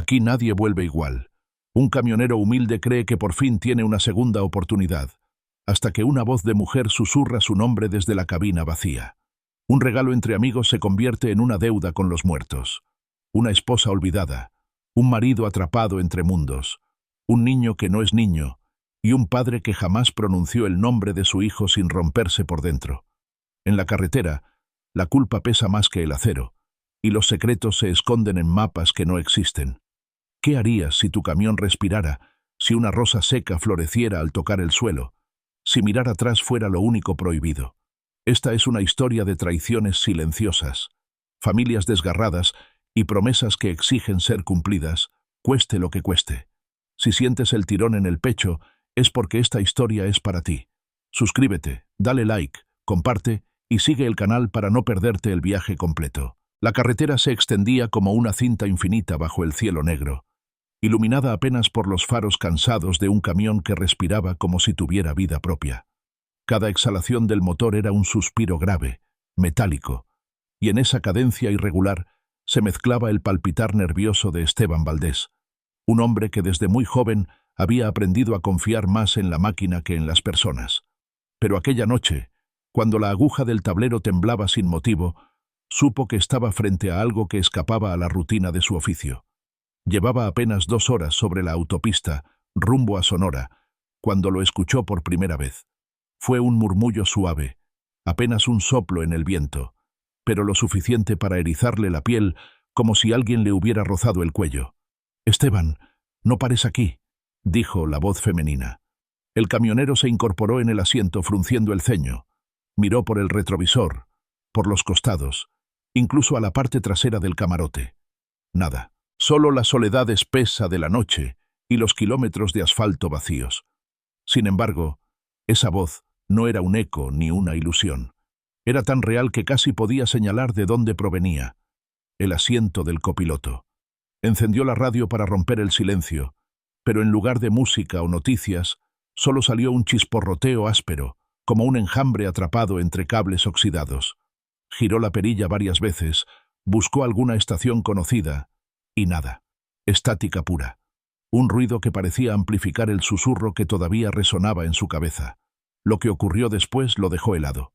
Aquí nadie vuelve igual. Un camionero humilde cree que por fin tiene una segunda oportunidad, hasta que una voz de mujer susurra su nombre desde la cabina vacía. Un regalo entre amigos se convierte en una deuda con los muertos. Una esposa olvidada, un marido atrapado entre mundos, un niño que no es niño, y un padre que jamás pronunció el nombre de su hijo sin romperse por dentro. En la carretera, la culpa pesa más que el acero, y los secretos se esconden en mapas que no existen. ¿Qué harías si tu camión respirara, si una rosa seca floreciera al tocar el suelo, si mirar atrás fuera lo único prohibido? Esta es una historia de traiciones silenciosas, familias desgarradas y promesas que exigen ser cumplidas, cueste lo que cueste. Si sientes el tirón en el pecho, es porque esta historia es para ti. Suscríbete, dale like, comparte y sigue el canal para no perderte el viaje completo. La carretera se extendía como una cinta infinita bajo el cielo negro, iluminada apenas por los faros cansados de un camión que respiraba como si tuviera vida propia. Cada exhalación del motor era un suspiro grave, metálico, y en esa cadencia irregular se mezclaba el palpitar nervioso de Esteban Valdés, un hombre que desde muy joven había aprendido a confiar más en la máquina que en las personas. Pero aquella noche, cuando la aguja del tablero temblaba sin motivo, supo que estaba frente a algo que escapaba a la rutina de su oficio. Llevaba apenas 2 horas sobre la autopista, rumbo a Sonora, cuando lo escuchó por primera vez. Fue un murmullo suave, apenas un soplo en el viento, pero lo suficiente para erizarle la piel como si alguien le hubiera rozado el cuello. «Esteban, no pares aquí», dijo la voz femenina. El camionero se incorporó en el asiento frunciendo el ceño. Miró por el retrovisor, por los costados, incluso a la parte trasera del camarote. Nada, solo la soledad espesa de la noche y los kilómetros de asfalto vacíos. Sin embargo, esa voz no era un eco ni una ilusión. Era tan real que casi podía señalar de dónde provenía. El asiento del copiloto. Encendió la radio para romper el silencio, pero en lugar de música o noticias, solo salió un chisporroteo áspero, como un enjambre atrapado entre cables oxidados. Giró la perilla varias veces, buscó alguna estación conocida, y nada. Estática pura. Un ruido que parecía amplificar el susurro que todavía resonaba en su cabeza. Lo que ocurrió después lo dejó helado.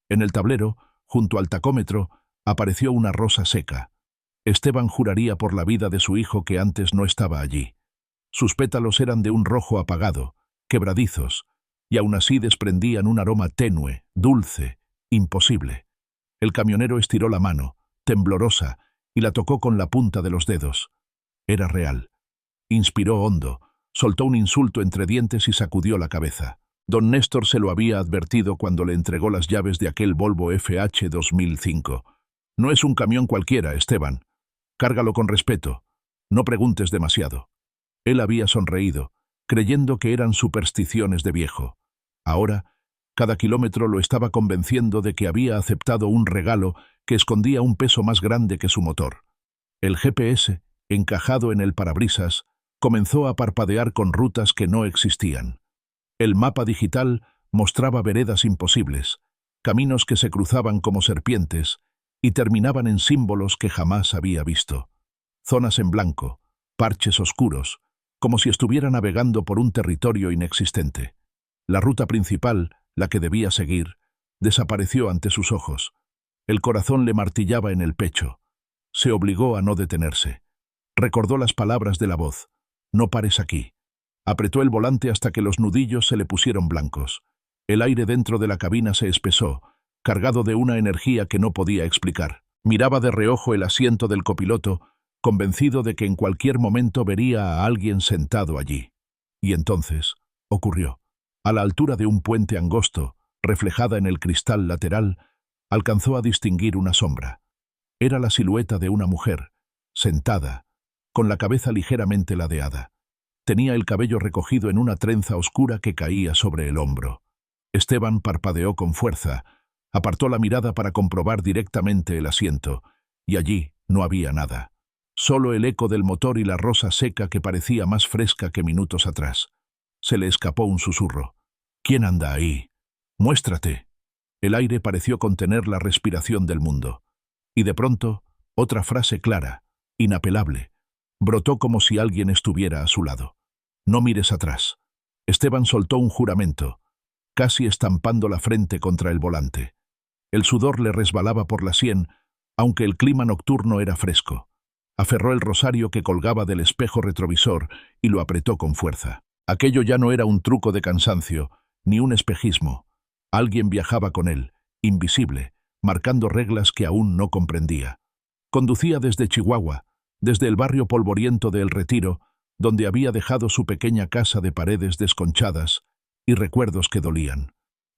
En el tablero, junto al tacómetro, apareció una rosa seca. Esteban juraría por la vida de su hijo que antes no estaba allí. Sus pétalos eran de un rojo apagado, quebradizos, y aún así desprendían un aroma tenue, dulce, imposible. El camionero estiró la mano, temblorosa, y la tocó con la punta de los dedos. Era real. Inspiró hondo, soltó un insulto entre dientes y sacudió la cabeza. Don Néstor se lo había advertido cuando le entregó las llaves de aquel Volvo FH 2005. «No es un camión cualquiera, Esteban. Cárgalo con respeto. No preguntes demasiado». Él había sonreído, creyendo que eran supersticiones de viejo. Ahora, cada kilómetro lo estaba convenciendo de que había aceptado un regalo que escondía un peso más grande que su motor. El GPS, encajado en el parabrisas, comenzó a parpadear con rutas que no existían. El mapa digital mostraba veredas imposibles, caminos que se cruzaban como serpientes y terminaban en símbolos que jamás había visto. Zonas en blanco, parches oscuros, como si estuviera navegando por un territorio inexistente. La ruta principal, la que debía seguir, desapareció ante sus ojos. El corazón le martillaba en el pecho. Se obligó a no detenerse. Recordó las palabras de la voz. «No pares aquí». Apretó el volante hasta que los nudillos se le pusieron blancos. El aire dentro de la cabina se espesó, cargado de una energía que no podía explicar. Miraba de reojo el asiento del copiloto, convencido de que en cualquier momento vería a alguien sentado allí. Y entonces ocurrió. A la altura de un puente angosto, reflejada en el cristal lateral, alcanzó a distinguir una sombra. Era la silueta de una mujer, sentada, con la cabeza ligeramente ladeada. Tenía el cabello recogido en una trenza oscura que caía sobre el hombro. Esteban parpadeó con fuerza, apartó la mirada para comprobar directamente el asiento, y allí no había nada. Solo el eco del motor y la rosa seca que parecía más fresca que minutos atrás. Se le escapó un susurro. «¿Quién anda ahí? Muéstrate». El aire pareció contener la respiración del mundo. Y de pronto, otra frase clara, inapelable. Brotó como si alguien estuviera a su lado. No mires atrás. Esteban soltó un juramento, casi estampando la frente contra el volante. El sudor le resbalaba por la sien, aunque el clima nocturno era fresco. Aferró el rosario que colgaba del espejo retrovisor y lo apretó con fuerza. Aquello ya no era un truco de cansancio, ni un espejismo. Alguien viajaba con él, invisible, marcando reglas que aún no comprendía. Conducía desde Chihuahua, desde el barrio polvoriento de El Retiro, donde había dejado su pequeña casa de paredes desconchadas y recuerdos que dolían.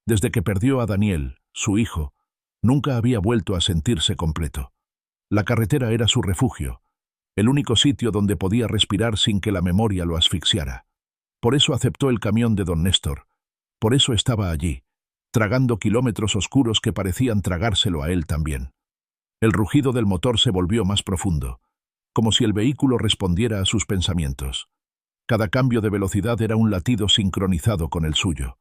Desde que perdió a Daniel, su hijo, nunca había vuelto a sentirse completo. La carretera era su refugio, el único sitio donde podía respirar sin que la memoria lo asfixiara. Por eso aceptó el camión de don Néstor. Por eso estaba allí, tragando kilómetros oscuros que parecían tragárselo a él también. El rugido del motor se volvió más profundo, como si el vehículo respondiera a sus pensamientos. Cada cambio de velocidad era un latido sincronizado con el suyo.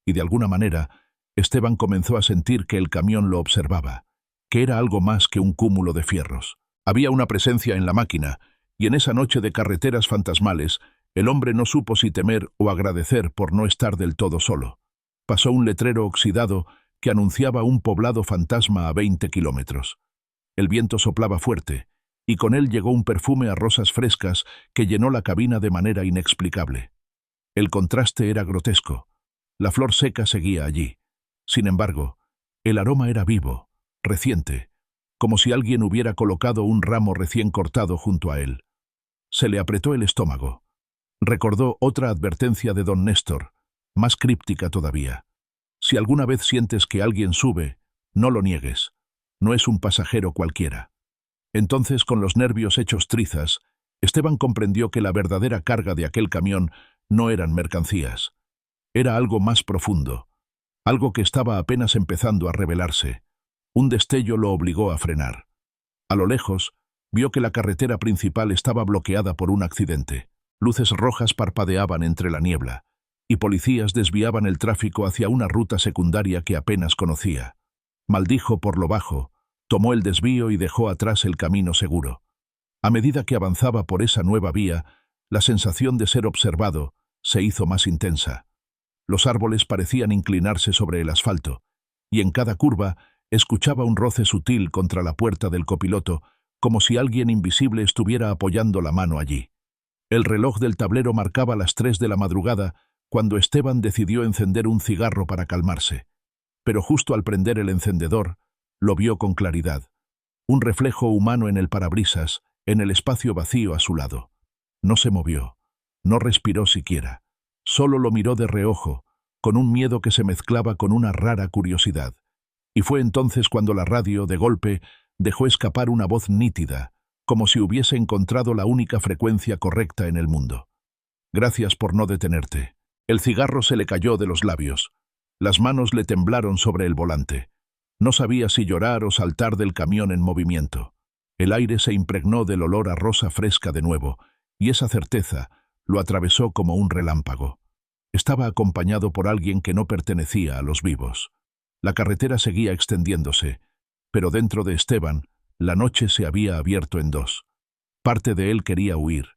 Y de alguna manera, Esteban comenzó a sentir que el camión lo observaba, que era algo más que un cúmulo de fierros. Había una presencia en la máquina, y en esa noche de carreteras fantasmales, el hombre no supo si temer o agradecer por no estar del todo solo. Pasó un letrero oxidado que anunciaba un poblado fantasma a 20 kilómetros. El viento soplaba fuerte, y con él llegó un perfume a rosas frescas que llenó la cabina de manera inexplicable. El contraste era grotesco. La flor seca seguía allí. Sin embargo, el aroma era vivo, reciente, como si alguien hubiera colocado un ramo recién cortado junto a él. Se le apretó el estómago. Recordó otra advertencia de don Néstor, más críptica todavía. Si alguna vez sientes que alguien sube, no lo niegues. No es un pasajero cualquiera. Entonces, con los nervios hechos trizas, Esteban comprendió que la verdadera carga de aquel camión no eran mercancías. Era algo más profundo, algo que estaba apenas empezando a revelarse. Un destello lo obligó a frenar. A lo lejos, vio que la carretera principal estaba bloqueada por un accidente. Luces rojas parpadeaban entre la niebla, y policías desviaban el tráfico hacia una ruta secundaria que apenas conocía. Maldijo por lo bajo, tomó el desvío y dejó atrás el camino seguro. A medida que avanzaba por esa nueva vía, la sensación de ser observado se hizo más intensa. Los árboles parecían inclinarse sobre el asfalto, y en cada curva escuchaba un roce sutil contra la puerta del copiloto, como si alguien invisible estuviera apoyando la mano allí. El reloj del tablero marcaba las 3 de la madrugada cuando Esteban decidió encender un cigarro para calmarse. Pero justo al prender el encendedor, lo vio con claridad. Un reflejo humano en el parabrisas, en el espacio vacío a su lado. No se movió, no respiró siquiera. Solo lo miró de reojo, con un miedo que se mezclaba con una rara curiosidad. Y fue entonces cuando la radio, de golpe, dejó escapar una voz nítida, como si hubiese encontrado la única frecuencia correcta en el mundo. Gracias por no detenerte. El cigarro se le cayó de los labios. Las manos le temblaron sobre el volante. No sabía si llorar o saltar del camión en movimiento. El aire se impregnó del olor a rosa fresca de nuevo, y esa certeza lo atravesó como un relámpago. Estaba acompañado por alguien que no pertenecía a los vivos. La carretera seguía extendiéndose, pero dentro de Esteban, la noche se había abierto en dos. Parte de él quería huir,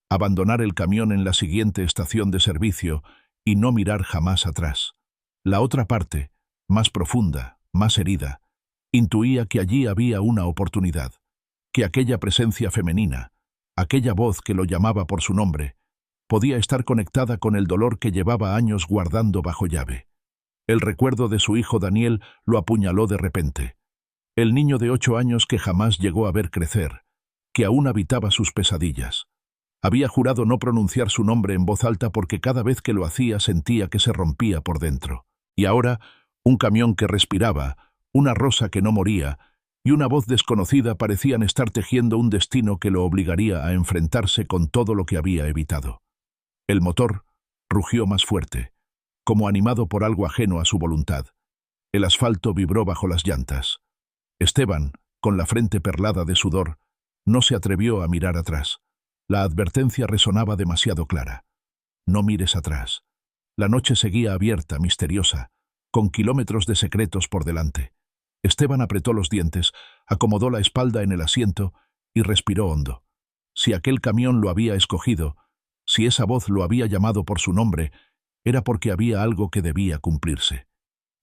abandonar el camión en la siguiente estación de servicio y no mirar jamás atrás. La otra parte, más profunda, más herida, intuía que allí había una oportunidad, que aquella presencia femenina, aquella voz que lo llamaba por su nombre, podía estar conectada con el dolor que llevaba años guardando bajo llave. El recuerdo de su hijo Daniel lo apuñaló de repente. El niño de 8 años que jamás llegó a ver crecer, que aún habitaba sus pesadillas. Había jurado no pronunciar su nombre en voz alta porque cada vez que lo hacía sentía que se rompía por dentro. Y ahora, un camión que respiraba, una rosa que no moría, y una voz desconocida parecían estar tejiendo un destino que lo obligaría a enfrentarse con todo lo que había evitado. El motor rugió más fuerte, como animado por algo ajeno a su voluntad. El asfalto vibró bajo las llantas. Esteban, con la frente perlada de sudor, no se atrevió a mirar atrás. La advertencia resonaba demasiado clara. No mires atrás. La noche seguía abierta, misteriosa, con kilómetros de secretos por delante. Esteban apretó los dientes, acomodó la espalda en el asiento y respiró hondo. Si aquel camión lo había escogido, si esa voz lo había llamado por su nombre, era porque había algo que debía cumplirse.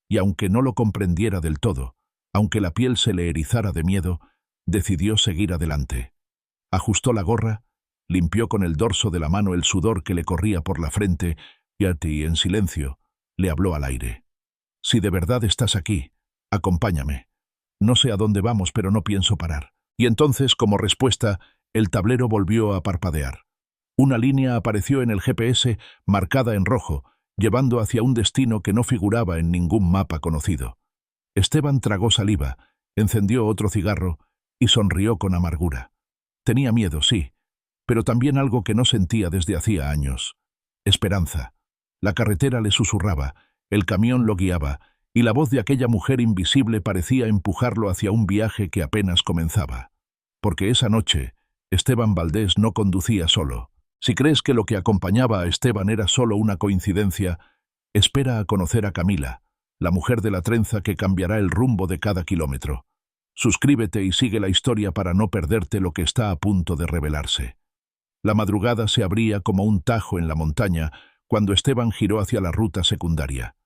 Y aunque no lo comprendiera del todo, aunque la piel se le erizara de miedo, decidió seguir adelante. Ajustó la gorra, limpió con el dorso de la mano el sudor que le corría por la frente y, en silencio, le habló al aire. «Si de verdad estás aquí, acompáñame. No sé a dónde vamos, pero no pienso parar». Y entonces, como respuesta, el tablero volvió a parpadear. Una línea apareció en el GPS marcada en rojo, llevando hacia un destino que no figuraba en ningún mapa conocido. Esteban tragó saliva, encendió otro cigarro y sonrió con amargura. Tenía miedo, sí, pero también algo que no sentía desde hacía años. Esperanza. La carretera le susurraba, el camión lo guiaba, y la voz de aquella mujer invisible parecía empujarlo hacia un viaje que apenas comenzaba. Porque esa noche, Esteban Valdés no conducía solo. Si crees que lo que acompañaba a Esteban era solo una coincidencia, espera a conocer a Camila, la mujer de la trenza que cambiará el rumbo de cada kilómetro. Suscríbete y sigue la historia para no perderte lo que está a punto de revelarse. La madrugada se abría como un tajo en la montaña cuando Esteban giró hacia la ruta secundaria.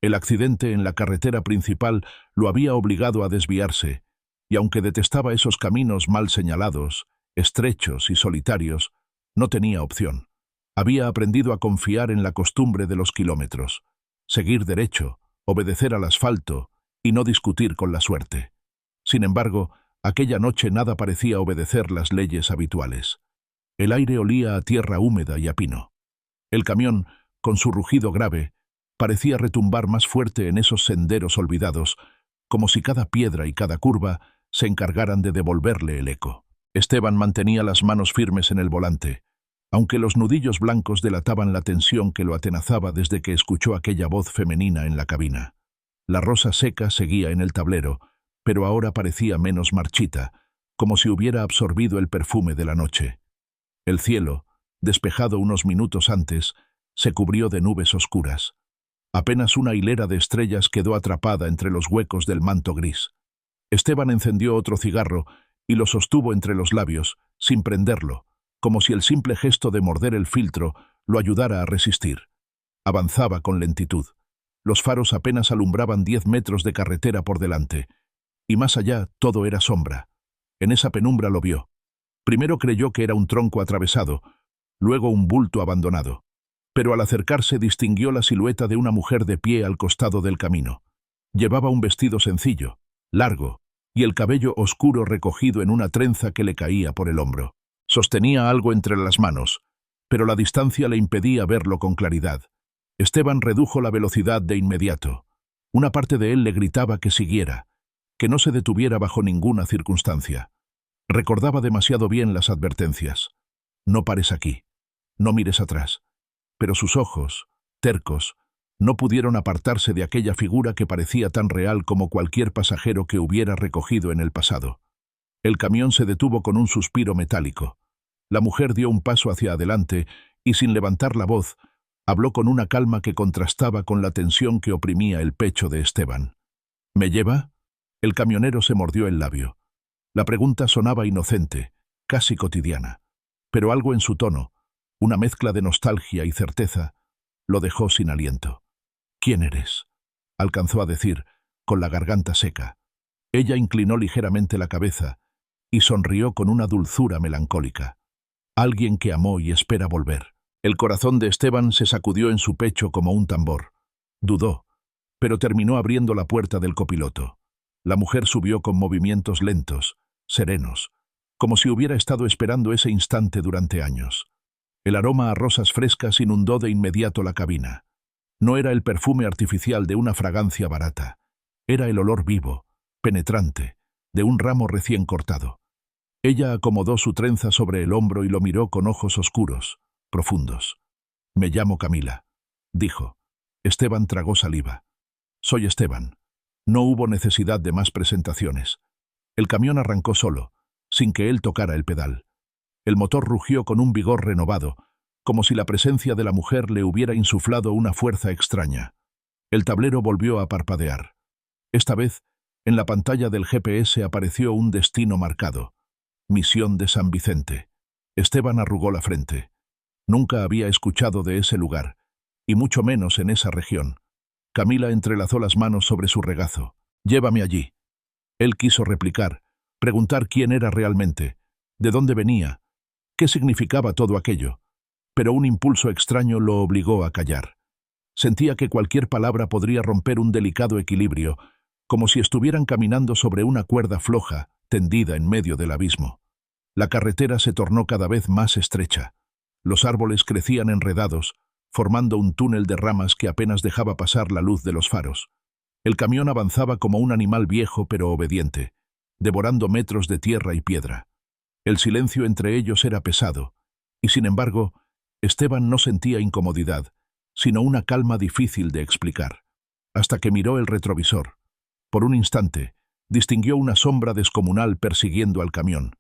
El accidente en la carretera principal lo había obligado a desviarse, y aunque detestaba esos caminos mal señalados, estrechos y solitarios, no tenía opción. Había aprendido a confiar en la costumbre de los kilómetros, seguir derecho, obedecer al asfalto y no discutir con la suerte. Sin embargo, aquella noche nada parecía obedecer las leyes habituales. El aire olía a tierra húmeda y a pino. El camión, con su rugido grave, parecía retumbar más fuerte en esos senderos olvidados, como si cada piedra y cada curva se encargaran de devolverle el eco. Esteban mantenía las manos firmes en el volante, aunque los nudillos blancos delataban la tensión que lo atenazaba desde que escuchó aquella voz femenina en la cabina. La rosa seca seguía en el tablero, pero ahora parecía menos marchita, como si hubiera absorbido el perfume de la noche. El cielo, despejado unos minutos antes, se cubrió de nubes oscuras. Apenas una hilera de estrellas quedó atrapada entre los huecos del manto gris. Esteban encendió otro cigarro y lo sostuvo entre los labios, sin prenderlo, como si el simple gesto de morder el filtro lo ayudara a resistir. Avanzaba con lentitud. Los faros apenas alumbraban 10 metros de carretera por delante, y más allá todo era sombra. En esa penumbra lo vio. Primero creyó que era un tronco atravesado, luego un bulto abandonado. Pero al acercarse distinguió la silueta de una mujer de pie al costado del camino. Llevaba un vestido sencillo, largo, y el cabello oscuro recogido en una trenza que le caía por el hombro. Sostenía algo entre las manos, pero la distancia le impedía verlo con claridad. Esteban redujo la velocidad de inmediato. Una parte de él le gritaba que siguiera, que no se detuviera bajo ninguna circunstancia. Recordaba demasiado bien las advertencias. No pares aquí, no mires atrás. Pero sus ojos, tercos, no pudieron apartarse de aquella figura que parecía tan real como cualquier pasajero que hubiera recogido en el pasado. El camión se detuvo con un suspiro metálico. La mujer dio un paso hacia adelante y, sin levantar la voz, habló con una calma que contrastaba con la tensión que oprimía el pecho de Esteban. ¿Me lleva? El camionero se mordió el labio. La pregunta sonaba inocente, casi cotidiana, pero algo en su tono, una mezcla de nostalgia y certeza, lo dejó sin aliento. «¿Quién eres?», alcanzó a decir, con la garganta seca. Ella inclinó ligeramente la cabeza y sonrió con una dulzura melancólica. «Alguien que amó y espera volver». El corazón de Esteban se sacudió en su pecho como un tambor. Dudó, pero terminó abriendo la puerta del copiloto. La mujer subió con movimientos lentos, serenos, como si hubiera estado esperando ese instante durante años. El aroma a rosas frescas inundó de inmediato la cabina. No era el perfume artificial de una fragancia barata. Era el olor vivo, penetrante, de un ramo recién cortado. Ella acomodó su trenza sobre el hombro y lo miró con ojos oscuros, profundos. «Me llamo Camila», dijo. Esteban tragó saliva. «Soy Esteban». No hubo necesidad de más presentaciones. El camión arrancó solo, sin que él tocara el pedal. El motor rugió con un vigor renovado, como si la presencia de la mujer le hubiera insuflado una fuerza extraña. El tablero volvió a parpadear. Esta vez, en la pantalla del GPS apareció un destino marcado: Misión de San Vicente. Esteban arrugó la frente. Nunca había escuchado de ese lugar, y mucho menos en esa región. Camila entrelazó las manos sobre su regazo. «Llévame allí». Él quiso replicar, preguntar quién era realmente, de dónde venía, qué significaba todo aquello, pero un impulso extraño lo obligó a callar. Sentía que cualquier palabra podría romper un delicado equilibrio, como si estuvieran caminando sobre una cuerda floja, tendida en medio del abismo. La carretera se tornó cada vez más estrecha. Los árboles crecían enredados, formando un túnel de ramas que apenas dejaba pasar la luz de los faros. El camión avanzaba como un animal viejo pero obediente, devorando metros de tierra y piedra. El silencio entre ellos era pesado, y sin embargo, Esteban no sentía incomodidad, sino una calma difícil de explicar, hasta que miró el retrovisor. Por un instante, distinguió una sombra descomunal persiguiendo al camión.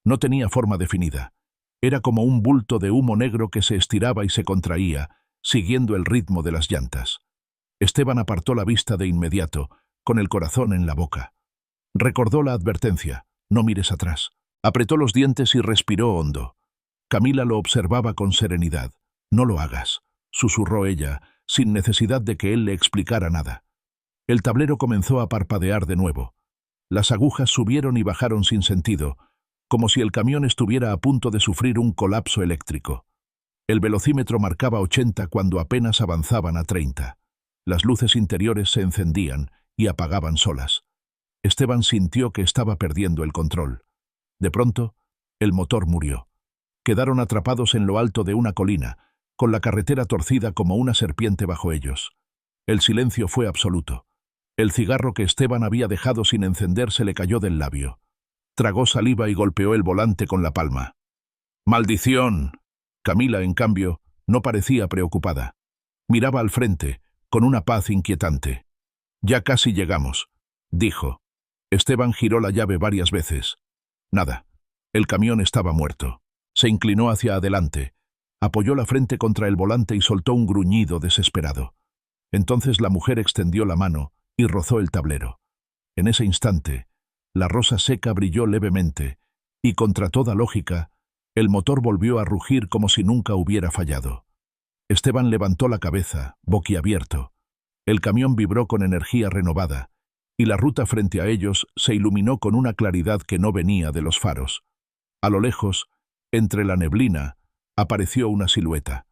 No tenía forma definida. Era como un bulto de humo negro que se estiraba y se contraía, siguiendo el ritmo de las llantas. Esteban apartó la vista de inmediato, con el corazón en la boca. Recordó la advertencia: «No mires atrás». Apretó los dientes y respiró hondo. Camila lo observaba con serenidad. «No lo hagas», susurró ella, sin necesidad de que él le explicara nada. El tablero comenzó a parpadear de nuevo. Las agujas subieron y bajaron sin sentido, como si el camión estuviera a punto de sufrir un colapso eléctrico. El velocímetro marcaba 80 cuando apenas avanzaban a 30. Las luces interiores se encendían y apagaban solas. Esteban sintió que estaba perdiendo el control. De pronto, el motor murió. Quedaron atrapados en lo alto de una colina, con la carretera torcida como una serpiente bajo ellos. El silencio fue absoluto. El cigarro que Esteban había dejado sin encender se le cayó del labio. Tragó saliva y golpeó el volante con la palma. «¡Maldición!». Camila, en cambio, no parecía preocupada. Miraba al frente, con una paz inquietante. «Ya casi llegamos», dijo. Esteban giró la llave varias veces. Nada. El camión estaba muerto. Se inclinó hacia adelante, apoyó la frente contra el volante y soltó un gruñido desesperado. Entonces la mujer extendió la mano y rozó el tablero. En ese instante, la rosa seca brilló levemente, y contra toda lógica, el motor volvió a rugir como si nunca hubiera fallado. Esteban levantó la cabeza, boquiabierto. El camión vibró con energía renovada, y la ruta frente a ellos se iluminó con una claridad que no venía de los faros. A lo lejos, entre la neblina, apareció una silueta.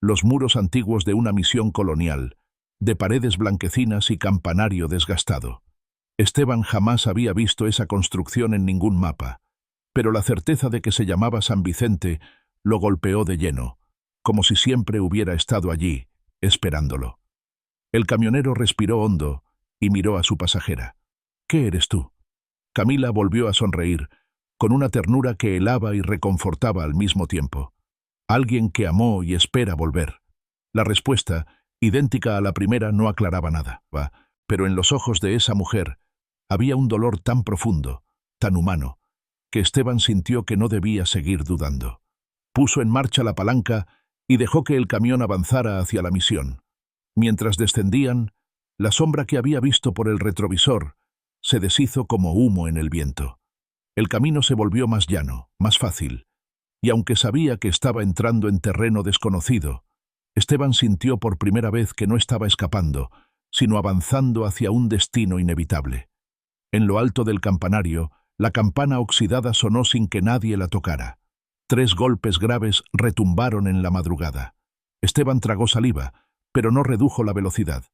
Los muros antiguos de una misión colonial, de paredes blanquecinas y campanario desgastado. Esteban jamás había visto esa construcción en ningún mapa, pero la certeza de que se llamaba San Vicente lo golpeó de lleno, como si siempre hubiera estado allí, esperándolo. El camionero respiró hondo y miró a su pasajera. «¿Qué eres tú?». Camila volvió a sonreír, con una ternura que helaba y reconfortaba al mismo tiempo. «Alguien que amó y espera volver». La respuesta, idéntica a la primera, no aclaraba nada, pero en los ojos de esa mujer había un dolor tan profundo, tan humano, que Esteban sintió que no debía seguir dudando. Puso en marcha la palanca y dejó que el camión avanzara hacia la misión. Mientras descendían, la sombra que había visto por el retrovisor se deshizo como humo en el viento. El camino se volvió más llano, más fácil, y aunque sabía que estaba entrando en terreno desconocido, Esteban sintió por primera vez que no estaba escapando, sino avanzando hacia un destino inevitable. En lo alto del campanario, la campana oxidada sonó sin que nadie la tocara. 3 golpes graves retumbaron en la madrugada. Esteban tragó saliva, pero no redujo la velocidad.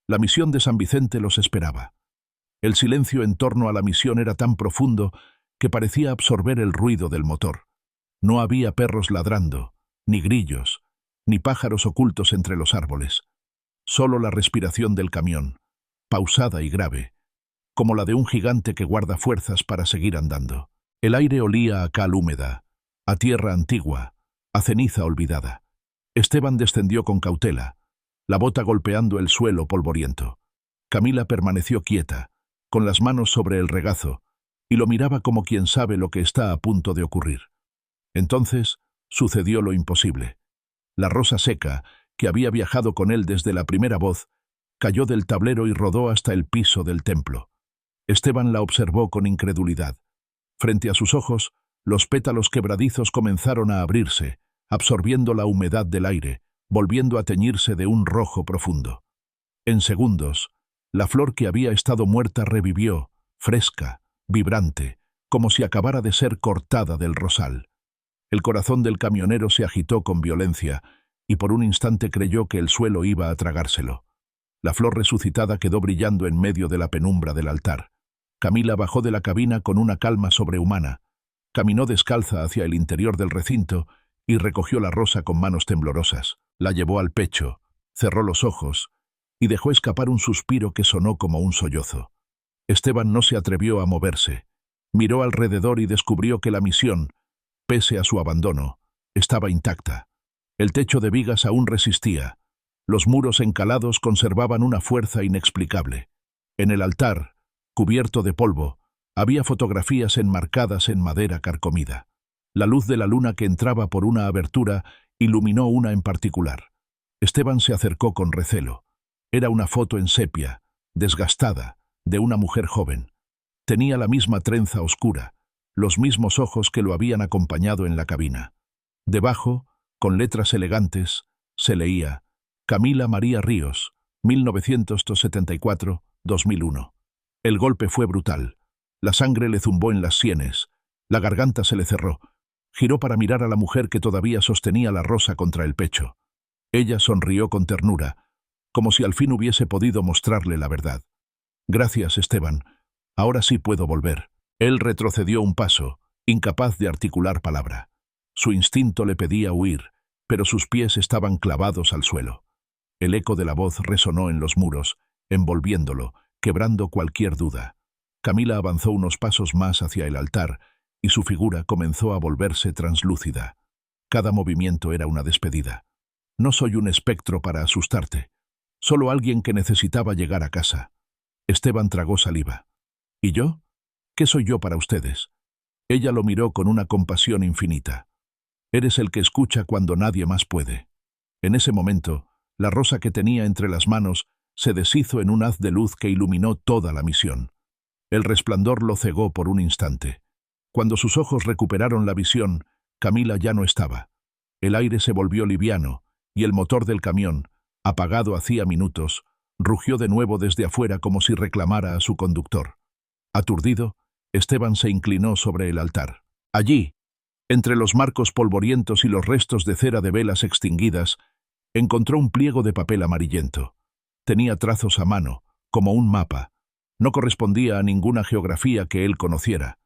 La misión de San Vicente los esperaba. El silencio en torno a la misión era tan profundo que parecía absorber el ruido del motor. No había perros ladrando, ni grillos, ni pájaros ocultos entre los árboles. Solo la respiración del camión, pausada y grave, como la de un gigante que guarda fuerzas para seguir andando. El aire olía a cal húmeda, a tierra antigua, a ceniza olvidada. Esteban descendió con cautela, la bota golpeando el suelo polvoriento. Camila permaneció quieta, con las manos sobre el regazo, y lo miraba como quien sabe lo que está a punto de ocurrir. Entonces sucedió lo imposible. La rosa seca, que había viajado con él desde la primera voz, cayó del tablero y rodó hasta el piso del templo. Esteban la observó con incredulidad. Frente a sus ojos, Los pétalos quebradizos comenzaron a abrirse, absorbiendo la humedad del aire, volviendo a teñirse de un rojo profundo. En segundos, la flor que había estado muerta revivió, fresca, vibrante, como si acabara de ser cortada del rosal. El corazón del camionero se agitó con violencia, y por un instante creyó que el suelo iba a tragárselo. La flor resucitada quedó brillando en medio de la penumbra del altar. Camila bajó de la cabina con una calma sobrehumana. Caminó descalza hacia el interior del recinto y recogió la rosa con manos temblorosas. La llevó al pecho, cerró los ojos y dejó escapar un suspiro que sonó como un sollozo. Esteban no se atrevió a moverse. Miró alrededor y descubrió que la misión, pese a su abandono, estaba intacta. El techo de vigas aún resistía. Los muros encalados conservaban una fuerza inexplicable. En el altar, cubierto de polvo, había fotografías enmarcadas en madera carcomida. La luz de la luna que entraba por una abertura iluminó una en particular. Esteban se acercó con recelo. Era una foto en sepia, desgastada, de una mujer joven. Tenía la misma trenza oscura, los mismos ojos que lo habían acompañado en la cabina. Debajo, con letras elegantes, se leía Camila María Ríos, 1974-2001. El golpe fue brutal. La sangre le zumbó en las sienes, la garganta se le cerró. Giró para mirar a la mujer que todavía sostenía la rosa contra el pecho. Ella sonrió con ternura, como si al fin hubiese podido mostrarle la verdad. Gracias, Esteban. Ahora sí puedo volver. Él retrocedió un paso, incapaz de articular palabra. Su instinto le pedía huir, pero sus pies estaban clavados al suelo. El eco de la voz resonó en los muros, envolviéndolo, quebrando cualquier duda. Camila avanzó unos pasos más hacia el altar, y su figura comenzó a volverse translúcida. Cada movimiento era una despedida. No soy un espectro para asustarte, solo alguien que necesitaba llegar a casa. Esteban tragó saliva. ¿Y yo? ¿Qué soy yo para ustedes? Ella lo miró con una compasión infinita. Eres el que escucha cuando nadie más puede. En ese momento, la rosa que tenía entre las manos se deshizo en un haz de luz que iluminó toda la misión. El resplandor lo cegó por un instante. Cuando sus ojos recuperaron la visión, Camila ya no estaba. El aire se volvió liviano, y el motor del camión, apagado hacía minutos, rugió de nuevo desde afuera como si reclamara a su conductor. Aturdido, Esteban se inclinó sobre el altar. Allí, entre los marcos polvorientos y los restos de cera de velas extinguidas, encontró un pliego de papel amarillento. Tenía trazos a mano, como un mapa. No correspondía a ninguna geografía que él conociera.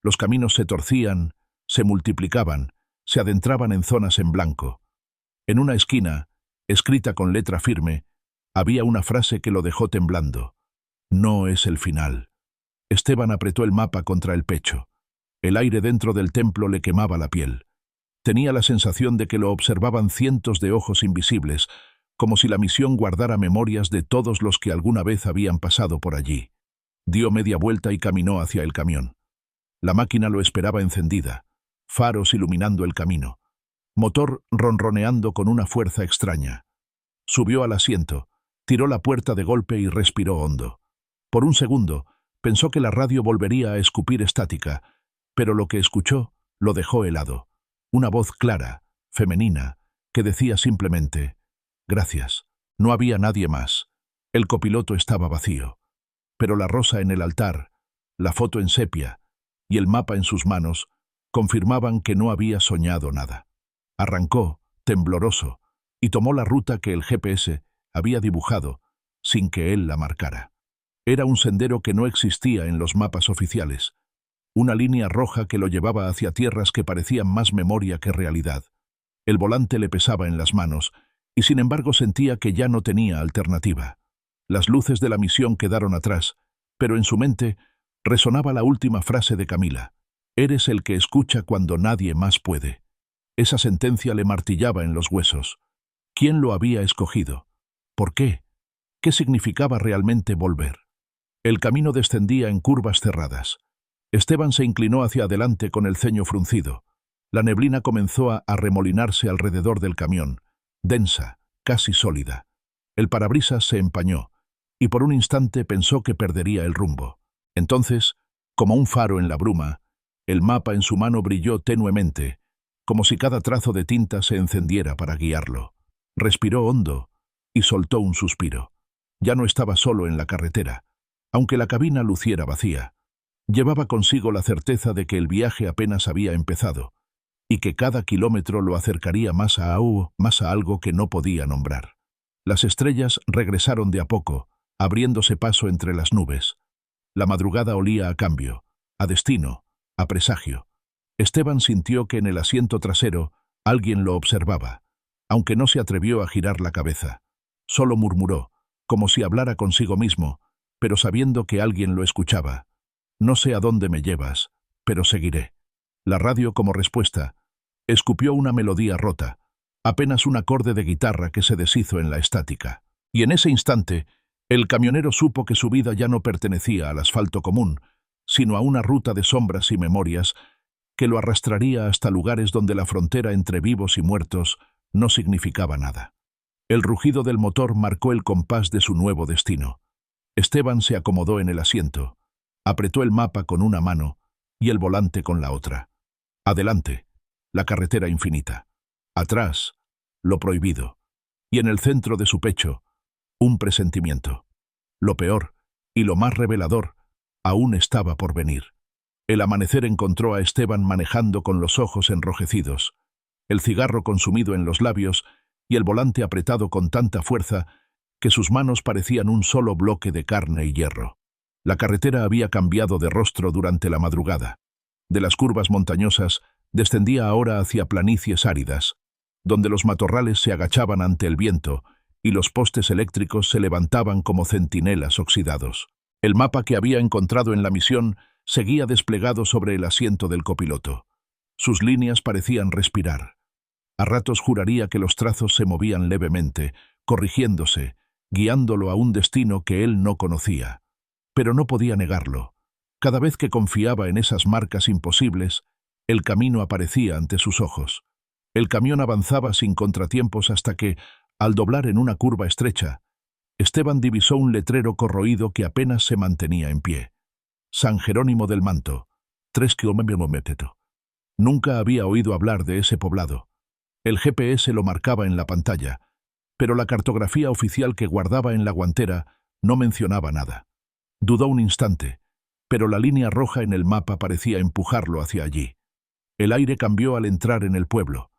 Los caminos se torcían, se multiplicaban, se adentraban en zonas en blanco. En una esquina, escrita con letra firme, había una frase que lo dejó temblando. No es el final. Esteban apretó el mapa contra el pecho. El aire dentro del templo le quemaba la piel. Tenía la sensación de que lo observaban cientos de ojos invisibles, como si la misión guardara memorias de todos los que alguna vez habían pasado por allí. Dio media vuelta y caminó hacia el camión. La máquina lo esperaba encendida, faros iluminando el camino, motor ronroneando con una fuerza extraña. Subió al asiento, tiró la puerta de golpe y respiró hondo. Por un segundo, pensó que la radio volvería a escupir estática, pero lo que escuchó lo dejó helado. Una voz clara, femenina, que decía simplemente, «Gracias». No había nadie más. El copiloto estaba vacío. Pero la rosa en el altar, la foto en sepia y el mapa en sus manos confirmaban que no había soñado nada. Arrancó, tembloroso, y tomó la ruta que el GPS había dibujado, sin que él la marcara. Era un sendero que no existía en los mapas oficiales, una línea roja que lo llevaba hacia tierras que parecían más memoria que realidad. El volante le pesaba en las manos, y sin embargo sentía que ya no tenía alternativa. Las luces de la misión quedaron atrás, pero en su mente resonaba la última frase de Camila. «Eres el que escucha cuando nadie más puede». Esa sentencia le martillaba en los huesos. ¿Quién lo había escogido? ¿Por qué? ¿Qué significaba realmente volver? El camino descendía en curvas cerradas. Esteban se inclinó hacia adelante con el ceño fruncido. La neblina comenzó a arremolinarse alrededor del camión, densa, casi sólida. El parabrisas se empañó, y por un instante pensó que perdería el rumbo. Entonces, como un faro en la bruma, El mapa en su mano brilló tenuemente, como si cada trazo de tinta se encendiera para guiarlo. Respiró hondo y soltó un suspiro. Ya no estaba solo en la carretera, aunque la cabina luciera vacía. Llevaba consigo la certeza de que el viaje apenas había empezado, y que cada kilómetro lo acercaría más a algo que no podía nombrar. Las estrellas regresaron de a poco, abriéndose paso entre las nubes. La madrugada olía a cambio, a destino, a presagio. Esteban sintió que en el asiento trasero alguien lo observaba, aunque no se atrevió a girar la cabeza. Solo murmuró, como si hablara consigo mismo, pero sabiendo que alguien lo escuchaba. «No sé a dónde me llevas, pero seguiré». La radio, como respuesta, escupió una melodía rota, apenas un acorde de guitarra que se deshizo en la estática. Y en ese instante, el camionero supo que su vida ya no pertenecía al asfalto común, sino a una ruta de sombras y memorias que lo arrastraría hasta lugares donde la frontera entre vivos y muertos no significaba nada. El rugido del motor marcó el compás de su nuevo destino. Esteban se acomodó en el asiento, apretó el mapa con una mano y el volante con la otra. Adelante, la carretera infinita. Atrás, lo prohibido. Y en el centro de su pecho, un presentimiento. Lo peor, y lo más revelador, aún estaba por venir. El amanecer encontró a Esteban manejando con los ojos enrojecidos, el cigarro consumido en los labios y el volante apretado con tanta fuerza que sus manos parecían un solo bloque de carne y hierro. La carretera había cambiado de rostro durante la madrugada. De las curvas montañosas descendía ahora hacia planicies áridas, donde los matorrales se agachaban ante el viento y los postes eléctricos se levantaban como centinelas oxidados. El mapa que había encontrado en la misión seguía desplegado sobre el asiento del copiloto. Sus líneas parecían respirar. A ratos juraría que los trazos se movían levemente, corrigiéndose, guiándolo a un destino que él no conocía. Pero no podía negarlo. Cada vez que confiaba en esas marcas imposibles, el camino aparecía ante sus ojos. El camión avanzaba sin contratiempos hasta que, al doblar en una curva estrecha, Esteban divisó un letrero corroído que apenas se mantenía en pie. San Jerónimo del Manto, 3 kilómetros. Nunca había oído hablar de ese poblado. El GPS lo marcaba en la pantalla, pero la cartografía oficial que guardaba en la guantera no mencionaba nada. Dudó un instante, pero la línea roja en el mapa parecía empujarlo hacia allí. El aire cambió al entrar en el pueblo.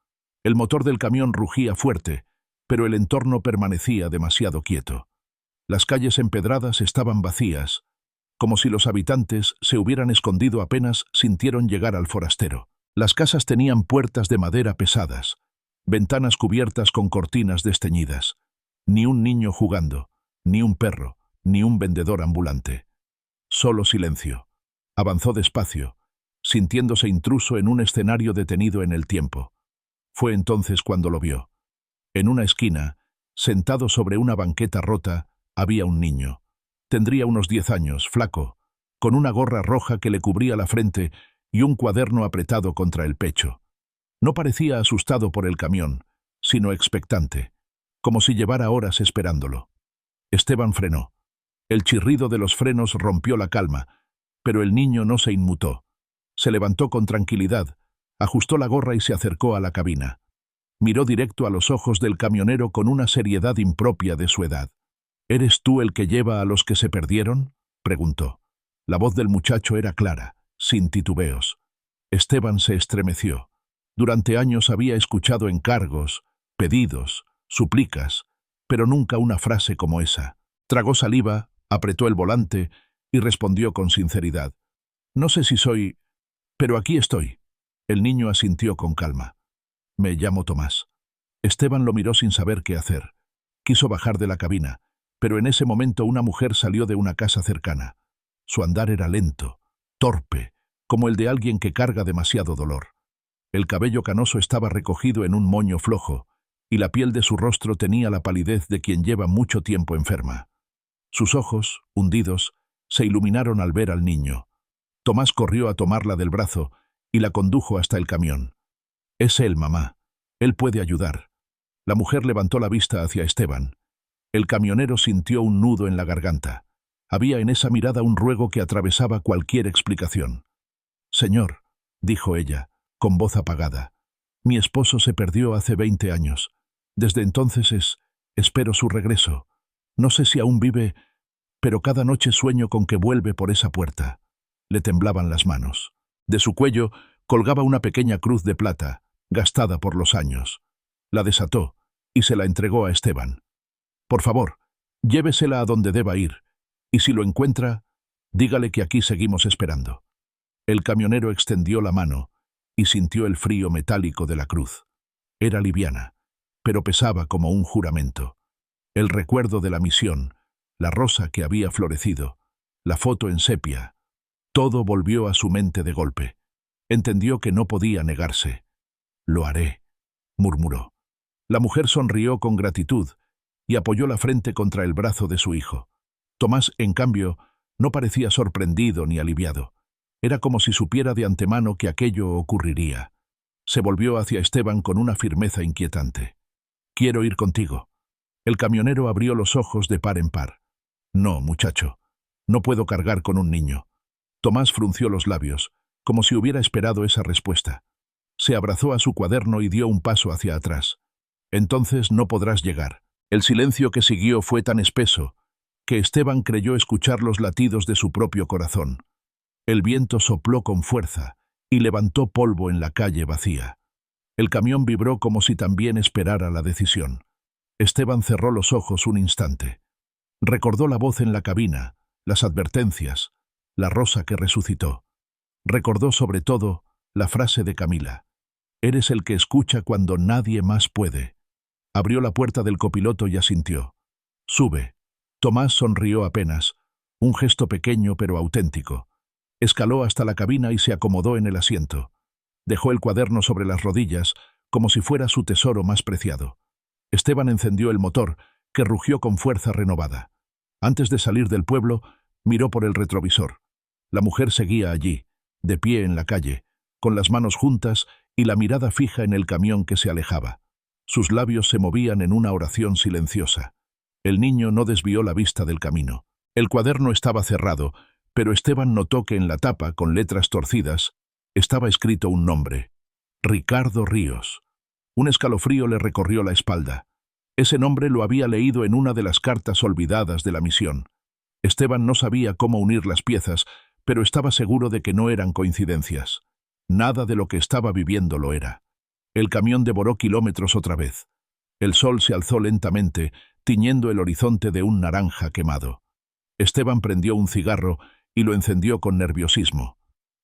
El motor del camión rugía fuerte, pero el entorno permanecía demasiado quieto. Las calles empedradas estaban vacías, como si los habitantes se hubieran escondido apenas sintieron llegar al forastero. Las casas tenían puertas de madera pesadas, ventanas cubiertas con cortinas desteñidas. Ni un niño jugando, ni un perro, ni un vendedor ambulante. Solo silencio. Avanzó despacio, sintiéndose intruso en un escenario detenido en el tiempo. Fue entonces cuando lo vio. En una esquina, sentado sobre una banqueta rota, había un niño. Tendría unos 10 años, flaco, con una gorra roja que le cubría la frente y un cuaderno apretado contra el pecho. No parecía asustado por el camión, sino expectante, como si llevara horas esperándolo. Esteban frenó. El chirrido de los frenos rompió la calma, pero el niño no se inmutó. Se levantó con tranquilidad, ajustó la gorra y se acercó a la cabina. Miró directo a los ojos del camionero con una seriedad impropia de su edad. «¿Eres tú el que lleva a los que se perdieron?», preguntó. La voz del muchacho era clara, sin titubeos. Esteban se estremeció. Durante años había escuchado encargos, pedidos, súplicas, pero nunca una frase como esa. Tragó saliva, apretó el volante y respondió con sinceridad. «No sé si soy... pero aquí estoy». El niño asintió con calma. «Me llamo Tomás». Esteban lo miró sin saber qué hacer. Quiso bajar de la cabina, pero en ese momento una mujer salió de una casa cercana. Su andar era lento, torpe, como el de alguien que carga demasiado dolor. El cabello canoso estaba recogido en un moño flojo, y la piel de su rostro tenía la palidez de quien lleva mucho tiempo enferma. Sus ojos, hundidos, se iluminaron al ver al niño. Tomás corrió a tomarla del brazo y la condujo hasta el camión. «Es él, mamá. Él puede ayudar». La mujer levantó la vista hacia Esteban. El camionero sintió un nudo en la garganta. Había en esa mirada un ruego que atravesaba cualquier explicación. «Señor», dijo ella, con voz apagada. Mi esposo se perdió hace 20 años. Desde entonces espero su regreso. No sé si aún vive, pero cada noche sueño con que vuelve por esa puerta. Le temblaban las manos. De su cuello colgaba una pequeña cruz de plata, gastada por los años. La desató y se la entregó a Esteban. Por favor, llévesela a donde deba ir, y si lo encuentra, dígale que aquí seguimos esperando. El camionero extendió la mano y sintió el frío metálico de la cruz. Era liviana, pero pesaba como un juramento. El recuerdo de la misión, la rosa que había florecido, la foto en sepia, todo volvió a su mente de golpe. Entendió que no podía negarse. «Lo haré», murmuró. La mujer sonrió con gratitud y apoyó la frente contra el brazo de su hijo. Tomás, en cambio, no parecía sorprendido ni aliviado. Era como si supiera de antemano que aquello ocurriría. Se volvió hacia Esteban con una firmeza inquietante. «Quiero ir contigo». El camionero abrió los ojos de par en par. «No, muchacho, no puedo cargar con un niño». Tomás frunció los labios, como si hubiera esperado esa respuesta. Se abrazó a su cuaderno y dio un paso hacia atrás. «Entonces no podrás llegar». El silencio que siguió fue tan espeso que Esteban creyó escuchar los latidos de su propio corazón. El viento sopló con fuerza y levantó polvo en la calle vacía. El camión vibró como si también esperara la decisión. Esteban cerró los ojos un instante. Recordó la voz en la cabina, las advertencias, la rosa que resucitó. Recordó sobre todo la frase de Camila: «Eres el que escucha cuando nadie más puede». Abrió la puerta del copiloto y asintió. «Sube». Tomás sonrió apenas, un gesto pequeño pero auténtico. Escaló hasta la cabina y se acomodó en el asiento. Dejó el cuaderno sobre las rodillas, como si fuera su tesoro más preciado. Esteban encendió el motor, que rugió con fuerza renovada. Antes de salir del pueblo, miró por el retrovisor. La mujer seguía allí, de pie en la calle, con las manos juntas y la mirada fija en el camión que se alejaba. Sus labios se movían en una oración silenciosa. El niño no desvió la vista del camino. El cuaderno estaba cerrado, pero Esteban notó que en la tapa, con letras torcidas, estaba escrito un nombre: Ricardo Ríos. Un escalofrío le recorrió la espalda. Ese nombre lo había leído en una de las cartas olvidadas de la misión. Esteban no sabía cómo unir las piezas, pero estaba seguro de que no eran coincidencias. Nada de lo que estaba viviendo lo era. El camión devoró kilómetros otra vez. El sol se alzó lentamente, tiñendo el horizonte de un naranja quemado. Esteban prendió un cigarro y lo encendió con nerviosismo.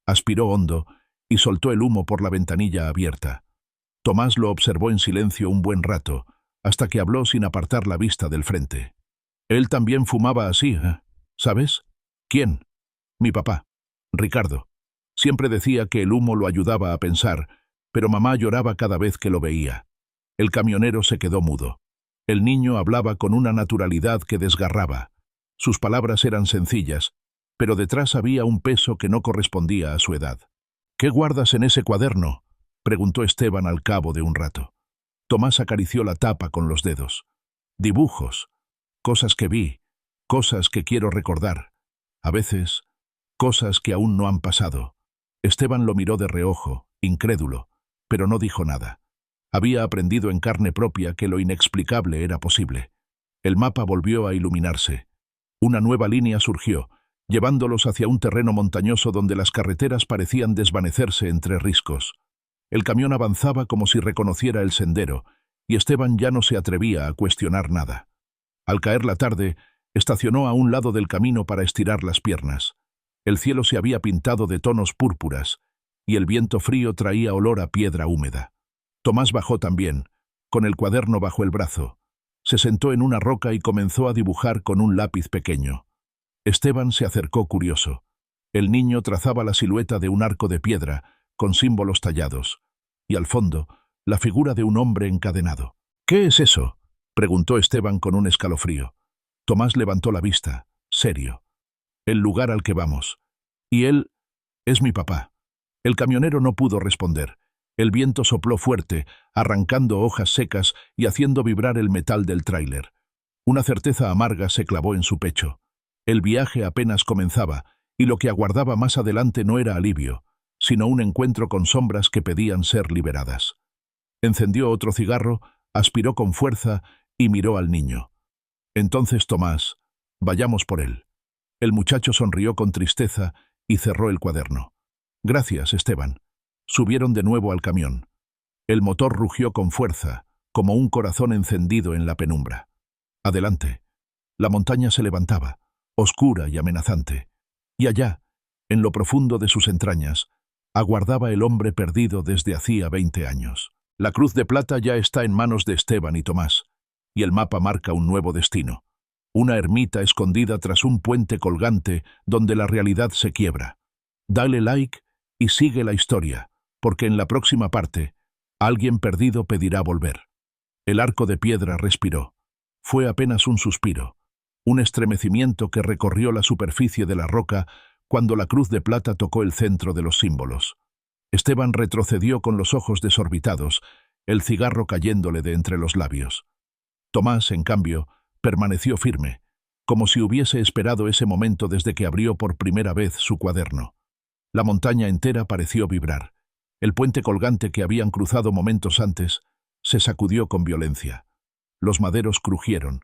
Aspiró hondo y soltó el humo por la ventanilla abierta. Tomás lo observó en silencio un buen rato, hasta que habló sin apartar la vista del frente. Él también fumaba así, ¿eh? ¿Sabes? ¿Quién? Mi papá, Ricardo. Siempre decía que el humo lo ayudaba a pensar, pero mamá lloraba cada vez que lo veía. El camionero se quedó mudo. El niño hablaba con una naturalidad que desgarraba. Sus palabras eran sencillas, pero detrás había un peso que no correspondía a su edad. «¿Qué guardas en ese cuaderno?», preguntó Esteban al cabo de un rato. Tomás acarició la tapa con los dedos. «Dibujos, cosas que vi, cosas que quiero recordar. A veces, cosas que aún no han pasado». Esteban lo miró de reojo, incrédulo, pero no dijo nada. Había aprendido en carne propia que lo inexplicable era posible. El mapa volvió a iluminarse. Una nueva línea surgió, llevándolos hacia un terreno montañoso donde las carreteras parecían desvanecerse entre riscos. El camión avanzaba como si reconociera el sendero, y Esteban ya no se atrevía a cuestionar nada. Al caer la tarde, estacionó a un lado del camino para estirar las piernas. El cielo se había pintado de tonos púrpuras, y el viento frío traía olor a piedra húmeda. Tomás bajó también, con el cuaderno bajo el brazo. Se sentó en una roca y comenzó a dibujar con un lápiz pequeño. Esteban se acercó curioso. El niño trazaba la silueta de un arco de piedra, con símbolos tallados, y al fondo, la figura de un hombre encadenado. «¿Qué es eso?», preguntó Esteban con un escalofrío. Tomás levantó la vista, serio. «El lugar al que vamos. Y él es mi papá». El camionero no pudo responder. El viento sopló fuerte, arrancando hojas secas y haciendo vibrar el metal del tráiler. Una certeza amarga se clavó en su pecho. El viaje apenas comenzaba, y lo que aguardaba más adelante no era alivio, sino un encuentro con sombras que pedían ser liberadas. Encendió otro cigarro, aspiró con fuerza y miró al niño. Entonces, Tomás, vayamos por él. El muchacho sonrió con tristeza y cerró el cuaderno. Gracias, Esteban. Subieron de nuevo al camión. El motor rugió con fuerza, como un corazón encendido en la penumbra. Adelante. La montaña se levantaba, oscura y amenazante. Y allá, en lo profundo de sus entrañas, aguardaba el hombre perdido desde hacía 20 años. La cruz de plata ya está en manos de Esteban y Tomás, y el mapa marca un nuevo destino. Una ermita escondida tras un puente colgante donde la realidad se quiebra. Dale like y sigue la historia, porque en la próxima parte, alguien perdido pedirá volver. El arco de piedra respiró. Fue apenas un suspiro, un estremecimiento que recorrió la superficie de la roca cuando la cruz de plata tocó el centro de los símbolos. Esteban retrocedió con los ojos desorbitados, el cigarro cayéndole de entre los labios. Tomás, en cambio, permaneció firme, como si hubiese esperado ese momento desde que abrió por primera vez su cuaderno. La montaña entera pareció vibrar. El puente colgante que habían cruzado momentos antes se sacudió con violencia. Los maderos crujieron,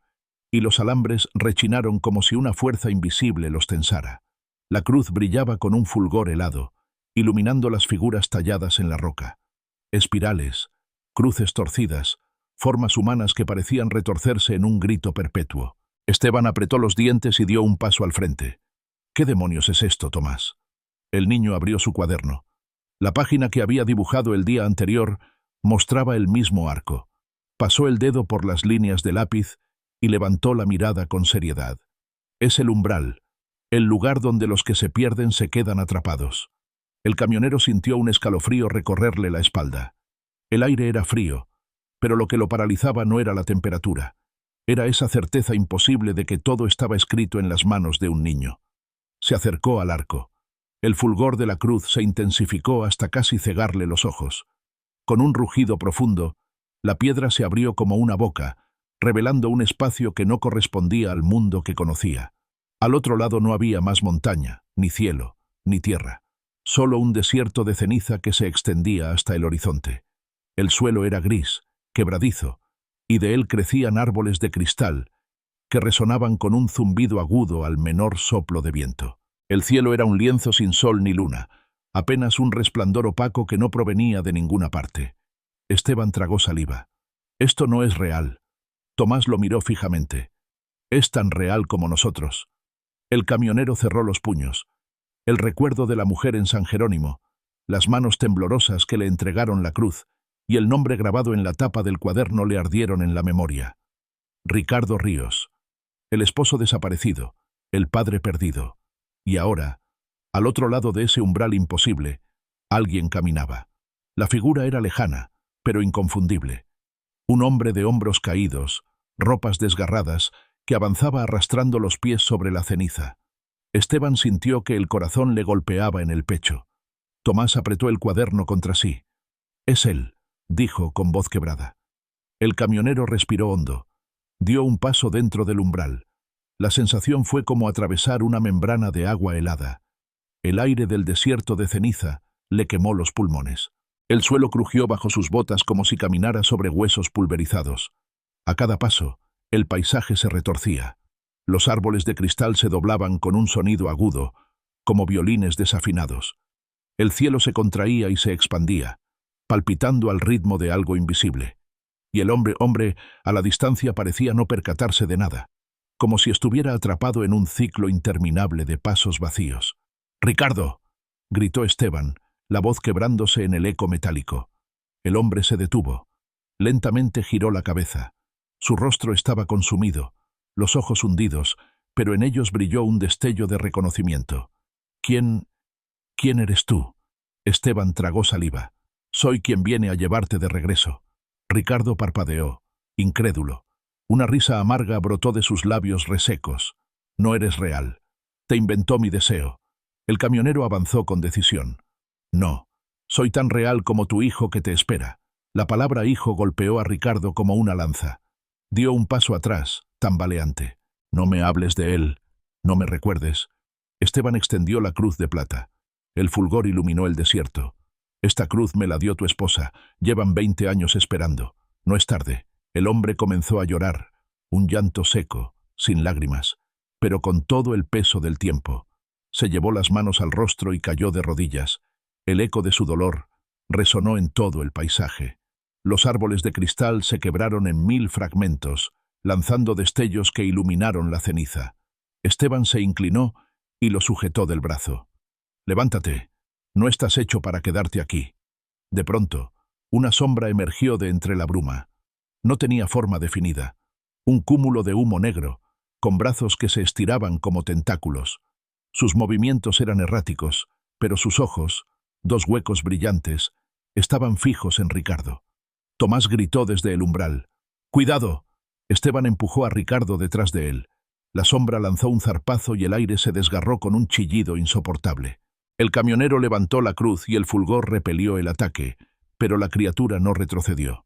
y los alambres rechinaron como si una fuerza invisible los tensara. La cruz brillaba con un fulgor helado, iluminando las figuras talladas en la roca. Espirales, cruces torcidas, formas humanas que parecían retorcerse en un grito perpetuo. Esteban apretó los dientes y dio un paso al frente. ¿Qué demonios es esto, Tomás? El niño abrió su cuaderno. La página que había dibujado el día anterior mostraba el mismo arco. Pasó el dedo por las líneas de lápiz y levantó la mirada con seriedad. Es el umbral, el lugar donde los que se pierden se quedan atrapados. El camionero sintió un escalofrío recorrerle la espalda. El aire era frío, pero lo que lo paralizaba no era la temperatura. Era esa certeza imposible de que todo estaba escrito en las manos de un niño. Se acercó al arco. El fulgor de la cruz se intensificó hasta casi cegarle los ojos. Con un rugido profundo, la piedra se abrió como una boca, revelando un espacio que no correspondía al mundo que conocía. Al otro lado no había más montaña, ni cielo, ni tierra. Solo un desierto de ceniza que se extendía hasta el horizonte. El suelo era gris, quebradizo, y de él crecían árboles de cristal que resonaban con un zumbido agudo al menor soplo de viento. El cielo era un lienzo sin sol ni luna, apenas un resplandor opaco que no provenía de ninguna parte. Esteban tragó saliva. Esto no es real. Tomás lo miró fijamente. Es tan real como nosotros. El camionero cerró los puños. El recuerdo de la mujer en San Jerónimo, las manos temblorosas que le entregaron la cruz y el nombre grabado en la tapa del cuaderno le ardieron en la memoria. Ricardo Ríos, el esposo desaparecido, el padre perdido. Y ahora, al otro lado de ese umbral imposible, alguien caminaba. La figura era lejana, pero inconfundible. Un hombre de hombros caídos, ropas desgarradas, que avanzaba arrastrando los pies sobre la ceniza. Esteban sintió que el corazón le golpeaba en el pecho. Tomás apretó el cuaderno contra sí. «Es él», dijo con voz quebrada. El camionero respiró hondo. Dio un paso dentro del umbral. La sensación fue como atravesar una membrana de agua helada. El aire del desierto de ceniza le quemó los pulmones. El suelo crujió bajo sus botas como si caminara sobre huesos pulverizados. A cada paso, el paisaje se retorcía. Los árboles de cristal se doblaban con un sonido agudo, como violines desafinados. El cielo se contraía y se expandía, palpitando al ritmo de algo invisible. Y el hombre, a la distancia parecía no percatarse de nada, como si estuviera atrapado en un ciclo interminable de pasos vacíos. «¡Ricardo!», gritó Esteban, la voz quebrándose en el eco metálico. El hombre se detuvo. Lentamente giró la cabeza. Su rostro estaba consumido, los ojos hundidos, pero en ellos brilló un destello de reconocimiento. «¿Quién eres tú?». Esteban tragó saliva. «Soy quien viene a llevarte de regreso». Ricardo parpadeó, incrédulo. Una risa amarga brotó de sus labios resecos. «No eres real. Te inventó mi deseo». El camionero avanzó con decisión. «No, soy tan real como tu hijo que te espera». La palabra hijo golpeó a Ricardo como una lanza. Dio un paso atrás, tambaleante. «No me hables de él. No me recuerdes». Esteban extendió la cruz de plata. El fulgor iluminó el desierto. Esta cruz me la dio tu esposa. Llevan 20 años esperando. No es tarde. El hombre comenzó a llorar, un llanto seco, sin lágrimas, pero con todo el peso del tiempo. Se llevó las manos al rostro y cayó de rodillas. El eco de su dolor resonó en todo el paisaje. Los árboles de cristal se quebraron en 1000 fragmentos, lanzando destellos que iluminaron la ceniza. Esteban se inclinó y lo sujetó del brazo. «Levántate, no estás hecho para quedarte aquí». De pronto, una sombra emergió de entre la bruma. No tenía forma definida. Un cúmulo de humo negro, con brazos que se estiraban como tentáculos. Sus movimientos eran erráticos, pero sus ojos, 2 huecos brillantes, estaban fijos en Ricardo. Tomás gritó desde el umbral. «¡Cuidado!». Esteban empujó a Ricardo detrás de él. La sombra lanzó un zarpazo y el aire se desgarró con un chillido insoportable. El camionero levantó la cruz y el fulgor repelió el ataque, pero la criatura no retrocedió.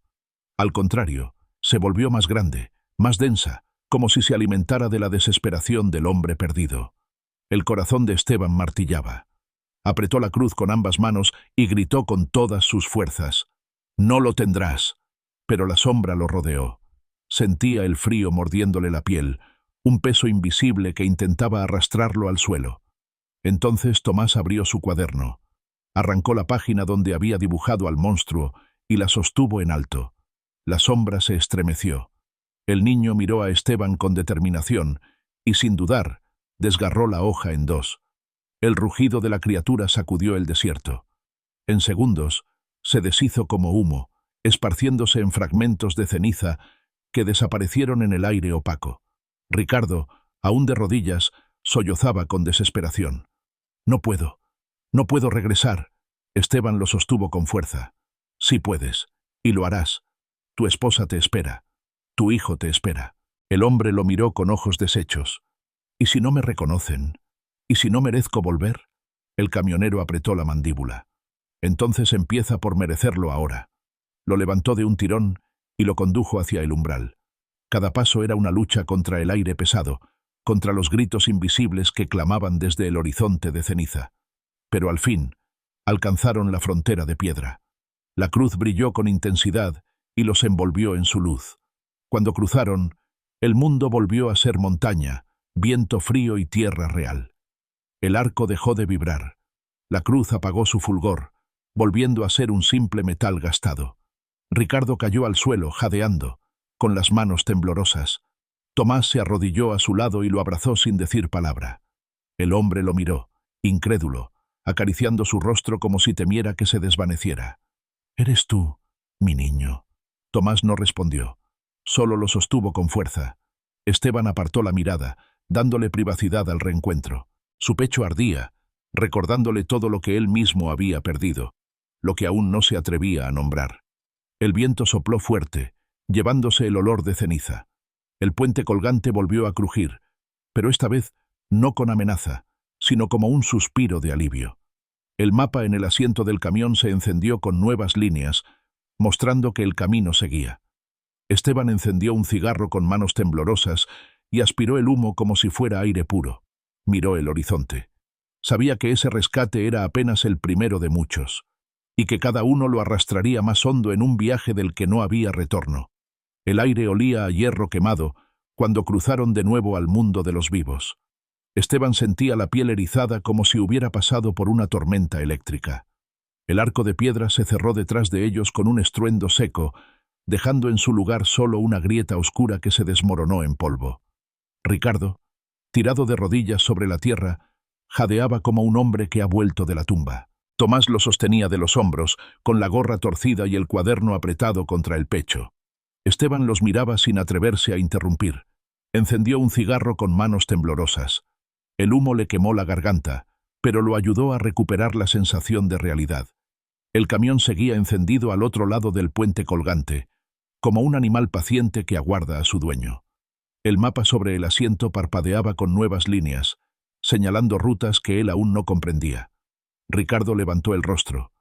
Al contrario, se volvió más grande, más densa, como si se alimentara de la desesperación del hombre perdido. El corazón de Esteban martillaba. Apretó la cruz con ambas manos y gritó con todas sus fuerzas. «No lo tendrás». Pero la sombra lo rodeó. Sentía el frío mordiéndole la piel, un peso invisible que intentaba arrastrarlo al suelo. Entonces Tomás abrió su cuaderno. Arrancó la página donde había dibujado al monstruo y la sostuvo en alto. La sombra se estremeció. El niño miró a Esteban con determinación y, sin dudar, desgarró la hoja en 2. El rugido de la criatura sacudió el desierto. En segundos, se deshizo como humo, esparciéndose en fragmentos de ceniza que desaparecieron en el aire opaco. Ricardo, aún de rodillas, sollozaba con desesperación. «No puedo regresar». Esteban lo sostuvo con fuerza. «Sí puedes, y lo harás. Tu esposa te espera. Tu hijo te espera». El hombre lo miró con ojos deshechos. «¿Y si no me reconocen? ¿Y si no merezco volver?». El camionero apretó la mandíbula. «Entonces empieza por merecerlo ahora». Lo levantó de un tirón y lo condujo hacia el umbral. Cada paso era una lucha contra el aire pesado, contra los gritos invisibles que clamaban desde el horizonte de ceniza. Pero al fin, alcanzaron la frontera de piedra. La cruz brilló con intensidad y los envolvió en su luz. Cuando cruzaron, el mundo volvió a ser montaña, viento frío y tierra real. El arco dejó de vibrar. La cruz apagó su fulgor, volviendo a ser un simple metal gastado. Ricardo cayó al suelo, jadeando, con las manos temblorosas. Tomás se arrodilló a su lado y lo abrazó sin decir palabra. El hombre lo miró, incrédulo, acariciando su rostro como si temiera que se desvaneciera. «¿Eres tú, mi niño?». Tomás no respondió, solo lo sostuvo con fuerza. Esteban apartó la mirada, dándole privacidad al reencuentro. Su pecho ardía, recordándole todo lo que él mismo había perdido, lo que aún no se atrevía a nombrar. El viento sopló fuerte, llevándose el olor de ceniza. El puente colgante volvió a crujir, pero esta vez no con amenaza, sino como un suspiro de alivio. El mapa en el asiento del camión se encendió con nuevas líneas, mostrando que el camino seguía. Esteban encendió un cigarro con manos temblorosas y aspiró el humo como si fuera aire puro. Miró el horizonte. Sabía que ese rescate era apenas el primero de muchos, y que cada uno lo arrastraría más hondo en un viaje del que no había retorno. El aire olía a hierro quemado cuando cruzaron de nuevo al mundo de los vivos. Esteban sentía la piel erizada como si hubiera pasado por una tormenta eléctrica. El arco de piedra se cerró detrás de ellos con un estruendo seco, dejando en su lugar solo una grieta oscura que se desmoronó en polvo. Ricardo, tirado de rodillas sobre la tierra, jadeaba como un hombre que ha vuelto de la tumba. Tomás lo sostenía de los hombros, con la gorra torcida y el cuaderno apretado contra el pecho. Esteban los miraba sin atreverse a interrumpir. Encendió un cigarro con manos temblorosas. El humo le quemó la garganta, pero lo ayudó a recuperar la sensación de realidad. El camión seguía encendido al otro lado del puente colgante, como un animal paciente que aguarda a su dueño. El mapa sobre el asiento parpadeaba con nuevas líneas, señalando rutas que él aún no comprendía. Ricardo levantó el rostro.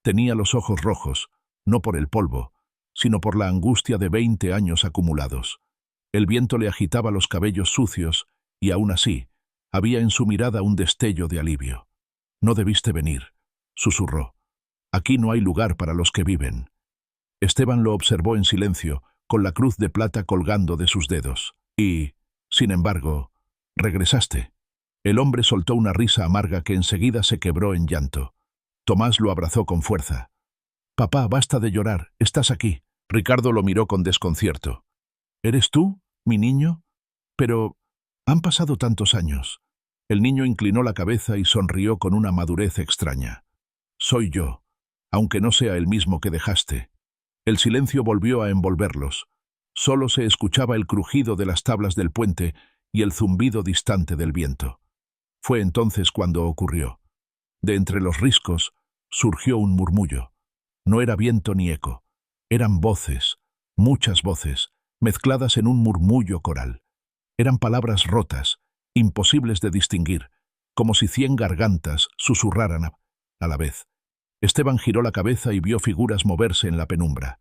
Tenía los ojos rojos, no por el polvo, sino por la angustia de 20 años acumulados. El viento le agitaba los cabellos sucios y, aún así, había en su mirada un destello de alivio. No debiste venir, susurró. Aquí no hay lugar para los que viven. Esteban lo observó en silencio, con la cruz de plata colgando de sus dedos. Y, sin embargo, regresaste. El hombre soltó una risa amarga que enseguida se quebró en llanto. Tomás lo abrazó con fuerza. Papá, basta de llorar, estás aquí. Ricardo lo miró con desconcierto. ¿Eres tú, mi niño? Pero han pasado tantos años. El niño inclinó la cabeza y sonrió con una madurez extraña. Soy yo, aunque no sea el mismo que dejaste. El silencio volvió a envolverlos. Solo se escuchaba el crujido de las tablas del puente y el zumbido distante del viento. Fue entonces cuando ocurrió. De entre los riscos surgió un murmullo. No era viento ni eco. Eran voces, muchas voces, mezcladas en un murmullo coral. Eran palabras rotas, imposibles de distinguir, como si 100 gargantas susurraran a la vez. Esteban giró la cabeza y vio figuras moverse en la penumbra.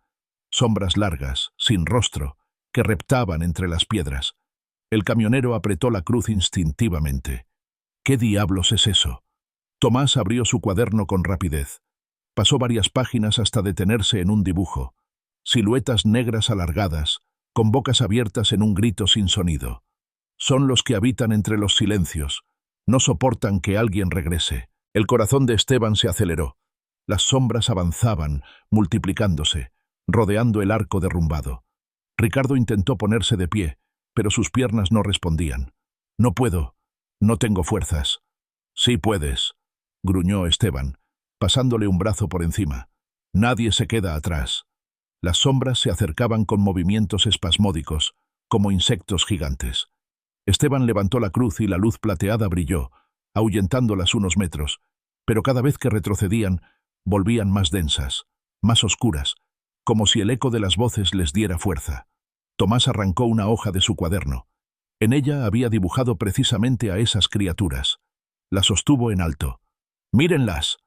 Sombras largas, sin rostro, que reptaban entre las piedras. El camionero apretó la cruz instintivamente. ¿Qué diablos es eso? Tomás abrió su cuaderno con rapidez. Pasó varias páginas hasta detenerse en un dibujo. Siluetas negras alargadas, con bocas abiertas en un grito sin sonido. Son los que habitan entre los silencios. No soportan que alguien regrese. El corazón de Esteban se aceleró. Las sombras avanzaban, multiplicándose, rodeando el arco derrumbado. Ricardo intentó ponerse de pie, pero sus piernas no respondían. No puedo, no tengo fuerzas. Sí puedes, gruñó Esteban, pasándole un brazo por encima. Nadie se queda atrás. Las sombras se acercaban con movimientos espasmódicos, como insectos gigantes. Esteban levantó la cruz y la luz plateada brilló, ahuyentándolas unos metros, pero cada vez que retrocedían, volvían más densas, más oscuras, como si el eco de las voces les diera fuerza. Tomás arrancó una hoja de su cuaderno. En ella había dibujado precisamente a esas criaturas. La sostuvo en alto. ¡Mírenlas!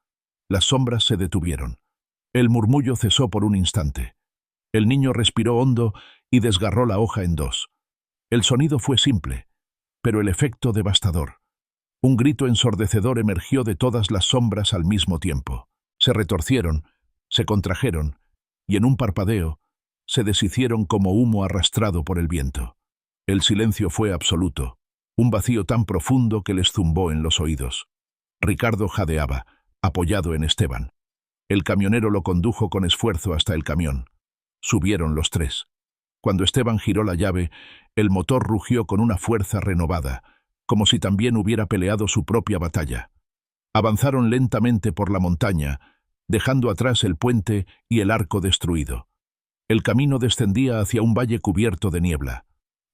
Las sombras se detuvieron. El murmullo cesó por un instante. El niño respiró hondo y desgarró la hoja en dos. El sonido fue simple, pero el efecto devastador. Un grito ensordecedor emergió de todas las sombras al mismo tiempo. Se retorcieron, se contrajeron, y en un parpadeo se deshicieron como humo arrastrado por el viento. El silencio fue absoluto, un vacío tan profundo que les zumbó en los oídos. Ricardo jadeaba, apoyado en Esteban. El camionero lo condujo con esfuerzo hasta el camión. Subieron los tres. Cuando Esteban giró la llave, el motor rugió con una fuerza renovada, como si también hubiera peleado su propia batalla. Avanzaron lentamente por la montaña, dejando atrás el puente y el arco destruido. El camino descendía hacia un valle cubierto de niebla.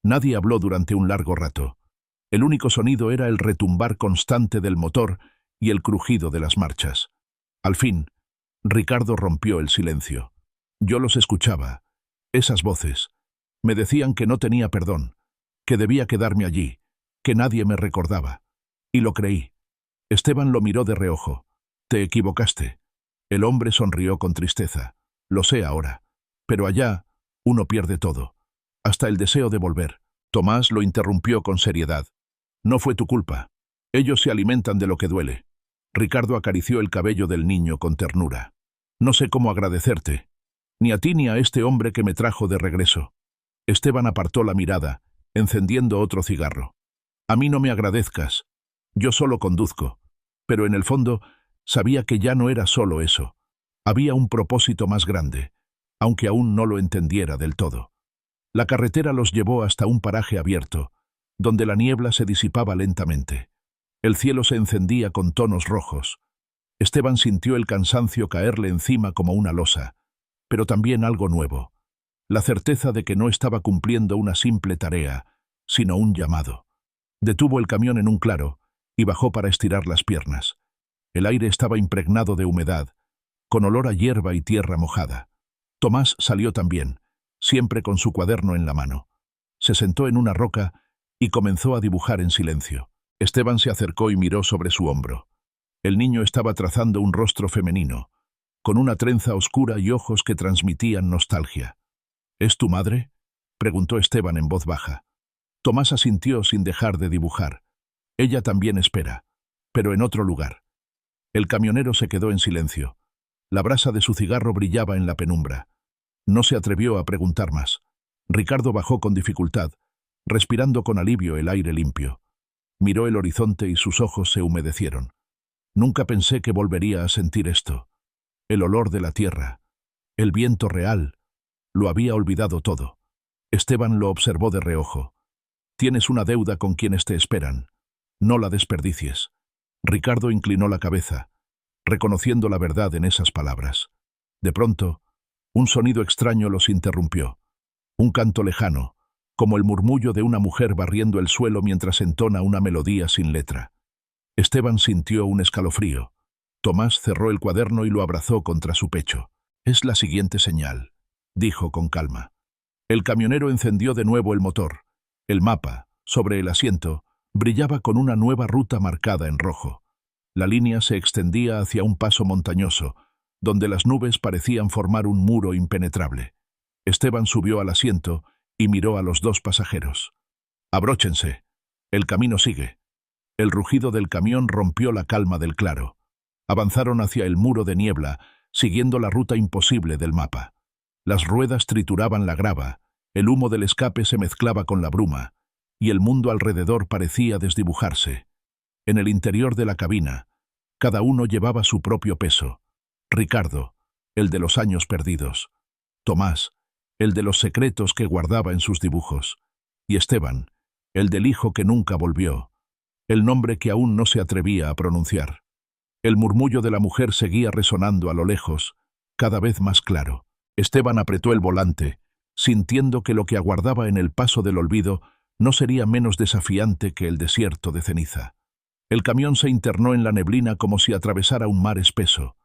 Nadie habló durante un largo rato. El único sonido era el retumbar constante del motor y el crujido de las marchas. Al fin, Ricardo rompió el silencio. Yo los escuchaba. Esas voces. Me decían que no tenía perdón, que debía quedarme allí, que nadie me recordaba. Y lo creí. Esteban lo miró de reojo. Te equivocaste. El hombre sonrió con tristeza. Lo sé ahora. Pero allá, uno pierde todo. Hasta el deseo de volver. Tomás lo interrumpió con seriedad. No fue tu culpa. Ellos se alimentan de lo que duele. Ricardo acarició el cabello del niño con ternura. No sé cómo agradecerte. Ni a ti ni a este hombre que me trajo de regreso. Esteban apartó la mirada, encendiendo otro cigarro. A mí no me agradezcas. Yo solo conduzco. Pero en el fondo, sabía que ya no era solo eso. Había un propósito más grande, aunque aún no lo entendiera del todo. La carretera los llevó hasta un paraje abierto, donde la niebla se disipaba lentamente. El cielo se encendía con tonos rojos. Esteban sintió el cansancio caerle encima como una losa, pero también algo nuevo. La certeza de que no estaba cumpliendo una simple tarea, sino un llamado. Detuvo el camión en un claro y bajó para estirar las piernas. El aire estaba impregnado de humedad, con olor a hierba y tierra mojada. Tomás salió también, siempre con su cuaderno en la mano. Se sentó en una roca y comenzó a dibujar en silencio. Esteban se acercó y miró sobre su hombro. El niño estaba trazando un rostro femenino, con una trenza oscura y ojos que transmitían nostalgia. ¿Es tu madre?, preguntó Esteban en voz baja. Tomás asintió sin dejar de dibujar. Ella también espera, pero en otro lugar. El camionero se quedó en silencio. La brasa de su cigarro brillaba en la penumbra. No se atrevió a preguntar más. Ricardo bajó con dificultad, respirando con alivio el aire limpio. Miró el horizonte y sus ojos se humedecieron. Nunca pensé que volvería a sentir esto. El olor de la tierra, el viento real, lo había olvidado todo. Esteban lo observó de reojo. Tienes una deuda con quienes te esperan. No la desperdicies. Ricardo inclinó la cabeza, reconociendo la verdad en esas palabras. De pronto, un sonido extraño los interrumpió. Un canto lejano, como el murmullo de una mujer barriendo el suelo mientras entona una melodía sin letra. Esteban sintió un escalofrío. Tomás cerró el cuaderno y lo abrazó contra su pecho. «Es la siguiente señal», dijo con calma. El camionero encendió de nuevo el motor. El mapa, sobre el asiento, brillaba con una nueva ruta marcada en rojo. La línea se extendía hacia un paso montañoso, donde las nubes parecían formar un muro impenetrable. Esteban subió al asiento y miró a los dos pasajeros. «Abróchense. El camino sigue». El rugido del camión rompió la calma del claro. Avanzaron hacia el muro de niebla, siguiendo la ruta imposible del mapa. Las ruedas trituraban la grava, el humo del escape se mezclaba con la bruma, y el mundo alrededor parecía desdibujarse. En el interior de la cabina, cada uno llevaba su propio peso. Ricardo, el de los años perdidos. Tomás, el de los secretos que guardaba en sus dibujos. Y Esteban, el del hijo que nunca volvió. El nombre que aún no se atrevía a pronunciar. El murmullo de la mujer seguía resonando a lo lejos, cada vez más claro. Esteban apretó el volante, sintiendo que lo que aguardaba en el paso del olvido no sería menos desafiante que el desierto de ceniza. El camión se internó en la neblina como si atravesara un mar espeso.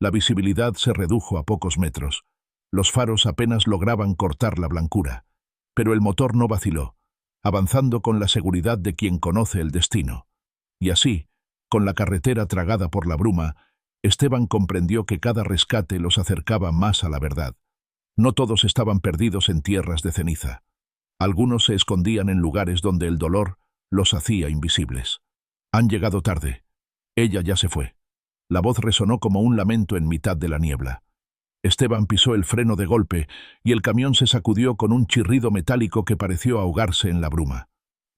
La visibilidad se redujo a pocos metros. Los faros apenas lograban cortar la blancura. Pero el motor no vaciló, avanzando con la seguridad de quien conoce el destino. Y así, con la carretera tragada por la bruma, Esteban comprendió que cada rescate los acercaba más a la verdad. No todos estaban perdidos en tierras de ceniza. Algunos se escondían en lugares donde el dolor los hacía invisibles. «Han llegado tarde. Ella ya se fue». La voz resonó como un lamento en mitad de la niebla. Esteban pisó el freno de golpe y el camión se sacudió con un chirrido metálico que pareció ahogarse en la bruma.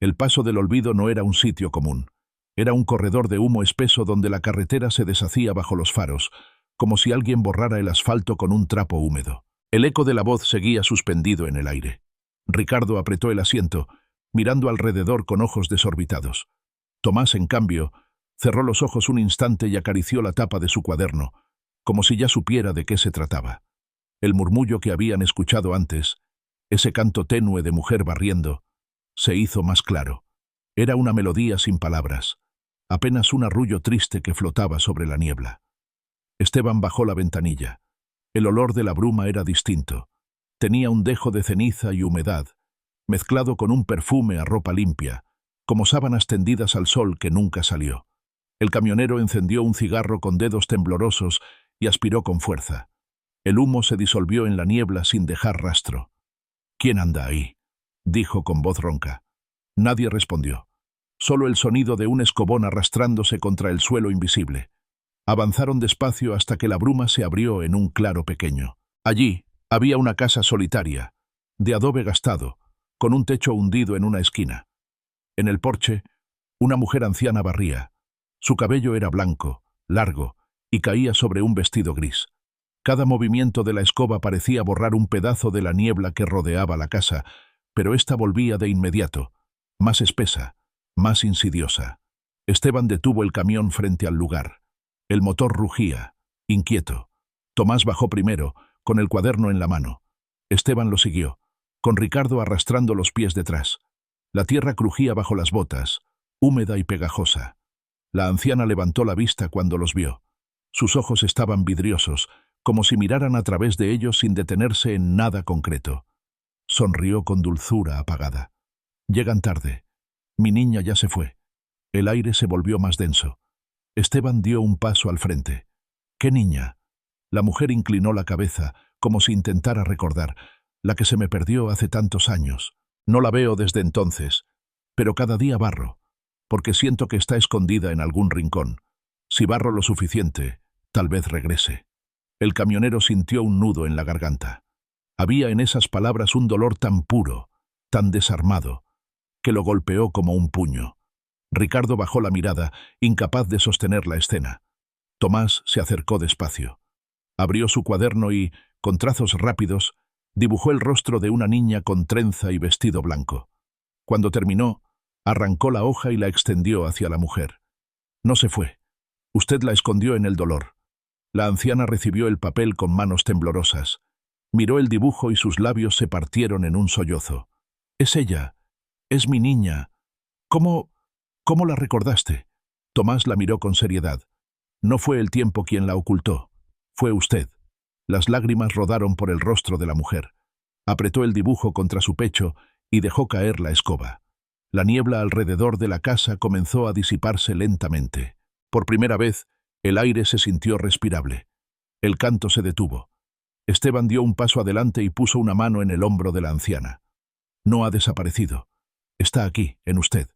El paso del olvido no era un sitio común. Era un corredor de humo espeso donde la carretera se deshacía bajo los faros, como si alguien borrara el asfalto con un trapo húmedo. El eco de la voz seguía suspendido en el aire. Ricardo apretó el asiento, mirando alrededor con ojos desorbitados. Tomás, en cambio, cerró los ojos un instante y acarició la tapa de su cuaderno, como si ya supiera de qué se trataba. El murmullo que habían escuchado antes, ese canto tenue de mujer barriendo, se hizo más claro. Era una melodía sin palabras, apenas un arrullo triste que flotaba sobre la niebla. Esteban bajó la ventanilla. El olor de la bruma era distinto. Tenía un dejo de ceniza y humedad, mezclado con un perfume a ropa limpia, como sábanas tendidas al sol que nunca salió. El camionero encendió un cigarro con dedos temblorosos y aspiró con fuerza. El humo se disolvió en la niebla sin dejar rastro. «¿Quién anda ahí?», dijo con voz ronca. Nadie respondió. Solo el sonido de un escobón arrastrándose contra el suelo invisible. Avanzaron despacio hasta que la bruma se abrió en un claro pequeño. Allí había una casa solitaria, de adobe gastado, con un techo hundido en una esquina. En el porche, una mujer anciana barría. Su cabello era blanco, largo, y caía sobre un vestido gris. Cada movimiento de la escoba parecía borrar un pedazo de la niebla que rodeaba la casa, pero ésta volvía de inmediato, más espesa, más insidiosa. Esteban detuvo el camión frente al lugar. El motor rugía, inquieto. Tomás bajó primero, con el cuaderno en la mano. Esteban lo siguió, con Ricardo arrastrando los pies detrás. La tierra crujía bajo las botas, húmeda y pegajosa. La anciana levantó la vista cuando los vio. Sus ojos estaban vidriosos, como si miraran a través de ellos sin detenerse en nada concreto. Sonrió con dulzura apagada. «Llegan tarde. Mi niña ya se fue». El aire se volvió más denso. Esteban dio un paso al frente. «¿Qué niña?». La mujer inclinó la cabeza, como si intentara recordar. «La que se me perdió hace tantos años. No la veo desde entonces, pero cada día barro, porque siento que está escondida en algún rincón. Si barro lo suficiente, tal vez regrese. El camionero sintió un nudo en la garganta. Había en esas palabras un dolor tan puro, tan desarmado, que lo golpeó como un puño. Ricardo bajó la mirada, incapaz de sostener la escena. Tomás se acercó despacio. Abrió su cuaderno y, con trazos rápidos, dibujó el rostro de una niña con trenza y vestido blanco. Cuando terminó, arrancó la hoja y la extendió hacia la mujer. No se fue. Usted la escondió en el dolor. La anciana recibió el papel con manos temblorosas. Miró el dibujo y sus labios se partieron en un sollozo. «Es ella. Es mi niña. ¿Cómo la recordaste?» Tomás la miró con seriedad. «No fue el tiempo quien la ocultó. Fue usted». Las lágrimas rodaron por el rostro de la mujer. Apretó el dibujo contra su pecho y dejó caer la escoba. La niebla alrededor de la casa comenzó a disiparse lentamente. Por primera vez, el aire se sintió respirable. El canto se detuvo. Esteban dio un paso adelante y puso una mano en el hombro de la anciana. «No ha desaparecido. Está aquí, en usted».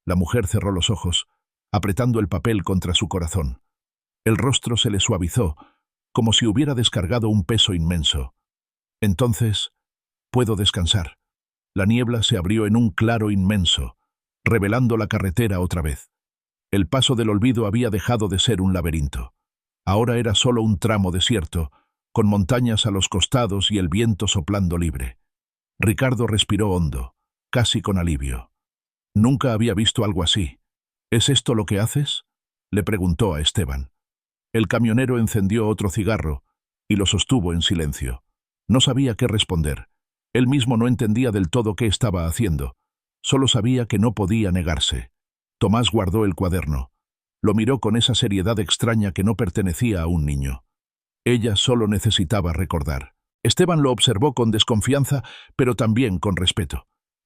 La mujer cerró los ojos, apretando el papel contra su corazón. El rostro se le suavizó, como si hubiera descargado un peso inmenso. «Entonces, puedo descansar». La niebla se abrió en un claro inmenso, revelando la carretera otra vez. El paso del olvido había dejado de ser un laberinto. Ahora era solo un tramo desierto, con montañas a los costados y el viento soplando libre. Ricardo respiró hondo, casi con alivio. Nunca había visto algo así. «¿Es esto lo que haces?», le preguntó a Esteban. El camionero encendió otro cigarro y lo sostuvo en silencio. No sabía qué responder. Él mismo no entendía del todo qué estaba haciendo. Solo sabía que no podía negarse. Tomás guardó el cuaderno. Lo miró con esa seriedad extraña que no pertenecía a un niño. Ella solo necesitaba recordar. Esteban lo observó con desconfianza, pero también con respeto.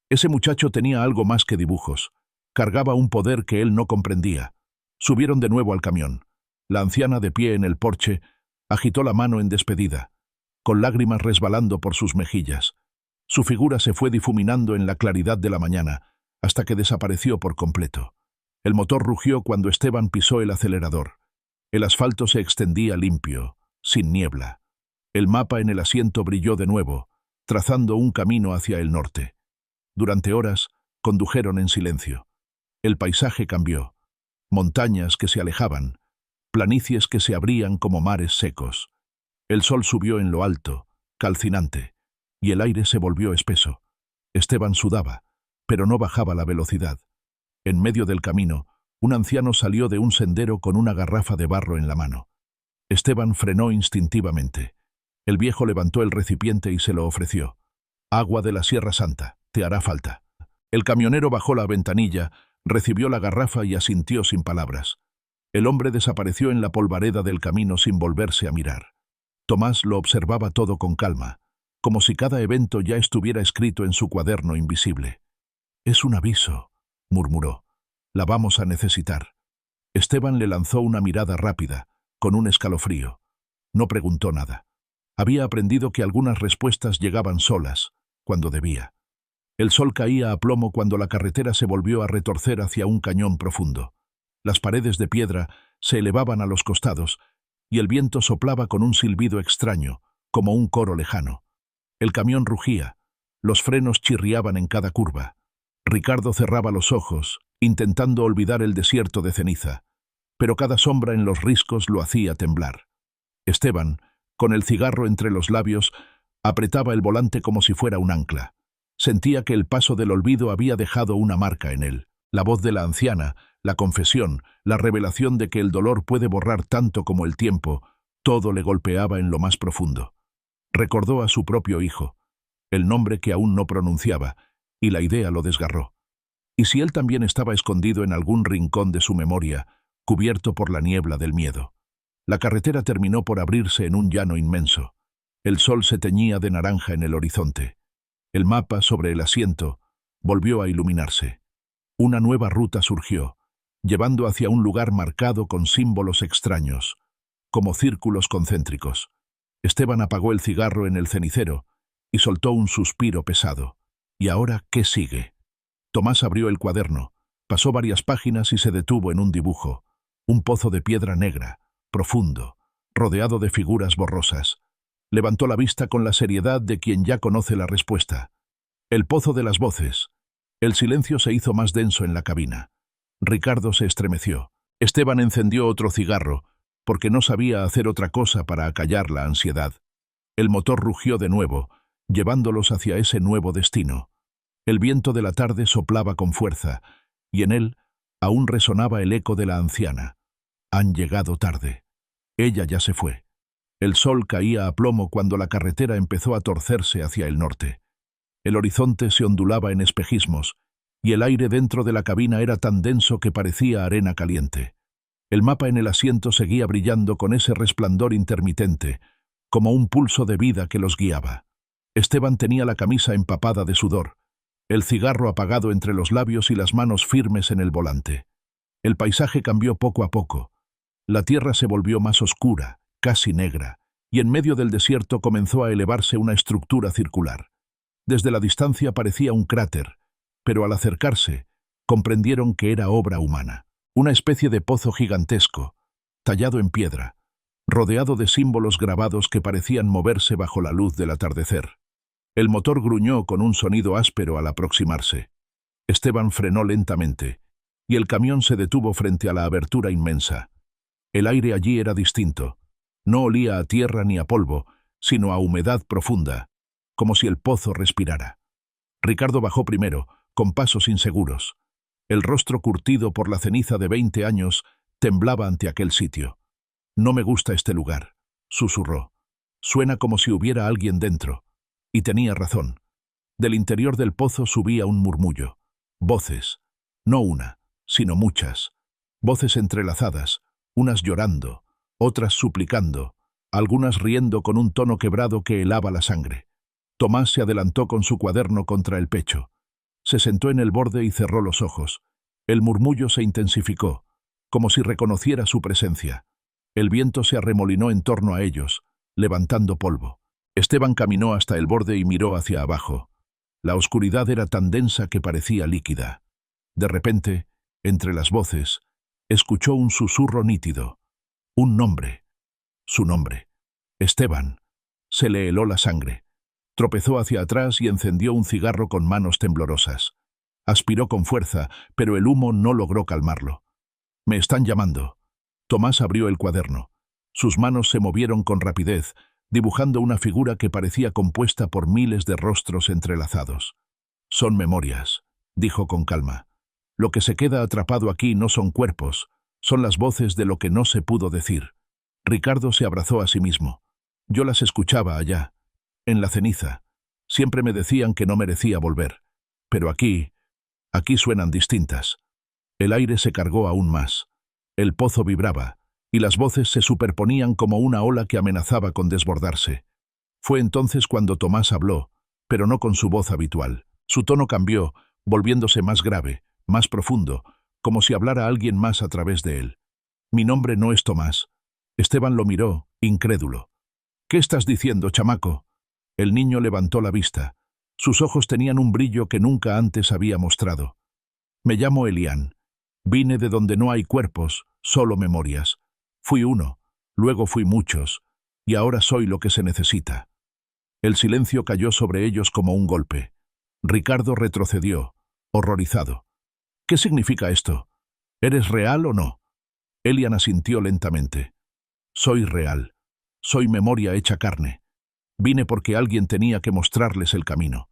Ese muchacho tenía algo más que dibujos. Cargaba un poder que él no comprendía. Subieron de nuevo al camión. La anciana, de pie en el porche, agitó la mano en despedida, con lágrimas resbalando por sus mejillas. Su figura se fue difuminando en la claridad de la mañana, hasta que desapareció por completo. El motor rugió cuando Esteban pisó el acelerador. El asfalto se extendía limpio, sin niebla. El mapa en el asiento brilló de nuevo, trazando un camino hacia el norte. Durante horas, condujeron en silencio. El paisaje cambió. Montañas que se alejaban, planicies que se abrían como mares secos. El sol subió en lo alto, calcinante, y el aire se volvió espeso. Esteban sudaba, pero no bajaba la velocidad. En medio del camino, un anciano salió de un sendero con una garrafa de barro en la mano. Esteban frenó instintivamente. El viejo levantó el recipiente y se lo ofreció. «Agua de la Sierra Santa, te hará falta». El camionero bajó la ventanilla, recibió la garrafa y asintió sin palabras. El hombre desapareció en la polvareda del camino sin volverse a mirar. Tomás lo observaba todo con calma, como si cada evento ya estuviera escrito en su cuaderno invisible. «Es un aviso», murmuró. «La vamos a necesitar». Esteban le lanzó una mirada rápida, con un escalofrío. No preguntó nada. Había aprendido que algunas respuestas llegaban solas, cuando debía. El sol caía a plomo cuando la carretera se volvió a retorcer hacia un cañón profundo. Las paredes de piedra se elevaban a los costados, y el viento soplaba con un silbido extraño, como un coro lejano. El camión rugía, los frenos chirriaban en cada curva. Ricardo cerraba los ojos, intentando olvidar el desierto de ceniza, pero cada sombra en los riscos lo hacía temblar. Esteban, con el cigarro entre los labios, apretaba el volante como si fuera un ancla. Sentía que el paso del olvido había dejado una marca en él. La voz de la anciana, la confesión, la revelación de que el dolor puede borrar tanto como el tiempo, todo le golpeaba en lo más profundo. Recordó a su propio hijo, el nombre que aún no pronunciaba, y la idea lo desgarró. ¿Y si él también estaba escondido en algún rincón de su memoria, cubierto por la niebla del miedo? La carretera terminó por abrirse en un llano inmenso. El sol se teñía de naranja en el horizonte. El mapa sobre el asiento volvió a iluminarse. Una nueva ruta surgió, llevando hacia un lugar marcado con símbolos extraños, como círculos concéntricos. Esteban apagó el cigarro en el cenicero y soltó un suspiro pesado. ¿Y ahora qué sigue? Tomás abrió el cuaderno, pasó varias páginas y se detuvo en un dibujo. un pozo de piedra negra, profundo, rodeado de figuras borrosas. Levantó la vista con la seriedad de quien ya conoce la respuesta. El pozo de las voces. El silencio se hizo más denso en la cabina. Ricardo se estremeció. Esteban encendió otro cigarro, porque no sabía hacer otra cosa para acallar la ansiedad. El motor rugió de nuevo, llevándolos hacia ese nuevo destino. El viento de la tarde soplaba con fuerza, y en él aún resonaba el eco de la anciana. Han llegado tarde. Ella ya se fue. El sol caía a plomo cuando la carretera empezó a torcerse hacia el norte. El horizonte se ondulaba en espejismos, y el aire dentro de la cabina era tan denso que parecía arena caliente. El mapa en el asiento seguía brillando con ese resplandor intermitente, como un pulso de vida que los guiaba. Esteban tenía la camisa empapada de sudor, el cigarro apagado entre los labios y las manos firmes en el volante. El paisaje cambió poco a poco. La tierra se volvió más oscura, casi negra, y en medio del desierto comenzó a elevarse una estructura circular. Desde la distancia parecía un cráter, pero al acercarse, comprendieron que era obra humana. Una especie de pozo gigantesco, tallado en piedra, rodeado de símbolos grabados que parecían moverse bajo la luz del atardecer. El motor gruñó con un sonido áspero al aproximarse. Esteban frenó lentamente, y el camión se detuvo frente a la abertura inmensa. El aire allí era distinto. No olía a tierra ni a polvo, sino a humedad profunda, como si el pozo respirara. Ricardo bajó primero, con pasos inseguros. El rostro curtido por la ceniza de 20 años temblaba ante aquel sitio. «No me gusta este lugar», susurró. «Suena como si hubiera alguien dentro». Y tenía razón. Del interior del pozo subía un murmullo. Voces. No una, sino muchas. Voces entrelazadas, unas llorando, otras suplicando, algunas riendo con un tono quebrado que helaba la sangre. Tomás se adelantó con su cuaderno contra el pecho. Se sentó en el borde y cerró los ojos. El murmullo se intensificó, como si reconociera su presencia. El viento se arremolinó en torno a ellos, levantando polvo. Esteban caminó hasta el borde y miró hacia abajo. La oscuridad era tan densa que parecía líquida. De repente, entre las voces, escuchó un susurro nítido. Un nombre. Su nombre. Esteban. Se le heló la sangre. Tropezó hacia atrás y encendió un cigarro con manos temblorosas. Aspiró con fuerza, pero el humo no logró calmarlo. «Me están llamando». Tomás abrió el cuaderno. Sus manos se movieron con rapidez, dibujando una figura que parecía compuesta por miles de rostros entrelazados. «Son memorias», dijo con calma. «Lo que se queda atrapado aquí no son cuerpos, son las voces de lo que no se pudo decir». Ricardo se abrazó a sí mismo. «Yo las escuchaba allá, en la ceniza. Siempre me decían que no merecía volver. Pero aquí suenan distintas». El aire se cargó aún más. El pozo vibraba, y las voces se superponían como una ola que amenazaba con desbordarse. Fue entonces cuando Tomás habló, pero no con su voz habitual. Su tono cambió, volviéndose más grave, más profundo, como si hablara alguien más a través de él. «Mi nombre no es Tomás». Esteban lo miró, incrédulo. «¿Qué estás diciendo, chamaco?» El niño levantó la vista. Sus ojos tenían un brillo que nunca antes había mostrado. «Me llamo Elián. Vine de donde no hay cuerpos, solo memorias. Fui uno, luego fui muchos, y ahora soy lo que se necesita». El silencio cayó sobre ellos como un golpe. Ricardo retrocedió, horrorizado. «¿Qué significa esto? ¿Eres real o no?» Elián asintió lentamente. «Soy real. Soy memoria hecha carne. Vine porque alguien tenía que mostrarles el camino».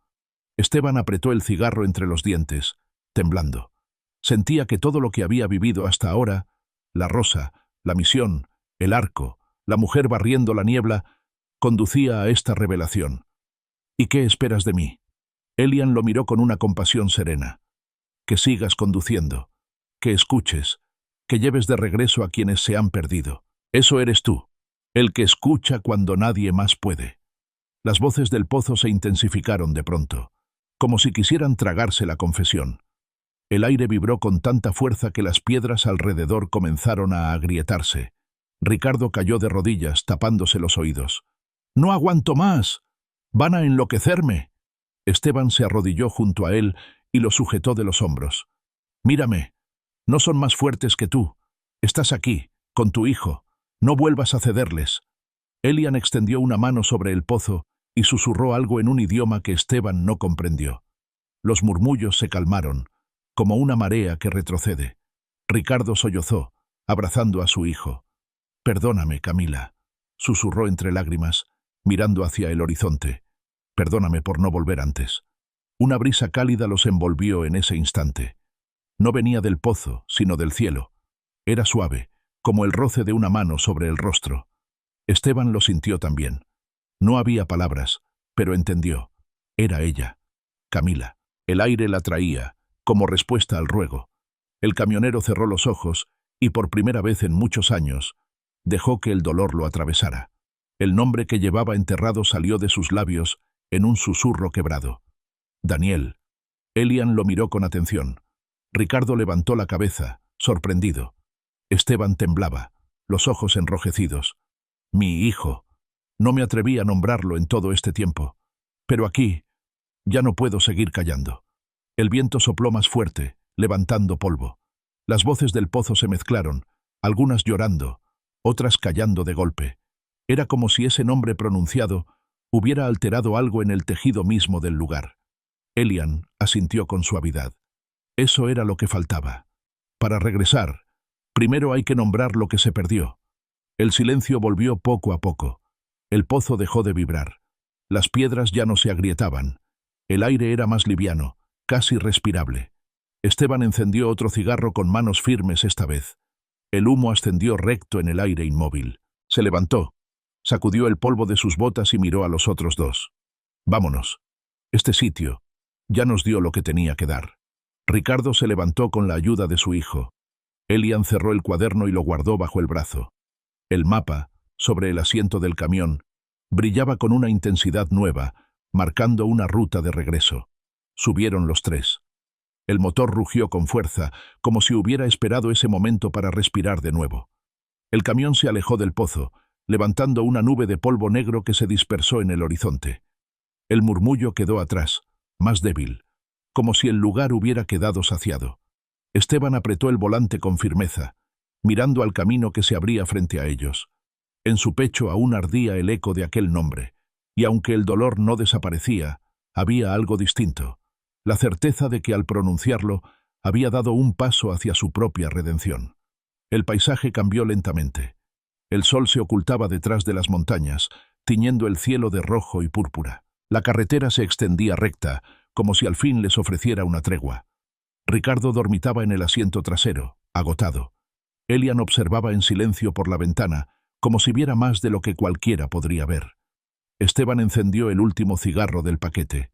Esteban apretó el cigarro entre los dientes, temblando. Sentía que todo lo que había vivido hasta ahora, la rosa, la misión, el arco, la mujer barriendo la niebla, conducía a esta revelación. «¿Y qué esperas de mí?» Elián lo miró con una compasión serena. «Que sigas conduciendo, que escuches, que lleves de regreso a quienes se han perdido. Eso eres tú, el que escucha cuando nadie más puede». Las voces del pozo se intensificaron de pronto, como si quisieran tragarse la confesión. El aire vibró con tanta fuerza que las piedras alrededor comenzaron a agrietarse. Ricardo cayó de rodillas, tapándose los oídos. «¡No aguanto más! ¡Van a enloquecerme!» Esteban se arrodilló junto a él y lo sujetó de los hombros. «Mírame, no son más fuertes que tú. Estás aquí, con tu hijo. No vuelvas a cederles. Elian extendió una mano sobre el pozo y susurró algo en un idioma que Esteban no comprendió. Los murmullos se calmaron, como una marea que retrocede. Ricardo sollozó, abrazando a su hijo. «Perdóname, Camila», susurró entre lágrimas, mirando hacia el horizonte. «Perdóname por no volver antes». Una brisa cálida los envolvió en ese instante. No venía del pozo, sino del cielo. Era suave, como el roce de una mano sobre el rostro. Esteban lo sintió también. No había palabras, pero entendió. Era ella, Camila. El aire la traía, como respuesta al ruego. El camionero cerró los ojos y, por primera vez en muchos años, dejó que el dolor lo atravesara. El nombre que llevaba enterrado salió de sus labios en un susurro quebrado. Daniel. Elian lo miró con atención. Ricardo levantó la cabeza, sorprendido. Esteban temblaba, los ojos enrojecidos. «Mi hijo». No me atreví a nombrarlo en todo este tiempo. Pero aquí ya no puedo seguir callando. El viento sopló más fuerte, levantando polvo. Las voces del pozo se mezclaron, algunas llorando, otras callando de golpe. Era como si ese nombre pronunciado hubiera alterado algo en el tejido mismo del lugar. Elian asintió con suavidad. Eso era lo que faltaba. Para regresar, primero hay que nombrar lo que se perdió. El silencio volvió poco a poco. El pozo dejó de vibrar. Las piedras ya no se agrietaban. El aire era más liviano, casi respirable. Esteban encendió otro cigarro con manos firmes esta vez. El humo ascendió recto en el aire inmóvil. Se levantó, sacudió el polvo de sus botas y miró a los otros dos. «Vámonos. Este sitio ya nos dio lo que tenía que dar». Ricardo se levantó con la ayuda de su hijo. Elian cerró el cuaderno y lo guardó bajo el brazo. El mapa, sobre el asiento del camión, brillaba con una intensidad nueva, marcando una ruta de regreso. Subieron los tres. El motor rugió con fuerza, como si hubiera esperado ese momento para respirar de nuevo. El camión se alejó del pozo, levantando una nube de polvo negro que se dispersó en el horizonte. El murmullo quedó atrás, más débil, como si el lugar hubiera quedado saciado. Esteban apretó el volante con firmeza, mirando al camino que se abría frente a ellos. En su pecho aún ardía el eco de aquel nombre, y aunque el dolor no desaparecía, había algo distinto, la certeza de que al pronunciarlo había dado un paso hacia su propia redención. El paisaje cambió lentamente. El sol se ocultaba detrás de las montañas, tiñendo el cielo de rojo y púrpura. La carretera se extendía recta, como si al fin les ofreciera una tregua. Ricardo dormitaba en el asiento trasero, agotado. Elian observaba en silencio por la ventana, como si viera más de lo que cualquiera podría ver. Esteban encendió el último cigarro del paquete.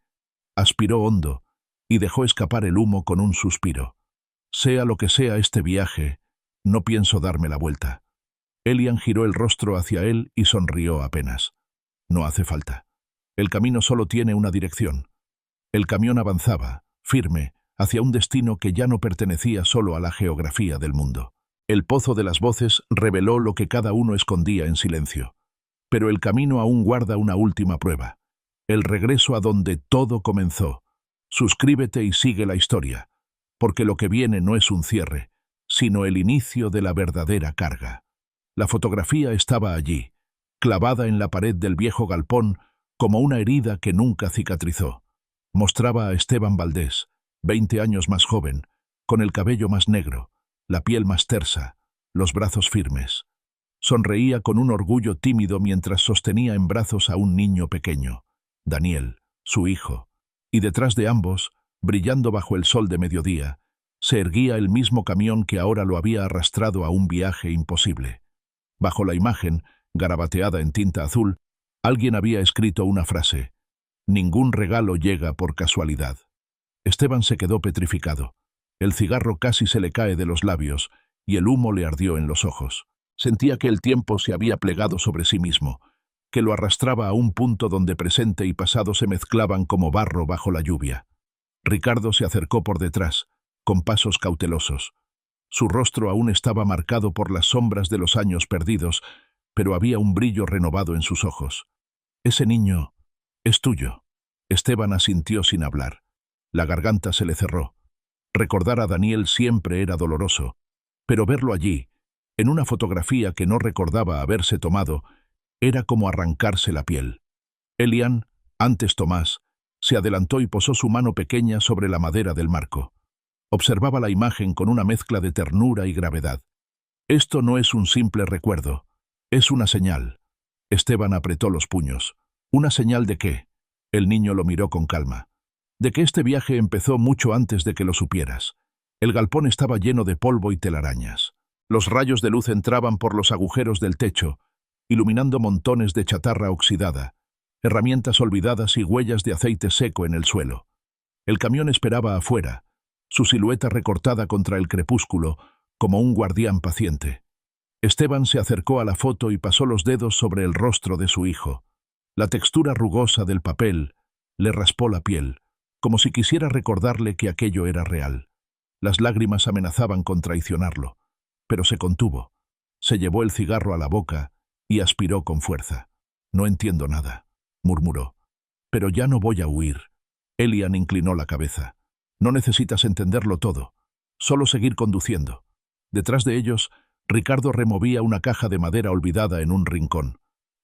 Aspiró hondo y dejó escapar el humo con un suspiro. Sea lo que sea este viaje, no pienso darme la vuelta. Elian giró el rostro hacia él y sonrió apenas. No hace falta. El camino solo tiene una dirección. El camión avanzaba, firme, hacia un destino que ya no pertenecía solo a la geografía del mundo. El pozo de las voces reveló lo que cada uno escondía en silencio. Pero el camino aún guarda una última prueba. El regreso a donde todo comenzó. Suscríbete y sigue la historia, porque lo que viene no es un cierre, sino el inicio de la verdadera carga. La fotografía estaba allí, clavada en la pared del viejo galpón como una herida que nunca cicatrizó. Mostraba a Esteban Valdés, 20 años más joven, con el cabello más negro, la piel más tersa, los brazos firmes. Sonreía con un orgullo tímido mientras sostenía en brazos a un niño pequeño, Daniel, su hijo, y detrás de ambos, brillando bajo el sol de mediodía, se erguía el mismo camión que ahora lo había arrastrado a un viaje imposible. Bajo la imagen, garabateada en tinta azul, alguien había escrito una frase: «Ningún regalo llega por casualidad». Esteban se quedó petrificado. El cigarro casi se le cae de los labios y el humo le ardió en los ojos. Sentía que el tiempo se había plegado sobre sí mismo, que lo arrastraba a un punto donde presente y pasado se mezclaban como barro bajo la lluvia. Ricardo se acercó por detrás, con pasos cautelosos. Su rostro aún estaba marcado por las sombras de los años perdidos, pero había un brillo renovado en sus ojos. «Ese niño es tuyo». Esteban asintió sin hablar. La garganta se le cerró. Recordar a Daniel siempre era doloroso, pero verlo allí, En una fotografía que no recordaba haberse tomado, era como arrancarse la piel. Elian, antes Tomás, se adelantó y posó su mano pequeña sobre la madera del marco. Observaba la imagen con una mezcla de ternura y gravedad. Esto no es un simple recuerdo, es una señal. Esteban apretó los puños. ¿Una señal de qué? El niño lo miró con calma. De que este viaje empezó mucho antes de que lo supieras. El galpón estaba lleno de polvo y telarañas. Los rayos de luz entraban por los agujeros del techo, iluminando montones de chatarra oxidada, herramientas olvidadas y huellas de aceite seco en el suelo. El camión esperaba afuera, su silueta recortada contra el crepúsculo, como un guardián paciente. Esteban se acercó a la foto y pasó los dedos sobre el rostro de su hijo. La textura rugosa del papel le raspó la piel, como si quisiera recordarle que aquello era real. Las lágrimas amenazaban con traicionarlo, pero se contuvo. Se llevó el cigarro a la boca y aspiró con fuerza. «No entiendo nada», murmuró. «Pero ya no voy a huir». Elian inclinó la cabeza. «No necesitas entenderlo todo, solo seguir conduciendo». Detrás de ellos, Ricardo removía una caja de madera olvidada en un rincón.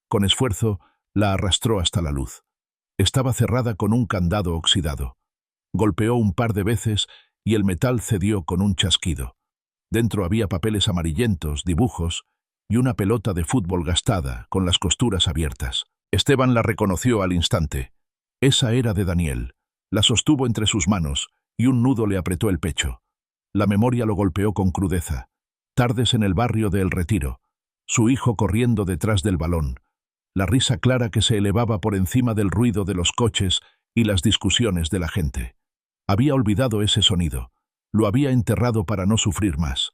Con esfuerzo, la arrastró hasta la luz. Estaba cerrada con un candado oxidado. Golpeó un par de veces y el metal cedió con un chasquido. Dentro había papeles amarillentos, dibujos y una pelota de fútbol gastada, con las costuras abiertas. Esteban la reconoció al instante. Esa era de Daniel. La sostuvo entre sus manos y un nudo le apretó el pecho. La memoria lo golpeó con crudeza. Tardes en el barrio de El Retiro. Su hijo corriendo detrás del balón. La risa clara que se elevaba por encima del ruido de los coches y las discusiones de la gente. Había olvidado ese sonido. Lo había enterrado para no sufrir más.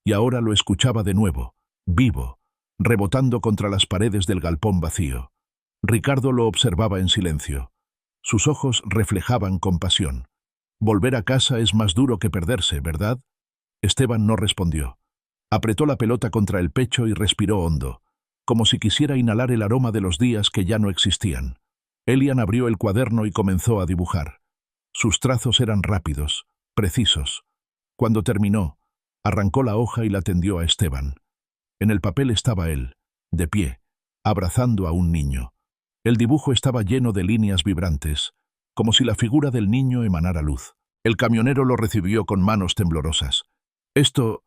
Y ahora lo escuchaba de nuevo, vivo, rebotando contra las paredes del galpón vacío. Ricardo lo observaba en silencio. Sus ojos reflejaban compasión. «Volver a casa es más duro que perderse, ¿verdad?» Esteban no respondió. Apretó la pelota contra el pecho y respiró hondo, como si quisiera inhalar el aroma de los días que ya no existían. Elian abrió el cuaderno y comenzó a dibujar. Sus trazos eran rápidos, precisos. Cuando terminó, arrancó la hoja y la tendió a Esteban. En el papel estaba él, de pie, abrazando a un niño. El dibujo estaba lleno de líneas vibrantes, como si la figura del niño emanara luz. El camionero lo recibió con manos temblorosas. «¿Esto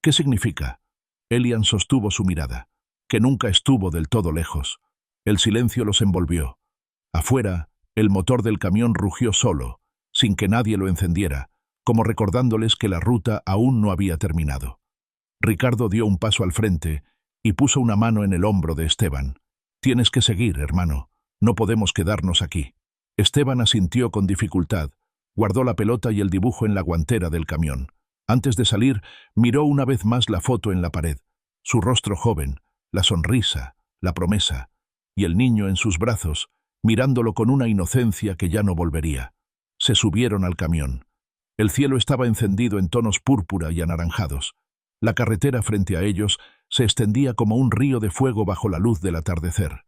qué significa?» Elian sostuvo su mirada, que nunca estuvo del todo lejos. El silencio los envolvió. Afuera, el motor del camión rugió solo, sin que nadie lo encendiera, como recordándoles que la ruta aún no había terminado. Ricardo dio un paso al frente y puso una mano en el hombro de Esteban. «Tienes que seguir, hermano. No podemos quedarnos aquí». Esteban asintió con dificultad, guardó la pelota y el dibujo en la guantera del camión. Antes de salir, miró una vez más la foto en la pared. Su rostro joven, la sonrisa, la promesa, y el niño en sus brazos, mirándolo con una inocencia que ya no volvería. Se subieron al camión. El cielo estaba encendido en tonos púrpura y anaranjados. La carretera frente a ellos se extendía como un río de fuego bajo la luz del atardecer.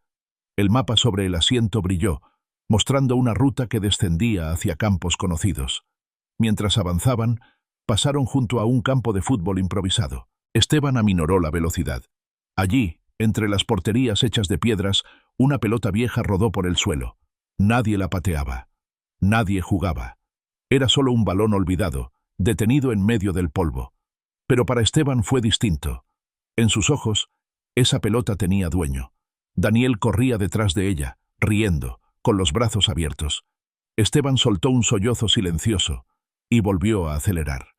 El mapa sobre el asiento brilló, mostrando una ruta que descendía hacia campos conocidos. Mientras avanzaban, pasaron junto a un campo de fútbol improvisado. Esteban aminoró la velocidad. Allí, entre las porterías hechas de piedras, una pelota vieja rodó por el suelo. Nadie la pateaba. Nadie jugaba. Era solo un balón olvidado, detenido en medio del polvo. Pero para Esteban fue distinto. En sus ojos, esa pelota tenía dueño. Daniel corría detrás de ella, riendo, con los brazos abiertos. Esteban soltó un sollozo silencioso y volvió a acelerar.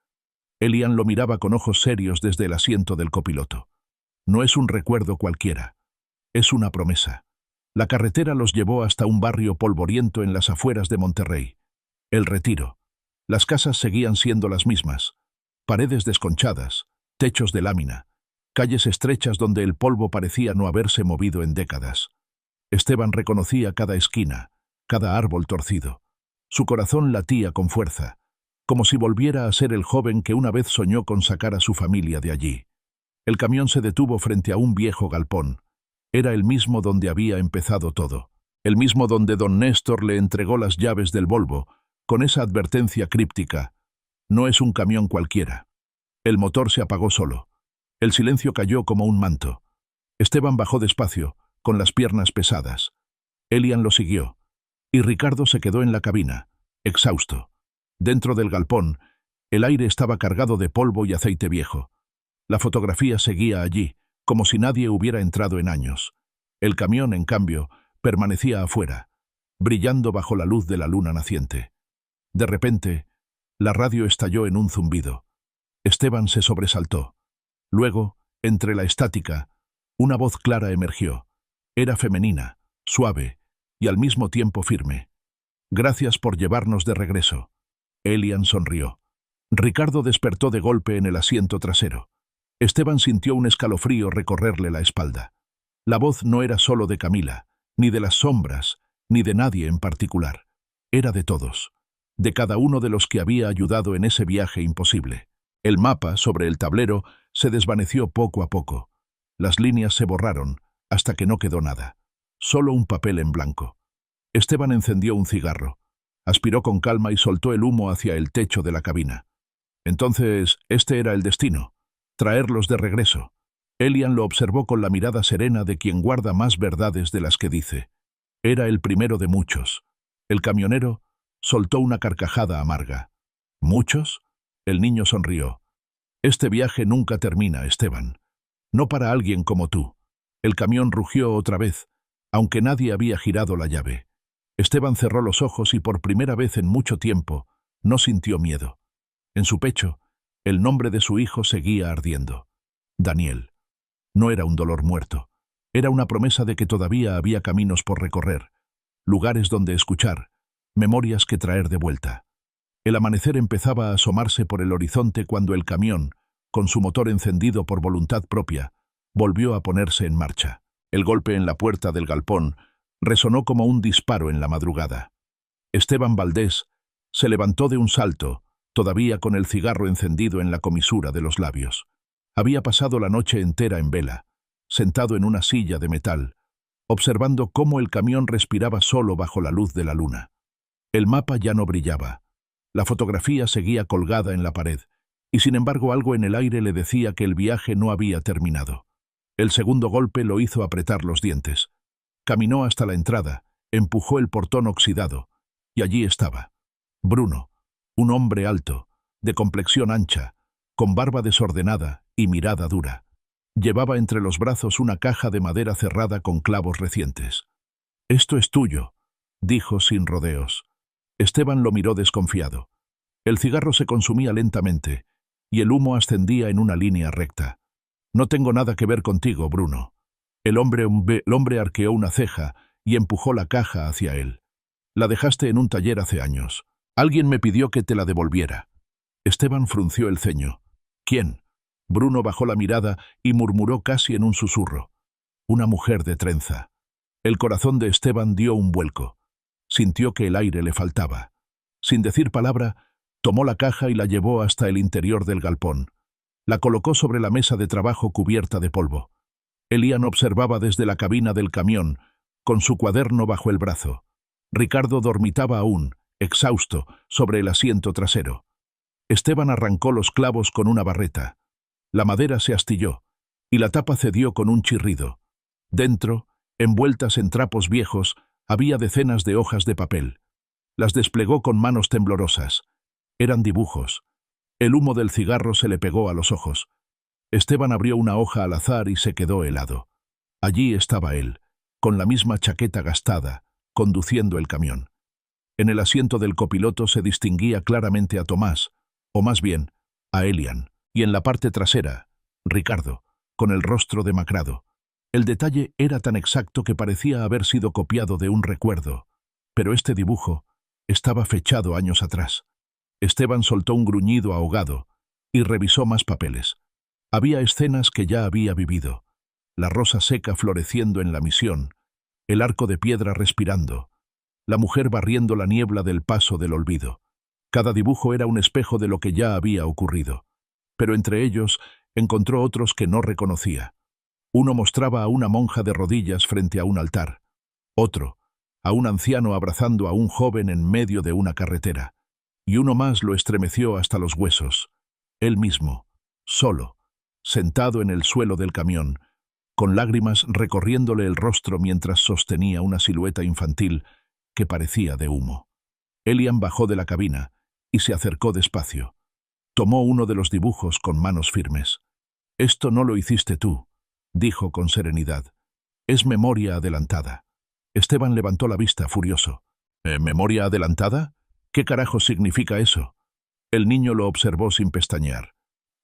Elian lo miraba con ojos serios desde el asiento del copiloto. No es un recuerdo cualquiera. Es una promesa. La carretera los llevó hasta un barrio polvoriento en las afueras de Monterrey. El Retiro. Las casas seguían siendo las mismas. Paredes desconchadas, techos de lámina, calles estrechas donde el polvo parecía no haberse movido en décadas. Esteban reconocía cada esquina, cada árbol torcido. Su corazón latía con fuerza, como si volviera a ser el joven que una vez soñó con sacar a su familia de allí. El camión se detuvo frente a un viejo galpón. Era el mismo donde había empezado todo, el mismo donde don Néstor le entregó las llaves del Volvo, con esa advertencia críptica: «No es un camión cualquiera». El motor se apagó solo. El silencio cayó como un manto. Esteban bajó despacio, con las piernas pesadas. Elian lo siguió, y Ricardo se quedó en la cabina, exhausto. Dentro del galpón, el aire estaba cargado de polvo y aceite viejo. La fotografía seguía allí, como si nadie hubiera entrado en años. El camión, en cambio, permanecía afuera, brillando bajo la luz de la luna naciente. De repente, la radio estalló en un zumbido. Esteban se sobresaltó. Luego, entre la estática, una voz clara emergió. Era femenina, suave y al mismo tiempo firme. «Gracias por llevarnos de regreso». Elian sonrió. Ricardo despertó de golpe en el asiento trasero. Esteban sintió un escalofrío recorrerle la espalda. La voz no era solo de Camila, ni de las sombras, ni de nadie en particular. Era de todos, de cada uno de los que había ayudado en ese viaje imposible. El mapa, sobre el tablero, se desvaneció poco a poco. Las líneas se borraron, hasta que no quedó nada. Solo un papel en blanco. Esteban encendió un cigarro. Aspiró con calma y soltó el humo hacia el techo de la cabina. Entonces, este era el destino. Traerlos de regreso. Elian lo observó con la mirada serena de quien guarda más verdades de las que dice. Era el primero de muchos. El camionero soltó una carcajada amarga. ¿Muchos? El niño sonrió. Este viaje nunca termina, Esteban. No para alguien como tú. El camión rugió otra vez, aunque nadie había girado la llave. Esteban cerró los ojos y por primera vez en mucho tiempo no sintió miedo. En su pecho, el nombre de su hijo seguía ardiendo. Daniel. No era un dolor muerto. Era una promesa de que todavía había caminos por recorrer, lugares donde escuchar, memorias que traer de vuelta. El amanecer empezaba a asomarse por el horizonte cuando el camión, con su motor encendido por voluntad propia, volvió a ponerse en marcha. El golpe en la puerta del galpón resonó como un disparo en la madrugada. Esteban Valdés se levantó de un salto, todavía con el cigarro encendido en la comisura de los labios. Había pasado la noche entera en vela, sentado en una silla de metal, observando cómo el camión respiraba solo bajo la luz de la luna. El mapa ya no brillaba. La fotografía seguía colgada en la pared, y sin embargo algo en el aire le decía que el viaje no había terminado. El segundo golpe lo hizo apretar los dientes. Caminó hasta la entrada, empujó el portón oxidado, y allí estaba. Bruno, un hombre alto, de complexión ancha, con barba desordenada y mirada dura. Llevaba entre los brazos una caja de madera cerrada con clavos recientes. «Esto es tuyo», dijo sin rodeos. Esteban lo miró desconfiado. El cigarro se consumía lentamente, y el humo ascendía en una línea recta. «No tengo nada que ver contigo, Bruno». El hombre arqueó una ceja y empujó la caja hacia él. «La dejaste en un taller hace años. Alguien me pidió que te la devolviera». Esteban frunció el ceño. «¿Quién?». Bruno bajó la mirada y murmuró casi en un susurro. «Una mujer de trenza». El corazón de Esteban dio un vuelco. Sintió que el aire le faltaba. Sin decir palabra, tomó la caja y la llevó hasta el interior del galpón. La colocó sobre la mesa de trabajo cubierta de polvo. Elian observaba desde la cabina del camión, con su cuaderno bajo el brazo. Ricardo dormitaba aún, exhausto, sobre el asiento trasero. Esteban arrancó los clavos con una barreta. La madera se astilló, y la tapa cedió con un chirrido. Dentro, envueltas en trapos viejos, había decenas de hojas de papel. Las desplegó con manos temblorosas. Eran dibujos. El humo del cigarro se le pegó a los ojos. Esteban abrió una hoja al azar y se quedó helado. Allí estaba él, con la misma chaqueta gastada, conduciendo el camión. En el asiento del copiloto se distinguía claramente a Tomás, o más bien, a Elian, y en la parte trasera, Ricardo, con el rostro demacrado. El detalle era tan exacto que parecía haber sido copiado de un recuerdo, pero este dibujo estaba fechado años atrás. Esteban soltó un gruñido ahogado y revisó más papeles. Había escenas que ya había vivido. La rosa seca floreciendo en la misión, el arco de piedra respirando, la mujer barriendo la niebla del paso del olvido. Cada dibujo era un espejo de lo que ya había ocurrido, pero entre ellos encontró otros que no reconocía. Uno mostraba a una monja de rodillas frente a un altar, otro, a un anciano abrazando a un joven en medio de una carretera, y uno más lo estremeció hasta los huesos. Él mismo, solo, sentado en el suelo del camión, con lágrimas recorriéndole el rostro mientras sostenía una silueta infantil que parecía de humo. Elian bajó de la cabina y se acercó despacio. Tomó uno de los dibujos con manos firmes. «Esto no lo hiciste tú», dijo con serenidad. «Es memoria adelantada». Esteban levantó la vista, furioso. «¿Memoria adelantada? ¿Qué carajos significa eso?» El niño lo observó sin pestañear.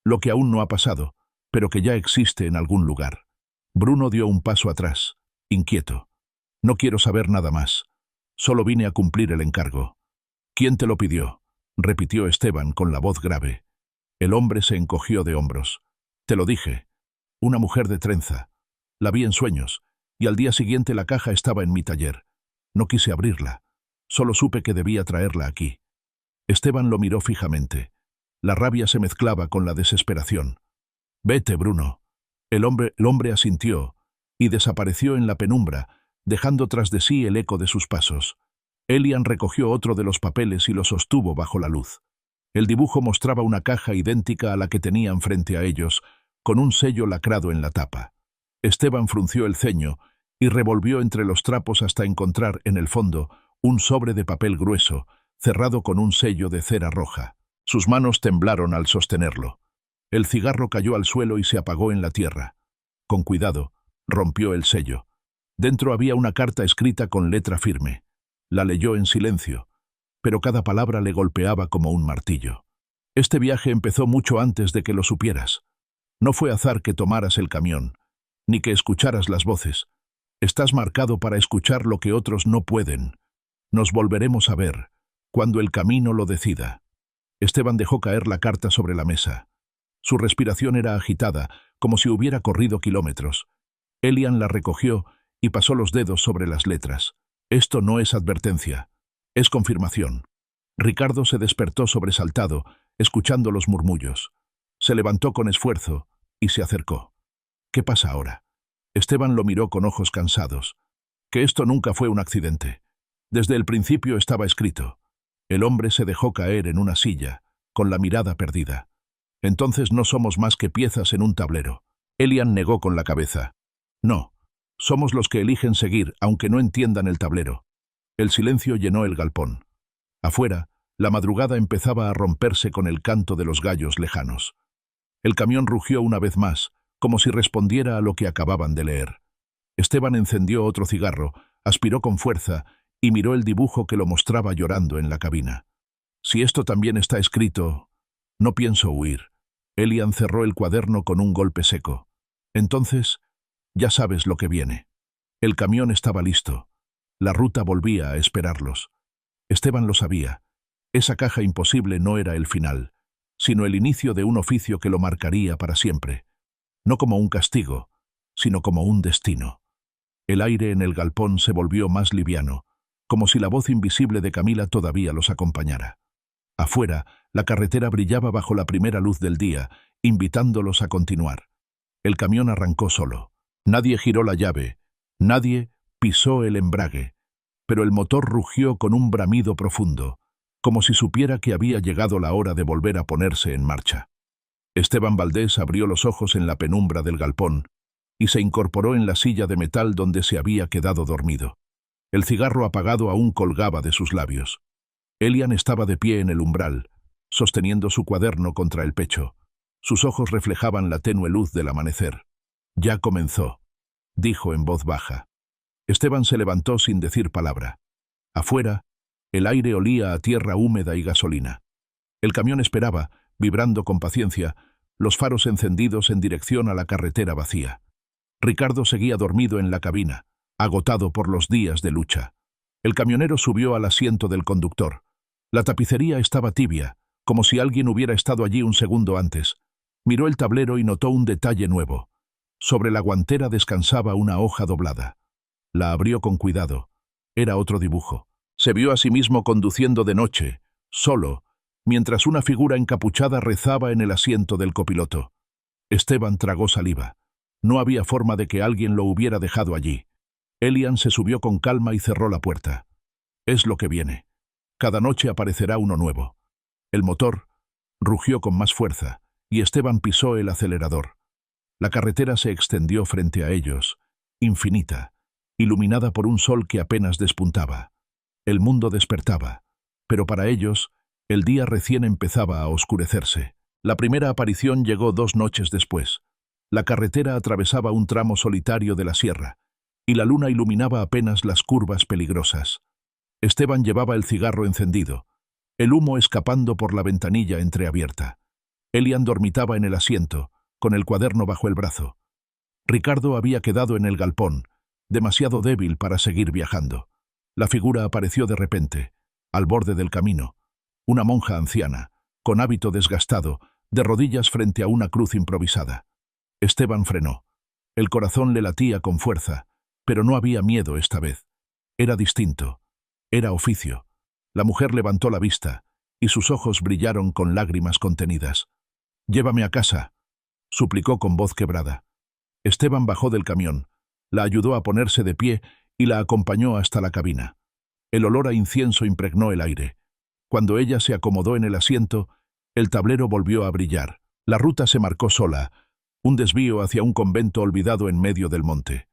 «Lo que aún no ha pasado, pero que ya existe en algún lugar». Bruno dio un paso atrás, inquieto. «No quiero saber nada más. Solo vine a cumplir el encargo». «¿Quién te lo pidió?», repitió Esteban con la voz grave. El hombre se encogió de hombros. «Te lo dije. Una mujer de trenza. La vi en sueños, y al día siguiente la caja estaba en mi taller. No quise abrirla. Solo supe que debía traerla aquí». Esteban lo miró fijamente. La rabia se mezclaba con la desesperación. «Vete, Bruno». El hombre asintió y desapareció en la penumbra, dejando tras de sí el eco de sus pasos. Elian recogió otro de los papeles y lo sostuvo bajo la luz. El dibujo mostraba una caja idéntica a la que tenían frente a ellos, con un sello lacrado en la tapa. Esteban frunció el ceño y revolvió entre los trapos hasta encontrar, en el fondo, un sobre de papel grueso, cerrado con un sello de cera roja. Sus manos temblaron al sostenerlo. El cigarro cayó al suelo y se apagó en la tierra. Con cuidado, rompió el sello. Dentro había una carta escrita con letra firme. La leyó en silencio, pero cada palabra le golpeaba como un martillo. «Este viaje empezó mucho antes de que lo supieras. No fue azar que tomaras el camión, ni que escucharas las voces. Estás marcado para escuchar lo que otros no pueden. Nos volveremos a ver, cuando el camino lo decida». Esteban dejó caer la carta sobre la mesa. Su respiración era agitada, como si hubiera corrido kilómetros. Elian la recogió y pasó los dedos sobre las letras. «Esto no es advertencia, es confirmación». Ricardo se despertó sobresaltado, escuchando los murmullos. Se levantó con esfuerzo y se acercó. «¿Qué pasa ahora?». Esteban lo miró con ojos cansados. «Que esto nunca fue un accidente. Desde el principio estaba escrito». El hombre se dejó caer en una silla, con la mirada perdida. «Entonces no somos más que piezas en un tablero». Elian negó con la cabeza. «No, somos los que eligen seguir, aunque no entiendan el tablero». El silencio llenó el galpón. Afuera, la madrugada empezaba a romperse con el canto de los gallos lejanos. El camión rugió una vez más, como si respondiera a lo que acababan de leer. Esteban encendió otro cigarro, aspiró con fuerza y miró el dibujo que lo mostraba llorando en la cabina. «Si esto también está escrito, no pienso huir». Elian cerró el cuaderno con un golpe seco. «Entonces, ya sabes lo que viene». El camión estaba listo. La ruta volvía a esperarlos. Esteban lo sabía. Esa caja imposible no era el final, sino el inicio de un oficio que lo marcaría para siempre. No como un castigo, sino como un destino. El aire en el galpón se volvió más liviano, como si la voz invisible de Camila todavía los acompañara. Afuera, la carretera brillaba bajo la primera luz del día, invitándolos a continuar. El camión arrancó solo. Nadie giró la llave, nadie pisó el embrague, pero el motor rugió con un bramido profundo, como si supiera que había llegado la hora de volver a ponerse en marcha. Esteban Valdés abrió los ojos en la penumbra del galpón y se incorporó en la silla de metal donde se había quedado dormido. El cigarro apagado aún colgaba de sus labios. Elian estaba de pie en el umbral, sosteniendo su cuaderno contra el pecho. Sus ojos reflejaban la tenue luz del amanecer. «Ya comenzó», dijo en voz baja. Esteban se levantó sin decir palabra. Afuera, el aire olía a tierra húmeda y gasolina. El camión esperaba, vibrando con paciencia, los faros encendidos en dirección a la carretera vacía. Ricardo seguía dormido en la cabina, agotado por los días de lucha. El camionero subió al asiento del conductor. La tapicería estaba tibia, como si alguien hubiera estado allí un segundo antes. Miró el tablero y notó un detalle nuevo. Sobre la guantera descansaba una hoja doblada. La abrió con cuidado. Era otro dibujo. Se vio a sí mismo conduciendo de noche, solo, mientras una figura encapuchada rezaba en el asiento del copiloto. Esteban tragó saliva. No había forma de que alguien lo hubiera dejado allí. Elian se subió con calma y cerró la puerta. «Es lo que viene. Cada noche aparecerá uno nuevo». El motor rugió con más fuerza y Esteban pisó el acelerador. La carretera se extendió frente a ellos, infinita, iluminada por un sol que apenas despuntaba. El mundo despertaba, pero para ellos, el día recién empezaba a oscurecerse. La primera aparición llegó 2 noches después. La carretera atravesaba un tramo solitario de la sierra, y la luna iluminaba apenas las curvas peligrosas. Esteban llevaba el cigarro encendido, el humo escapando por la ventanilla entreabierta. Elian dormitaba en el asiento, con el cuaderno bajo el brazo. Ricardo había quedado en el galpón, demasiado débil para seguir viajando. La figura apareció de repente, al borde del camino. Una monja anciana, con hábito desgastado, de rodillas frente a una cruz improvisada. Esteban frenó. El corazón le latía con fuerza, pero no había miedo esta vez. Era distinto. Era oficio. La mujer levantó la vista, y sus ojos brillaron con lágrimas contenidas. «Llévame a casa», suplicó con voz quebrada. Esteban bajó del camión, la ayudó a ponerse de pie y la acompañó hasta la cabina. El olor a incienso impregnó el aire. Cuando ella se acomodó en el asiento, el tablero volvió a brillar. La ruta se marcó sola, un desvío hacia un convento olvidado en medio del monte.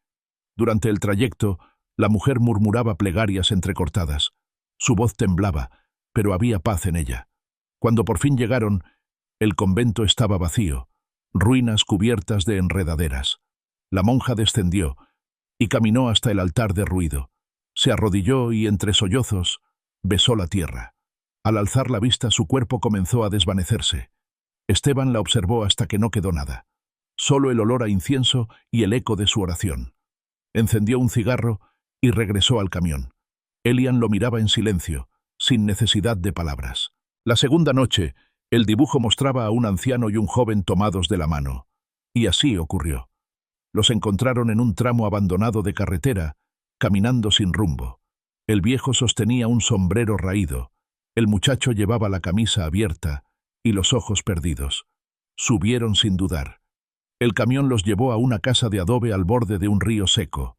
Durante el trayecto, la mujer murmuraba plegarias entrecortadas. Su voz temblaba, pero había paz en ella. Cuando por fin llegaron, el convento estaba vacío, ruinas cubiertas de enredaderas. La monja descendió y caminó hasta el altar derruido. Se arrodilló y, entre sollozos, besó la tierra. Al alzar la vista, su cuerpo comenzó a desvanecerse. Esteban la observó hasta que no quedó nada. Solo el olor a incienso y el eco de su oración. Encendió un cigarro y regresó al camión. Elian lo miraba en silencio, sin necesidad de palabras. La segunda noche, el dibujo mostraba a un anciano y un joven tomados de la mano. Y así ocurrió. Los encontraron en un tramo abandonado de carretera, caminando sin rumbo. El viejo sostenía un sombrero raído. El muchacho llevaba la camisa abierta y los ojos perdidos. Subieron sin dudar. El camión los llevó a una casa de adobe al borde de un río seco.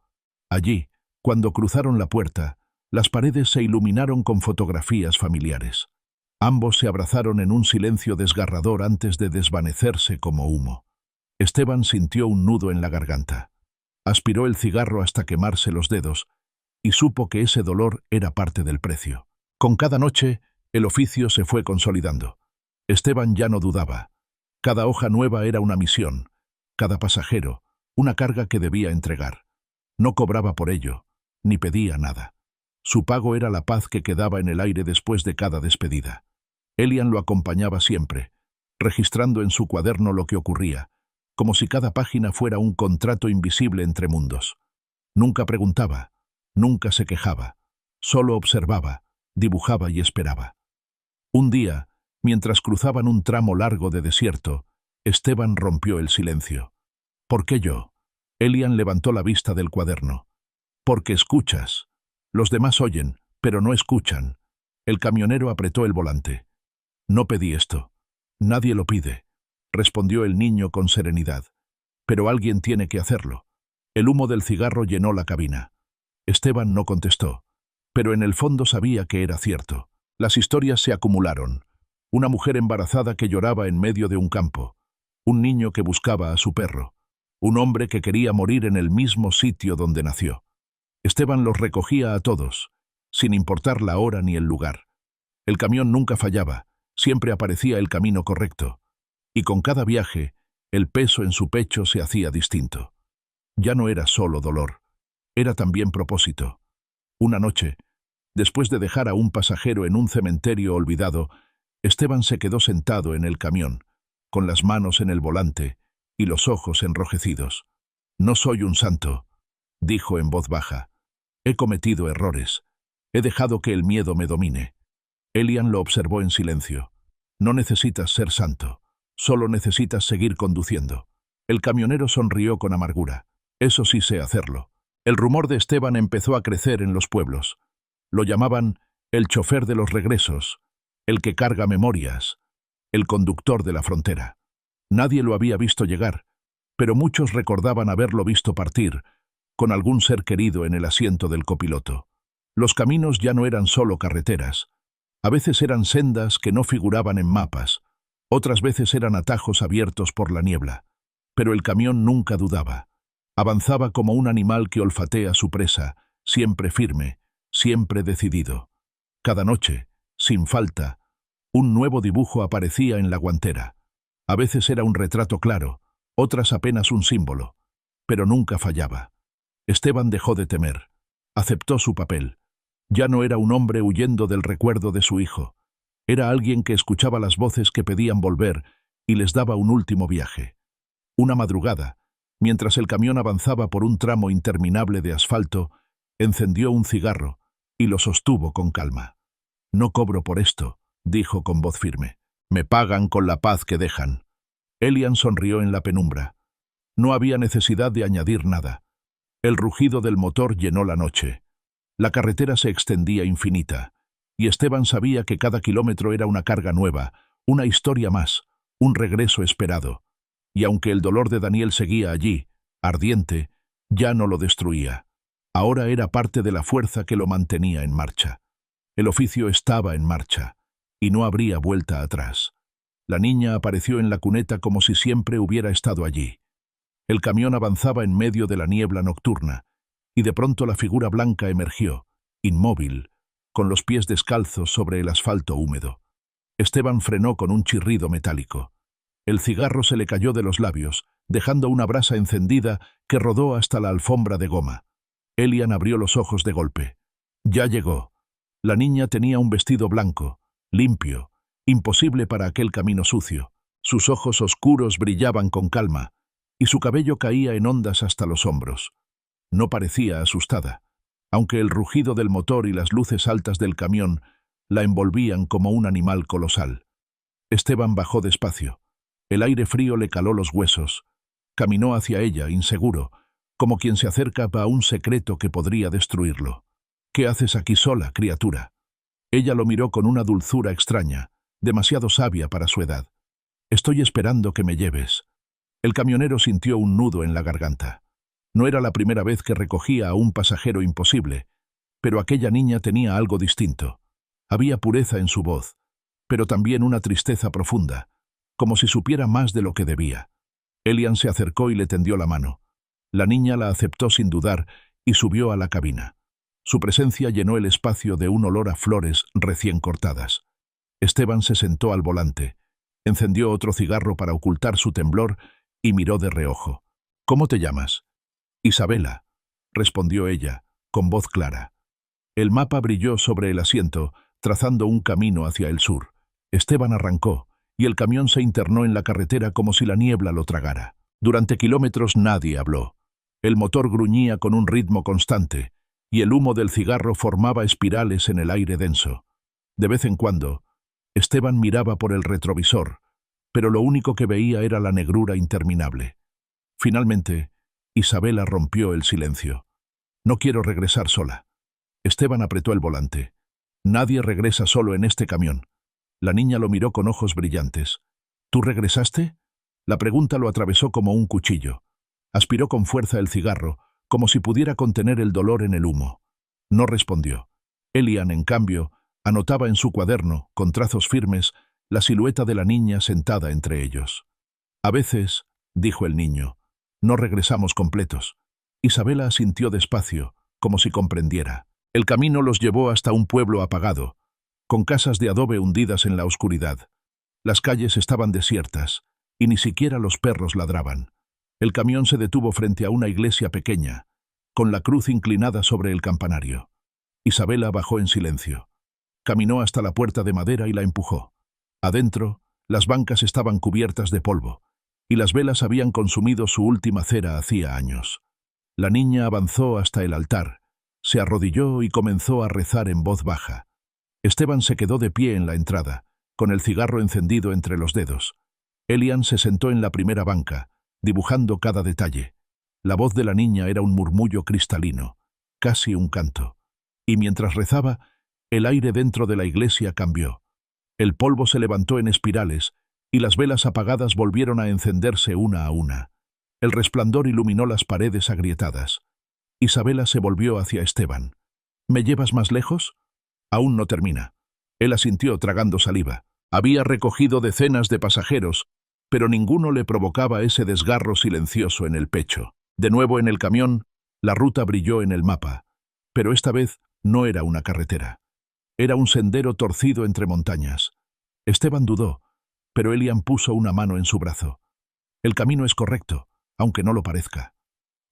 Allí, cuando cruzaron la puerta, las paredes se iluminaron con fotografías familiares. Ambos se abrazaron en un silencio desgarrador antes de desvanecerse como humo. Esteban sintió un nudo en la garganta. Aspiró el cigarro hasta quemarse los dedos y supo que ese dolor era parte del precio. Con cada noche, el oficio se fue consolidando. Esteban ya no dudaba. Cada hoja nueva era una misión, cada pasajero, una carga que debía entregar. No cobraba por ello, ni pedía nada. Su pago era la paz que quedaba en el aire después de cada despedida. Elian lo acompañaba siempre, registrando en su cuaderno lo que ocurría, como si cada página fuera un contrato invisible entre mundos. Nunca preguntaba, nunca se quejaba, solo observaba, dibujaba y esperaba. Un día, mientras cruzaban un tramo largo de desierto, Esteban rompió el silencio. «¿Por qué yo?» Elian levantó la vista del cuaderno. «Porque escuchas. Los demás oyen, pero no escuchan». El camionero apretó el volante. «No pedí esto. Nadie lo pide», respondió el niño con serenidad. «Pero alguien tiene que hacerlo». El humo del cigarro llenó la cabina. Esteban no contestó, pero en el fondo sabía que era cierto. Las historias se acumularon. Una mujer embarazada que lloraba en medio de un campo. Un niño que buscaba a su perro. Un hombre que quería morir en el mismo sitio donde nació. Esteban los recogía a todos, sin importar la hora ni el lugar. El camión nunca fallaba, siempre aparecía el camino correcto. Y con cada viaje, el peso en su pecho se hacía distinto. Ya no era solo dolor, era también propósito. Una noche, después de dejar a un pasajero en un cementerio olvidado, Esteban se quedó sentado en el camión, con las manos en el volante y los ojos enrojecidos. «No soy un santo», dijo en voz baja. «He cometido errores. He dejado que el miedo me domine». Elian lo observó en silencio. «No necesitas ser santo. Solo necesitas seguir conduciendo». El camionero sonrió con amargura. «Eso sí sé hacerlo». El rumor de Esteban empezó a crecer en los pueblos. Lo llamaban el chofer de los regresos, el que carga memorias, el conductor de la frontera. Nadie lo había visto llegar, pero muchos recordaban haberlo visto partir, con algún ser querido en el asiento del copiloto. Los caminos ya no eran solo carreteras. A veces eran sendas que no figuraban en mapas, otras veces eran atajos abiertos por la niebla. Pero el camión nunca dudaba. Avanzaba como un animal que olfatea su presa, siempre firme, siempre decidido. Cada noche, sin falta, un nuevo dibujo aparecía en la guantera. A veces era un retrato claro, otras apenas un símbolo, pero nunca fallaba. Esteban dejó de temer. Aceptó su papel. Ya no era un hombre huyendo del recuerdo de su hijo. Era alguien que escuchaba las voces que pedían volver y les daba un último viaje. Una madrugada, mientras el camión avanzaba por un tramo interminable de asfalto, encendió un cigarro y lo sostuvo con calma. «No cobro por esto», dijo con voz firme. «Me pagan con la paz que dejan». Elian sonrió en la penumbra. No había necesidad de añadir nada. El rugido del motor llenó la noche. La carretera se extendía infinita, y Esteban sabía que cada kilómetro era una carga nueva, una historia más, un regreso esperado. Y aunque el dolor de Daniel seguía allí, ardiente, ya no lo destruía. Ahora era parte de la fuerza que lo mantenía en marcha. El oficio estaba en marcha, y no habría vuelta atrás. La niña apareció en la cuneta como si siempre hubiera estado allí. El camión avanzaba en medio de la niebla nocturna, y de pronto la figura blanca emergió, inmóvil, con los pies descalzos sobre el asfalto húmedo. Esteban frenó con un chirrido metálico. El cigarro se le cayó de los labios, dejando una brasa encendida que rodó hasta la alfombra de goma. Elian abrió los ojos de golpe. Ya llegó. La niña tenía un vestido blanco, limpio, imposible para aquel camino sucio. Sus ojos oscuros brillaban con calma, y su cabello caía en ondas hasta los hombros. No parecía asustada, aunque el rugido del motor y las luces altas del camión la envolvían como un animal colosal. Esteban bajó despacio. El aire frío le caló los huesos. Caminó hacia ella, inseguro, como quien se acerca a un secreto que podría destruirlo. «¿Qué haces aquí sola, criatura?» Ella lo miró con una dulzura extraña, demasiado sabia para su edad. «Estoy esperando que me lleves». El camionero sintió un nudo en la garganta. No era la primera vez que recogía a un pasajero imposible, pero aquella niña tenía algo distinto. Había pureza en su voz, pero también una tristeza profunda, como si supiera más de lo que debía. Elian se acercó y le tendió la mano. La niña la aceptó sin dudar y subió a la cabina. Su presencia llenó el espacio de un olor a flores recién cortadas. Esteban se sentó al volante, encendió otro cigarro para ocultar su temblor y miró de reojo. «¿Cómo te llamas?» «Isabela», respondió ella, con voz clara. El mapa brilló sobre el asiento, trazando un camino hacia el sur. Esteban arrancó, y el camión se internó en la carretera como si la niebla lo tragara. Durante kilómetros nadie habló. El motor gruñía con un ritmo constante, y el humo del cigarro formaba espirales en el aire denso. De vez en cuando, Esteban miraba por el retrovisor, pero lo único que veía era la negrura interminable. Finalmente, Isabela rompió el silencio. «No quiero regresar sola». Esteban apretó el volante. «Nadie regresa solo en este camión». La niña lo miró con ojos brillantes. «¿Tú regresaste?» La pregunta lo atravesó como un cuchillo. Aspiró con fuerza el cigarro, como si pudiera contener el dolor en el humo. No respondió. Elian, en cambio, anotaba en su cuaderno, con trazos firmes, la silueta de la niña sentada entre ellos. «A veces», dijo el niño, «no regresamos completos». Isabela asintió despacio, como si comprendiera. El camino los llevó hasta un pueblo apagado, con casas de adobe hundidas en la oscuridad. Las calles estaban desiertas, y ni siquiera los perros ladraban. El camión se detuvo frente a una iglesia pequeña, con la cruz inclinada sobre el campanario. Isabela bajó en silencio. Caminó hasta la puerta de madera y la empujó. Adentro, las bancas estaban cubiertas de polvo, y las velas habían consumido su última cera hacía años. La niña avanzó hasta el altar, se arrodilló y comenzó a rezar en voz baja. Esteban se quedó de pie en la entrada, con el cigarro encendido entre los dedos. Elian se sentó en la primera banca, dibujando cada detalle. La voz de la niña era un murmullo cristalino, casi un canto. Y mientras rezaba, el aire dentro de la iglesia cambió. El polvo se levantó en espirales, y las velas apagadas volvieron a encenderse una a una. El resplandor iluminó las paredes agrietadas. Isabela se volvió hacia Esteban. «¿Me llevas más lejos?» «Aún no termina». Él asintió tragando saliva. Había recogido decenas de pasajeros, pero ninguno le provocaba ese desgarro silencioso en el pecho. De nuevo en el camión, la ruta brilló en el mapa, pero esta vez no era una carretera. Era un sendero torcido entre montañas. Esteban dudó, pero Elian puso una mano en su brazo. El camino es correcto, aunque no lo parezca.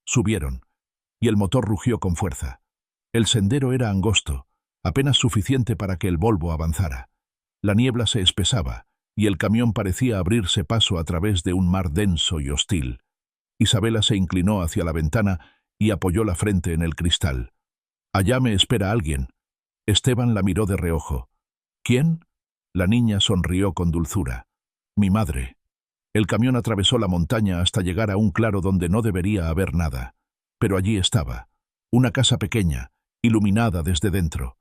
Subieron, y el motor rugió con fuerza. El sendero era angosto, apenas suficiente para que el Volvo avanzara. La niebla se espesaba, y el camión parecía abrirse paso a través de un mar denso y hostil. Isabela se inclinó hacia la ventana y apoyó la frente en el cristal. «Allá me espera alguien». Esteban la miró de reojo. «¿Quién?». La niña sonrió con dulzura. «Mi madre». El camión atravesó la montaña hasta llegar a un claro donde no debería haber nada. Pero allí estaba, una casa pequeña, iluminada desde dentro.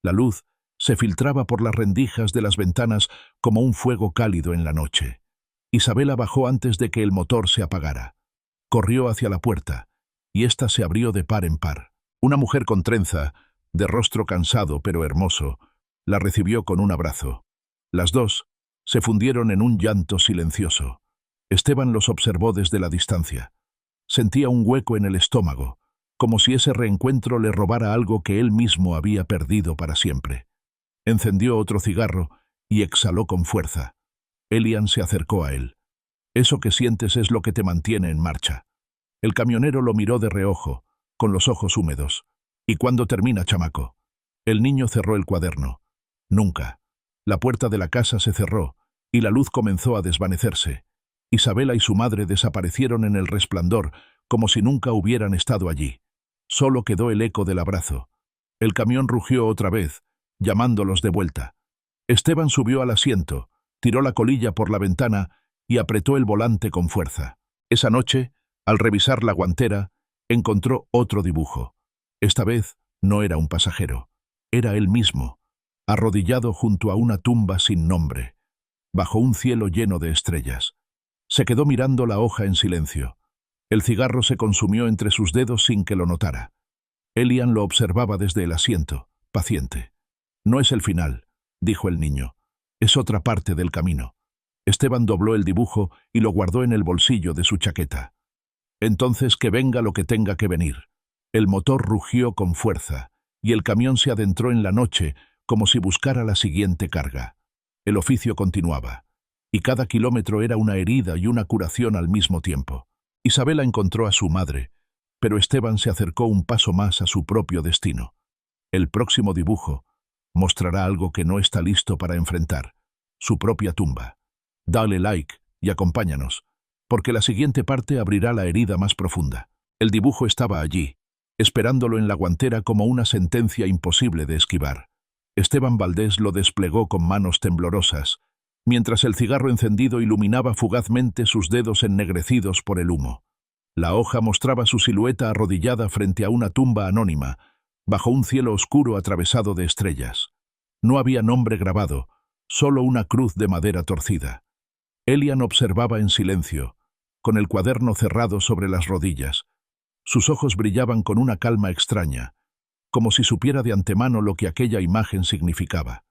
La luz se filtraba por las rendijas de las ventanas como un fuego cálido en la noche. Isabela bajó antes de que el motor se apagara. Corrió hacia la puerta, y ésta se abrió de par en par. Una mujer con trenza, de rostro cansado pero hermoso, la recibió con un abrazo. Las dos se fundieron en un llanto silencioso. Esteban los observó desde la distancia. Sentía un hueco en el estómago, como si ese reencuentro le robara algo que él mismo había perdido para siempre. Encendió otro cigarro y exhaló con fuerza. Elian se acercó a él. «Eso que sientes es lo que te mantiene en marcha». El camionero lo miró de reojo, con los ojos húmedos. «¿Y cuándo termina, chamaco?». El niño cerró el cuaderno. «Nunca». La puerta de la casa se cerró, y la luz comenzó a desvanecerse. Isabela y su madre desaparecieron en el resplandor, como si nunca hubieran estado allí. Solo quedó el eco del abrazo. El camión rugió otra vez, llamándolos de vuelta. Esteban subió al asiento, tiró la colilla por la ventana y apretó el volante con fuerza. Esa noche, al revisar la guantera, encontró otro dibujo. Esta vez no era un pasajero, era él mismo, arrodillado junto a una tumba sin nombre, bajo un cielo lleno de estrellas. Se quedó mirando la hoja en silencio. El cigarro se consumió entre sus dedos sin que lo notara. Elian lo observaba desde el asiento, paciente. «No es el final», dijo el niño. «Es otra parte del camino». Esteban dobló el dibujo y lo guardó en el bolsillo de su chaqueta. «Entonces que venga lo que tenga que venir». El motor rugió con fuerza, y el camión se adentró en la noche como si buscara la siguiente carga. El oficio continuaba, y cada kilómetro era una herida y una curación al mismo tiempo. Isabela encontró a su madre, pero Esteban se acercó un paso más a su propio destino. El próximo dibujo mostrará algo que no está listo para enfrentar, su propia tumba. Dale like y acompáñanos, porque la siguiente parte abrirá la herida más profunda. El dibujo estaba allí, esperándolo en la guantera como una sentencia imposible de esquivar. Esteban Valdés lo desplegó con manos temblorosas, mientras el cigarro encendido iluminaba fugazmente sus dedos ennegrecidos por el humo. La hoja mostraba su silueta arrodillada frente a una tumba anónima, bajo un cielo oscuro atravesado de estrellas. No había nombre grabado, solo una cruz de madera torcida. Elian observaba en silencio, con el cuaderno cerrado sobre las rodillas. Sus ojos brillaban con una calma extraña, como si supiera de antemano lo que aquella imagen significaba.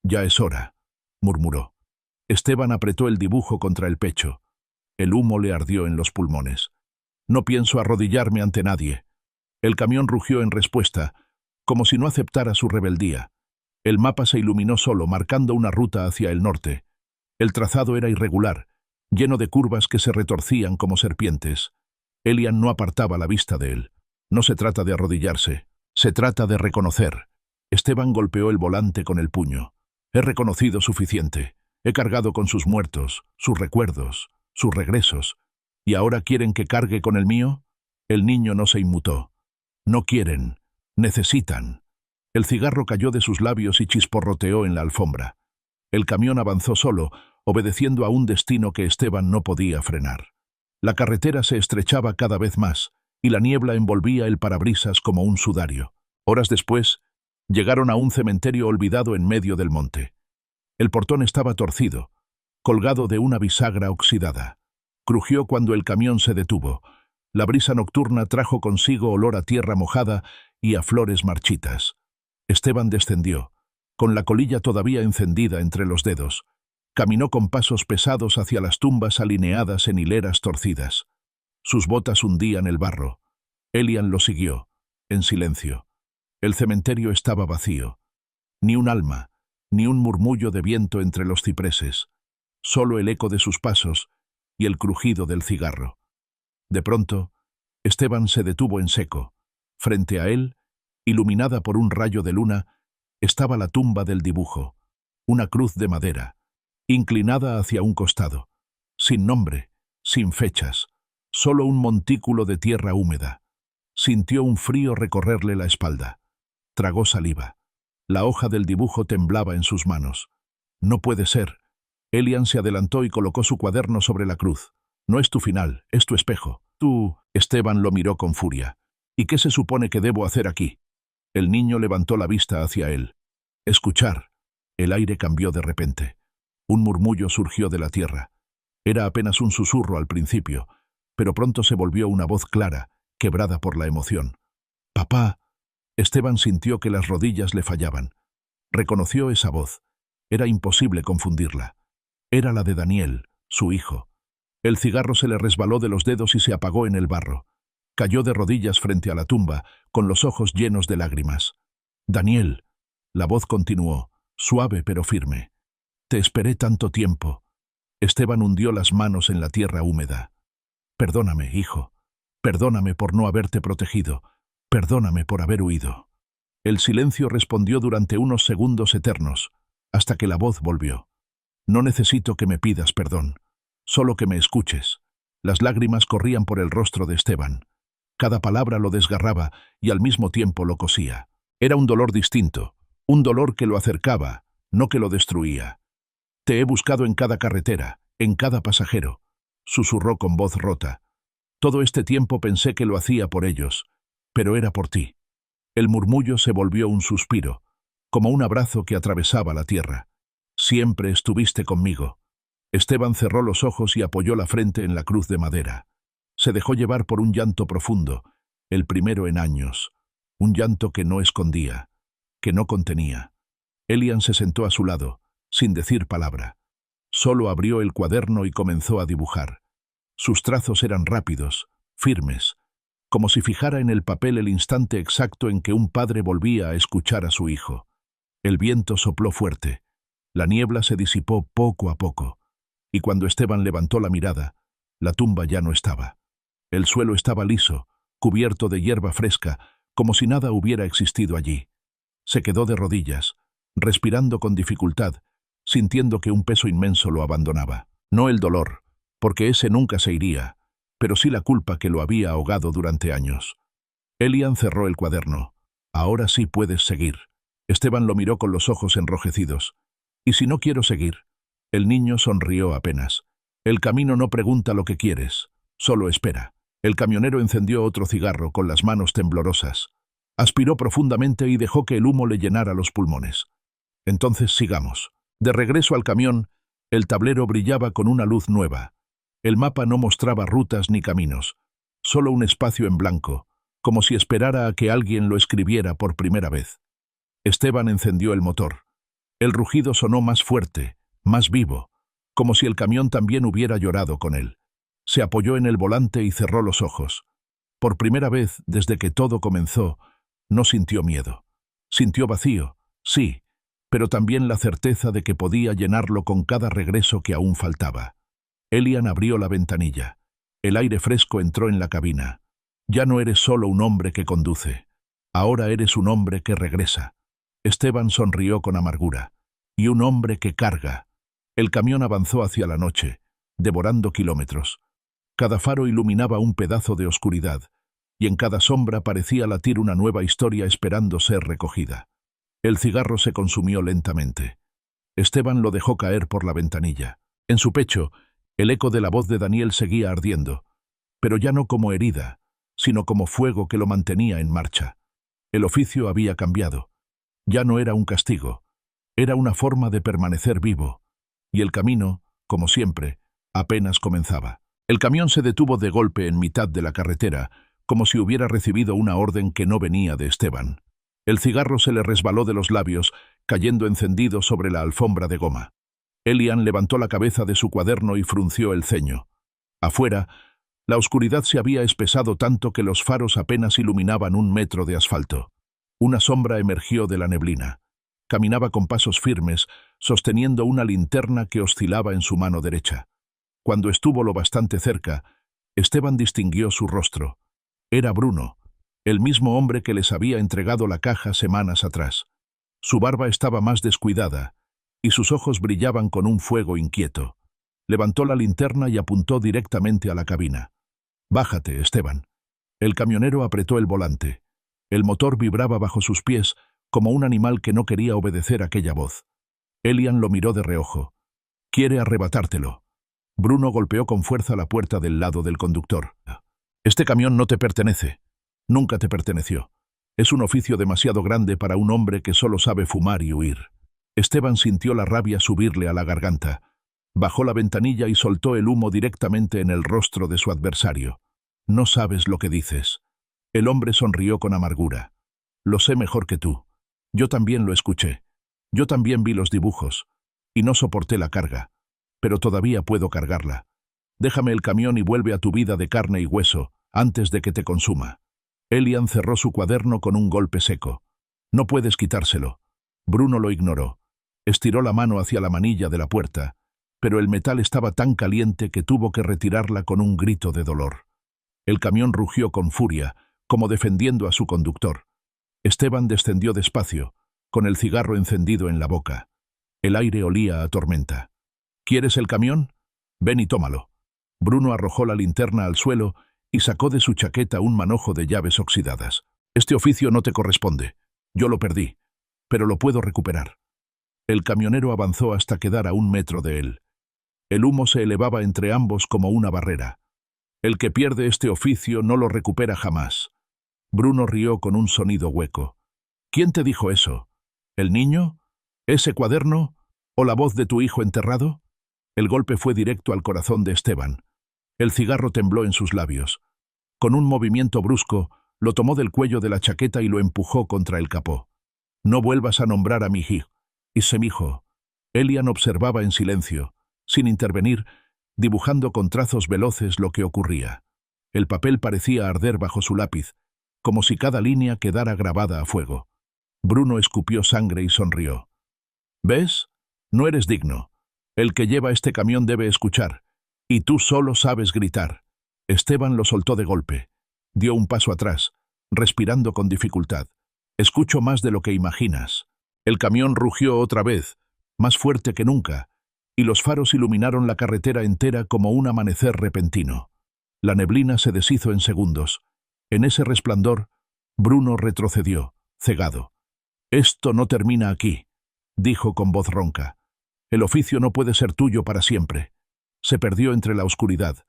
«Ya es hora», murmuró. Esteban apretó el dibujo contra el pecho. El humo le ardió en los pulmones. «No pienso arrodillarme ante nadie». El camión rugió en respuesta, como si no aceptara su rebeldía. El mapa se iluminó solo, marcando una ruta hacia el norte. El trazado era irregular, lleno de curvas que se retorcían como serpientes. Elian no apartaba la vista de él. «No se trata de arrodillarse, se trata de reconocer». Esteban golpeó el volante con el puño. «He reconocido suficiente. He cargado con sus muertos, sus recuerdos, sus regresos. ¿Y ahora quieren que cargue con el mío?». El niño no se inmutó. «No quieren, necesitan». El cigarro cayó de sus labios y chisporroteó en la alfombra. El camión avanzó solo, obedeciendo a un destino que Esteban no podía frenar. La carretera se estrechaba cada vez más, y la niebla envolvía el parabrisas como un sudario. Horas después, llegaron a un cementerio olvidado en medio del monte. El portón estaba torcido, colgado de una bisagra oxidada. Crujió cuando el camión se detuvo. La brisa nocturna trajo consigo olor a tierra mojada y a flores marchitas. Esteban descendió, con la colilla todavía encendida entre los dedos. Caminó con pasos pesados hacia las tumbas alineadas en hileras torcidas. Sus botas hundían el barro. Elian lo siguió, en silencio. El cementerio estaba vacío. Ni un alma, ni un murmullo de viento entre los cipreses. Solo el eco de sus pasos y el crujido del cigarro. De pronto, Esteban se detuvo en seco. Frente a él, iluminada por un rayo de luna, estaba la tumba del dibujo, una cruz de madera, inclinada hacia un costado, sin nombre, sin fechas, solo un montículo de tierra húmeda. Sintió un frío recorrerle la espalda. Tragó saliva. La hoja del dibujo temblaba en sus manos. No puede ser. Elian se adelantó y colocó su cuaderno sobre la cruz. No es tu final, es tu espejo. Tú... Esteban lo miró con furia. ¿Y qué se supone que debo hacer aquí? El niño levantó la vista hacia él. Escuchar. El aire cambió de repente. Un murmullo surgió de la tierra. Era apenas un susurro al principio, pero pronto se volvió una voz clara, quebrada por la emoción. «Papá». Esteban sintió que las rodillas le fallaban. Reconoció esa voz. Era imposible confundirla. Era la de Daniel, su hijo. El cigarro se le resbaló de los dedos y se apagó en el barro. Cayó de rodillas frente a la tumba, con los ojos llenos de lágrimas. «Daniel». La voz continuó, suave pero firme. «Te esperé tanto tiempo». Esteban hundió las manos en la tierra húmeda. «Perdóname, hijo. Perdóname por no haberte protegido. Perdóname por haber huido». El silencio respondió durante unos segundos eternos, hasta que la voz volvió. «No necesito que me pidas perdón. Solo que me escuches». Las lágrimas corrían por el rostro de Esteban. Cada palabra lo desgarraba y al mismo tiempo lo cosía. Era un dolor distinto, un dolor que lo acercaba, no que lo destruía. «Te he buscado en cada carretera, en cada pasajero», susurró con voz rota. «Todo este tiempo pensé que lo hacía por ellos, pero era por ti». El murmullo se volvió un suspiro, como un abrazo que atravesaba la tierra. «Siempre estuviste conmigo». Esteban cerró los ojos y apoyó la frente en la cruz de madera. Se dejó llevar por un llanto profundo, el primero en años, un llanto que no escondía, que no contenía. Elian se sentó a su lado, sin decir palabra. Solo abrió el cuaderno y comenzó a dibujar. Sus trazos eran rápidos, firmes, como si fijara en el papel el instante exacto en que un padre volvía a escuchar a su hijo. El viento sopló fuerte. La niebla se disipó poco a poco. Y cuando Esteban levantó la mirada, la tumba ya no estaba. El suelo estaba liso, cubierto de hierba fresca, como si nada hubiera existido allí. Se quedó de rodillas, respirando con dificultad, sintiendo que un peso inmenso lo abandonaba. No el dolor, porque ese nunca se iría, pero sí la culpa que lo había ahogado durante años. Elian cerró el cuaderno. «Ahora sí puedes seguir». Esteban lo miró con los ojos enrojecidos. «¿Y si no quiero seguir?» El niño sonrió apenas. «El camino no pregunta lo que quieres, solo espera». El camionero encendió otro cigarro con las manos temblorosas. Aspiró profundamente y dejó que el humo le llenara los pulmones. «Entonces sigamos». De regreso al camión, el tablero brillaba con una luz nueva. El mapa no mostraba rutas ni caminos, solo un espacio en blanco, como si esperara a que alguien lo escribiera por primera vez. Esteban encendió el motor. El rugido sonó más fuerte, más vivo, como si el camión también hubiera llorado con él. Se apoyó en el volante y cerró los ojos. Por primera vez, desde que todo comenzó, no sintió miedo. Sintió vacío, sí, pero también la certeza de que podía llenarlo con cada regreso que aún faltaba. Elian abrió la ventanilla. El aire fresco entró en la cabina. «Ya no eres solo un hombre que conduce. Ahora eres un hombre que regresa». Esteban sonrió con amargura. «Y un hombre que carga». El camión avanzó hacia la noche, devorando kilómetros. Cada faro iluminaba un pedazo de oscuridad, y en cada sombra parecía latir una nueva historia esperando ser recogida. El cigarro se consumió lentamente. Esteban lo dejó caer por la ventanilla. En su pecho, el eco de la voz de Daniel seguía ardiendo, pero ya no como herida, sino como fuego que lo mantenía en marcha. El oficio había cambiado. Ya no era un castigo, era una forma de permanecer vivo, y el camino, como siempre, apenas comenzaba. El camión se detuvo de golpe en mitad de la carretera, como si hubiera recibido una orden que no venía de Esteban. El cigarro se le resbaló de los labios, cayendo encendido sobre la alfombra de goma. Elian levantó la cabeza de su cuaderno y frunció el ceño. Afuera, la oscuridad se había espesado tanto que los faros apenas iluminaban 1 metro de asfalto. Una sombra emergió de la neblina. Caminaba con pasos firmes, sosteniendo una linterna que oscilaba en su mano derecha. Cuando estuvo lo bastante cerca, Esteban distinguió su rostro. Era Bruno, el mismo hombre que les había entregado la caja semanas atrás. Su barba estaba más descuidada, y sus ojos brillaban con un fuego inquieto. Levantó la linterna y apuntó directamente a la cabina. «Bájate, Esteban». El camionero apretó el volante. El motor vibraba bajo sus pies, como un animal que no quería obedecer aquella voz. Elian lo miró de reojo. «Quiere arrebatártelo». Bruno golpeó con fuerza la puerta del lado del conductor. «Este camión no te pertenece. Nunca te perteneció. Es un oficio demasiado grande para un hombre que solo sabe fumar y huir». Esteban sintió la rabia subirle a la garganta. Bajó la ventanilla y soltó el humo directamente en el rostro de su adversario. «No sabes lo que dices». El hombre sonrió con amargura. «Lo sé mejor que tú. Yo también lo escuché. Yo también vi los dibujos. Y no soporté la carga. Pero todavía puedo cargarla. Déjame el camión y vuelve a tu vida de carne y hueso, antes de que te consuma». Elian cerró su cuaderno con un golpe seco. «No puedes quitárselo». Bruno lo ignoró. Estiró la mano hacia la manilla de la puerta, pero el metal estaba tan caliente que tuvo que retirarla con un grito de dolor. El camión rugió con furia, como defendiendo a su conductor. Esteban descendió despacio, con el cigarro encendido en la boca. El aire olía a tormenta. «¿Quieres el camión? Ven y tómalo». Bruno arrojó la linterna al suelo y sacó de su chaqueta un manojo de llaves oxidadas. «Este oficio no te corresponde. Yo lo perdí, pero lo puedo recuperar». El camionero avanzó hasta quedar a 1 metro de él. El humo se elevaba entre ambos como una barrera. «El que pierde este oficio no lo recupera jamás». Bruno rió con un sonido hueco. «¿Quién te dijo eso? ¿El niño? ¿Ese cuaderno? ¿O la voz de tu hijo enterrado?» El golpe fue directo al corazón de Esteban. El cigarro tembló en sus labios. Con un movimiento brusco, lo tomó del cuello de la chaqueta y lo empujó contra el capó. «No vuelvas a nombrar a mi hijo. Y se mijo». Elian observaba en silencio, sin intervenir, dibujando con trazos veloces lo que ocurría. El papel parecía arder bajo su lápiz, como si cada línea quedara grabada a fuego. Bruno escupió sangre y sonrió. «¿Ves? No eres digno. El que lleva este camión debe escuchar, y tú solo sabes gritar». Esteban lo soltó de golpe. Dio un paso atrás, respirando con dificultad. «Escucho más de lo que imaginas». El camión rugió otra vez, más fuerte que nunca, y los faros iluminaron la carretera entera como un amanecer repentino. La neblina se deshizo en segundos. En ese resplandor, Bruno retrocedió, cegado. «Esto no termina aquí», dijo con voz ronca. «El oficio no puede ser tuyo para siempre». Se perdió entre la oscuridad,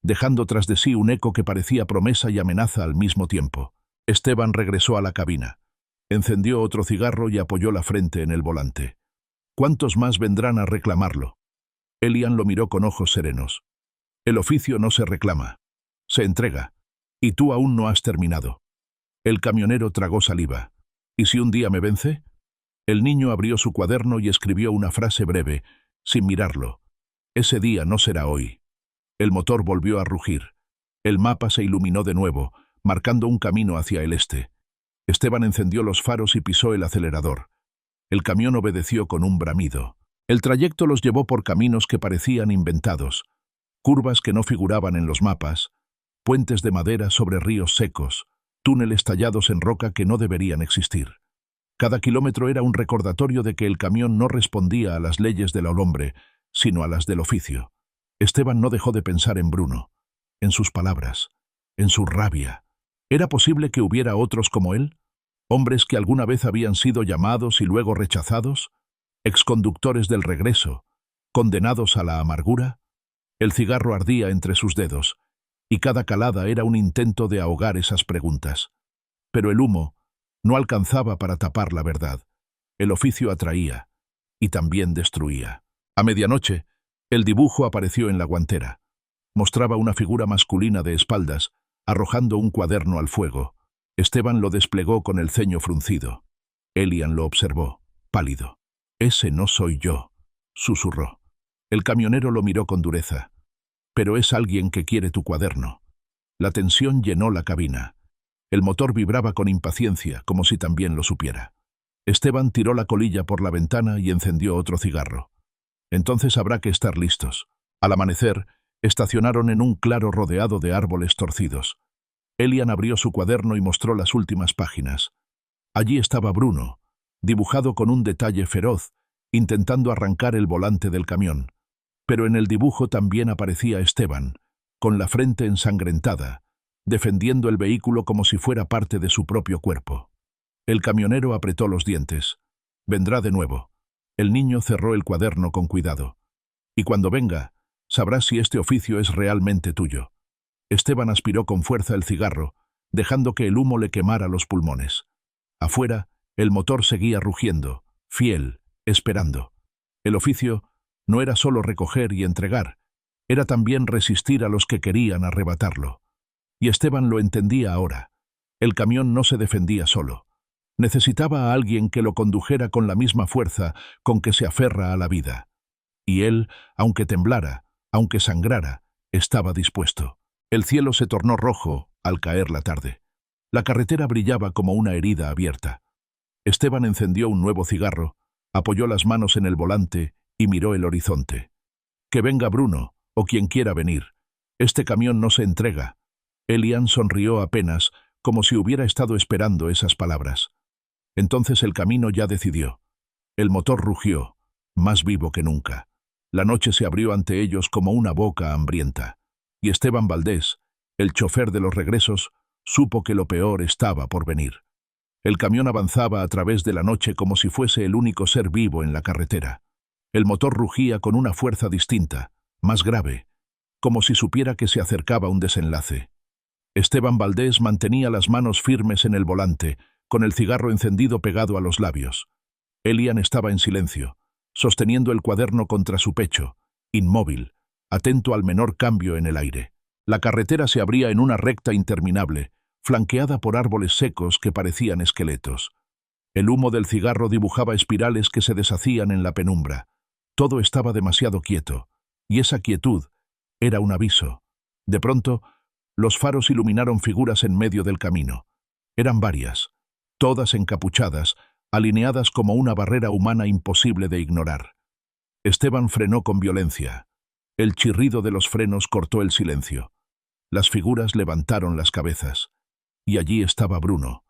dejando tras de sí un eco que parecía promesa y amenaza al mismo tiempo. Esteban regresó a la cabina. Encendió otro cigarro y apoyó la frente en el volante. ¿Cuántos más vendrán a reclamarlo? Elian lo miró con ojos serenos. «El oficio no se reclama, se entrega, y tú aún no has terminado». El camionero tragó saliva. «¿Y si un día me vence?» El niño abrió su cuaderno y escribió una frase breve, sin mirarlo. «Ese día no será hoy». El motor volvió a rugir. El mapa se iluminó de nuevo, marcando un camino hacia el este. Esteban encendió los faros y pisó el acelerador. El camión obedeció con un bramido. El trayecto los llevó por caminos que parecían inventados, curvas que no figuraban en los mapas, puentes de madera sobre ríos secos, túneles tallados en roca que no deberían existir. Cada kilómetro era un recordatorio de que el camión no respondía a las leyes del hombre, sino a las del oficio. Esteban no dejó de pensar en Bruno, en sus palabras, en su rabia. ¿Era posible que hubiera otros como él? ¿Hombres que alguna vez habían sido llamados y luego rechazados? ¿Exconductores del regreso? ¿Condenados a la amargura? El cigarro ardía entre sus dedos, y cada calada era un intento de ahogar esas preguntas. Pero el humo no alcanzaba para tapar la verdad. El oficio atraía, y también destruía. A medianoche, el dibujo apareció en la guantera. Mostraba una figura masculina de espaldas, arrojando un cuaderno al fuego. Esteban lo desplegó con el ceño fruncido. Elian lo observó, pálido. «Ese no soy yo», susurró. El camionero lo miró con dureza. «Pero es alguien que quiere tu cuaderno». La tensión llenó la cabina. El motor vibraba con impaciencia, como si también lo supiera. Esteban tiró la colilla por la ventana y encendió otro cigarro. «Entonces habrá que estar listos». Al amanecer, estacionaron en un claro rodeado de árboles torcidos. Elian abrió su cuaderno y mostró las últimas páginas. Allí estaba Bruno, dibujado con un detalle feroz, intentando arrancar el volante del camión. Pero en el dibujo también aparecía Esteban, con la frente ensangrentada, defendiendo el vehículo como si fuera parte de su propio cuerpo. El camionero apretó los dientes. «Vendrá de nuevo». El niño cerró el cuaderno con cuidado. «Y cuando venga, sabrás si este oficio es realmente tuyo». Esteban aspiró con fuerza el cigarro, dejando que el humo le quemara los pulmones. Afuera, el motor seguía rugiendo, fiel, esperando. El oficio no era solo recoger y entregar, era también resistir a los que querían arrebatarlo. Y Esteban lo entendía ahora. El camión no se defendía solo. Necesitaba a alguien que lo condujera con la misma fuerza con que se aferra a la vida. Y él, aunque temblara, aunque sangrara, estaba dispuesto. El cielo se tornó rojo al caer la tarde. La carretera brillaba como una herida abierta. Esteban encendió un nuevo cigarro, apoyó las manos en el volante y miró el horizonte. «Que venga Bruno, o quien quiera venir. Este camión no se entrega». Elian sonrió apenas, como si hubiera estado esperando esas palabras. Entonces el camino ya decidió. El motor rugió, más vivo que nunca. La noche se abrió ante ellos como una boca hambrienta. Y Esteban Valdés, el chofer de los regresos, supo que lo peor estaba por venir. El camión avanzaba a través de la noche como si fuese el único ser vivo en la carretera. El motor rugía con una fuerza distinta, más grave, como si supiera que se acercaba un desenlace. Esteban Valdés mantenía las manos firmes en el volante, con el cigarro encendido pegado a los labios. Elian estaba en silencio, sosteniendo el cuaderno contra su pecho, inmóvil, atento al menor cambio en el aire. La carretera se abría en una recta interminable, flanqueada por árboles secos que parecían esqueletos. El humo del cigarro dibujaba espirales que se deshacían en la penumbra. Todo estaba demasiado quieto, y esa quietud era un aviso. De pronto, los faros iluminaron figuras en medio del camino. Eran varias, todas encapuchadas, alineadas como una barrera humana imposible de ignorar. Esteban frenó con violencia. El chirrido de los frenos cortó el silencio. Las figuras levantaron las cabezas. Y allí estaba Bruno,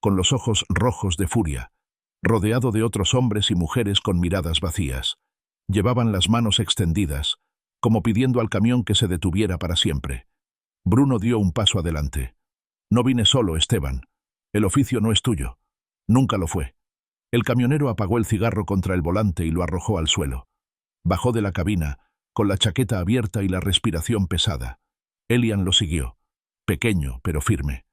con los ojos rojos de furia, rodeado de otros hombres y mujeres con miradas vacías. Llevaban las manos extendidas, como pidiendo al camión que se detuviera para siempre. Bruno dio un paso adelante. «No vine solo, Esteban. El oficio no es tuyo. Nunca lo fue». El camionero apagó el cigarro contra el volante y lo arrojó al suelo. Bajó de la cabina, con la chaqueta abierta y la respiración pesada. Elian lo siguió, pequeño pero firme.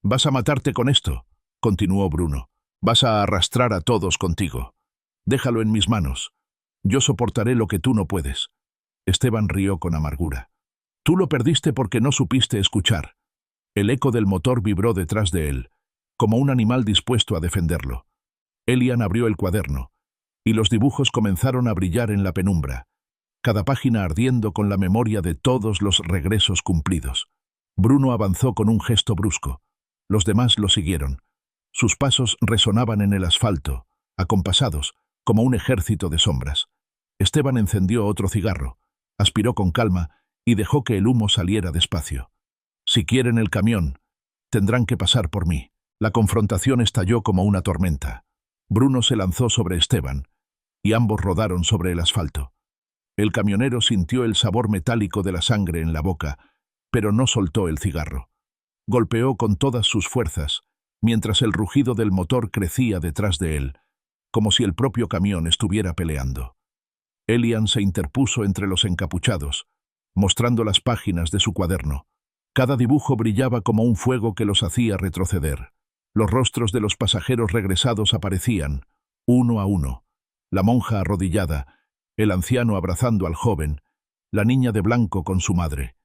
«Vas a matarte con esto», continuó Bruno. «Vas a arrastrar a todos contigo. Déjalo en mis manos. Yo soportaré lo que tú no puedes». Esteban rió con amargura. «Tú lo perdiste porque no supiste escuchar». El eco del motor vibró detrás de él, como un animal dispuesto a defenderlo. Elian abrió el cuaderno, y los dibujos comenzaron a brillar en la penumbra, cada página ardiendo con la memoria de todos los regresos cumplidos. Bruno avanzó con un gesto brusco. Los demás lo siguieron. Sus pasos resonaban en el asfalto, acompasados, como un ejército de sombras. Esteban encendió otro cigarro, aspiró con calma y dejó que el humo saliera despacio. «Si quieren el camión, tendrán que pasar por mí». La confrontación estalló como una tormenta. Bruno se lanzó sobre Esteban, y ambos rodaron sobre el asfalto. El camionero sintió el sabor metálico de la sangre en la boca, pero no soltó el cigarro. Golpeó con todas sus fuerzas, mientras el rugido del motor crecía detrás de él, como si el propio camión estuviera peleando. Elian se interpuso entre los encapuchados, mostrando las páginas de su cuaderno. Cada dibujo brillaba como un fuego que los hacía retroceder. Los rostros de los pasajeros regresados aparecían, uno a uno. La monja arrodillada, el anciano abrazando al joven, la niña de blanco con su madre.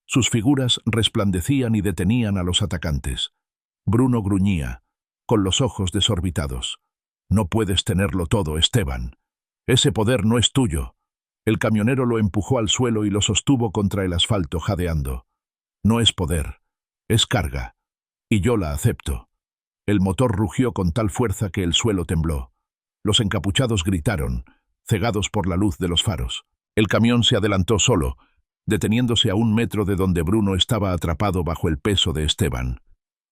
Sus figuras resplandecían y detenían a los atacantes. Bruno gruñía, con los ojos desorbitados. «No puedes tenerlo todo, Esteban. Ese poder no es tuyo». El camionero lo empujó al suelo y lo sostuvo contra el asfalto jadeando. No es poder, es carga. Y yo la acepto. El motor rugió con tal fuerza que el suelo tembló. Los encapuchados gritaron, cegados por la luz de los faros. El camión se adelantó solo, deteniéndose a 1 metro de donde Bruno estaba atrapado bajo el peso de Esteban.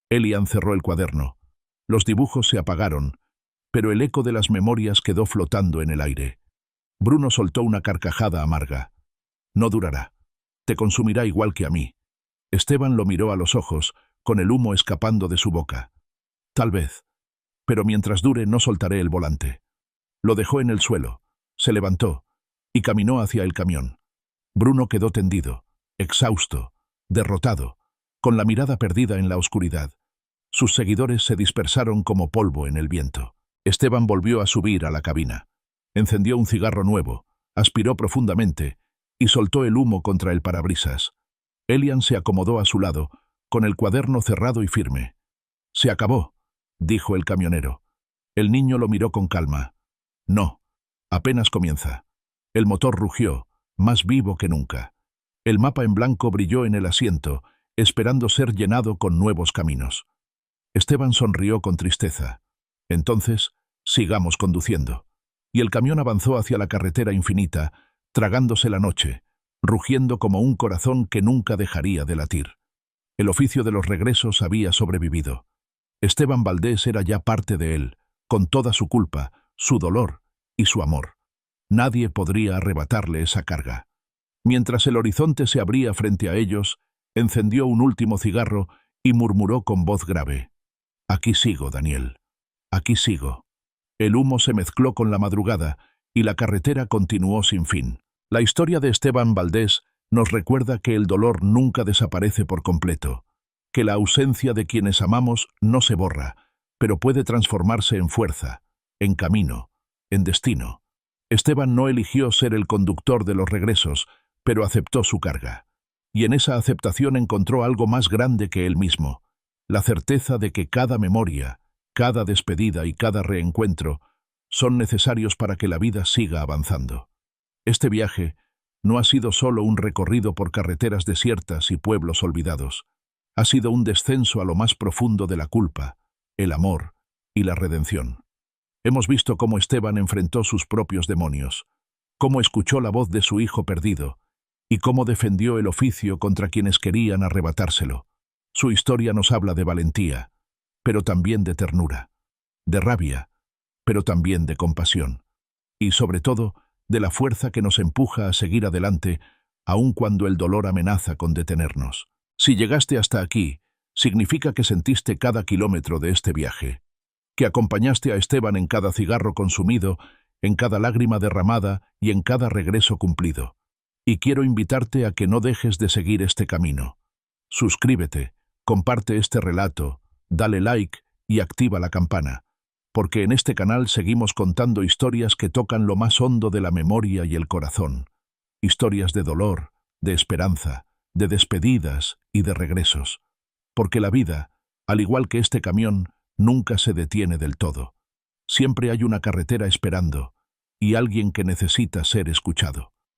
Elian cerró el cuaderno. Los dibujos se apagaron, pero el eco de las memorias quedó flotando en el aire. Bruno soltó una carcajada amarga. No durará. Te consumirá igual que a mí. Esteban lo miró a los ojos, con el humo escapando de su boca. Tal vez. Pero mientras dure no soltaré el volante. Lo dejó en el suelo, se levantó y caminó hacia el camión. Bruno quedó tendido, exhausto, derrotado, con la mirada perdida en la oscuridad. Sus seguidores se dispersaron como polvo en el viento. Esteban volvió a subir a la cabina. Encendió un cigarro nuevo, aspiró profundamente y soltó el humo contra el parabrisas. Elian se acomodó a su lado, con el cuaderno cerrado y firme. «Se acabó», dijo el camionero. El niño lo miró con calma. «No, apenas comienza». El motor rugió, más vivo que nunca. El mapa en blanco brilló en el asiento, esperando ser llenado con nuevos caminos. Esteban sonrió con tristeza. «Entonces, sigamos conduciendo». Y el camión avanzó hacia la carretera infinita, tragándose la noche, rugiendo como un corazón que nunca dejaría de latir. El oficio de los regresos había sobrevivido. Esteban Valdés era ya parte de él, con toda su culpa, su dolor y su amor. Nadie podría arrebatarle esa carga. Mientras el horizonte se abría frente a ellos, encendió un último cigarro y murmuró con voz grave: «Aquí sigo, Daniel. Aquí sigo». El humo se mezcló con la madrugada y la carretera continuó sin fin. La historia de Esteban Valdés nos recuerda que el dolor nunca desaparece por completo, que la ausencia de quienes amamos no se borra, pero puede transformarse en fuerza, en camino, en destino. Esteban no eligió ser el conductor de los regresos, pero aceptó su carga. Y en esa aceptación encontró algo más grande que él mismo, la certeza de que cada memoria, cada despedida y cada reencuentro son necesarios para que la vida siga avanzando. Este viaje no ha sido solo un recorrido por carreteras desiertas y pueblos olvidados. Ha sido un descenso a lo más profundo de la culpa, el amor y la redención. Hemos visto cómo Esteban enfrentó sus propios demonios, cómo escuchó la voz de su hijo perdido y cómo defendió el oficio contra quienes querían arrebatárselo. Su historia nos habla de valentía, pero también de ternura, de rabia, pero también de compasión, y sobre todo, de la fuerza que nos empuja a seguir adelante, aun cuando el dolor amenaza con detenernos. Si llegaste hasta aquí, significa que sentiste cada kilómetro de este viaje, que acompañaste a Esteban en cada cigarro consumido, en cada lágrima derramada y en cada regreso cumplido. Y quiero invitarte a que no dejes de seguir este camino. Suscríbete, comparte este relato, dale like y activa la campana, porque en este canal seguimos contando historias que tocan lo más hondo de la memoria y el corazón. Historias de dolor, de esperanza, de despedidas y de regresos. Porque la vida, al igual que este camión, nunca se detiene del todo. Siempre hay una carretera esperando y alguien que necesita ser escuchado.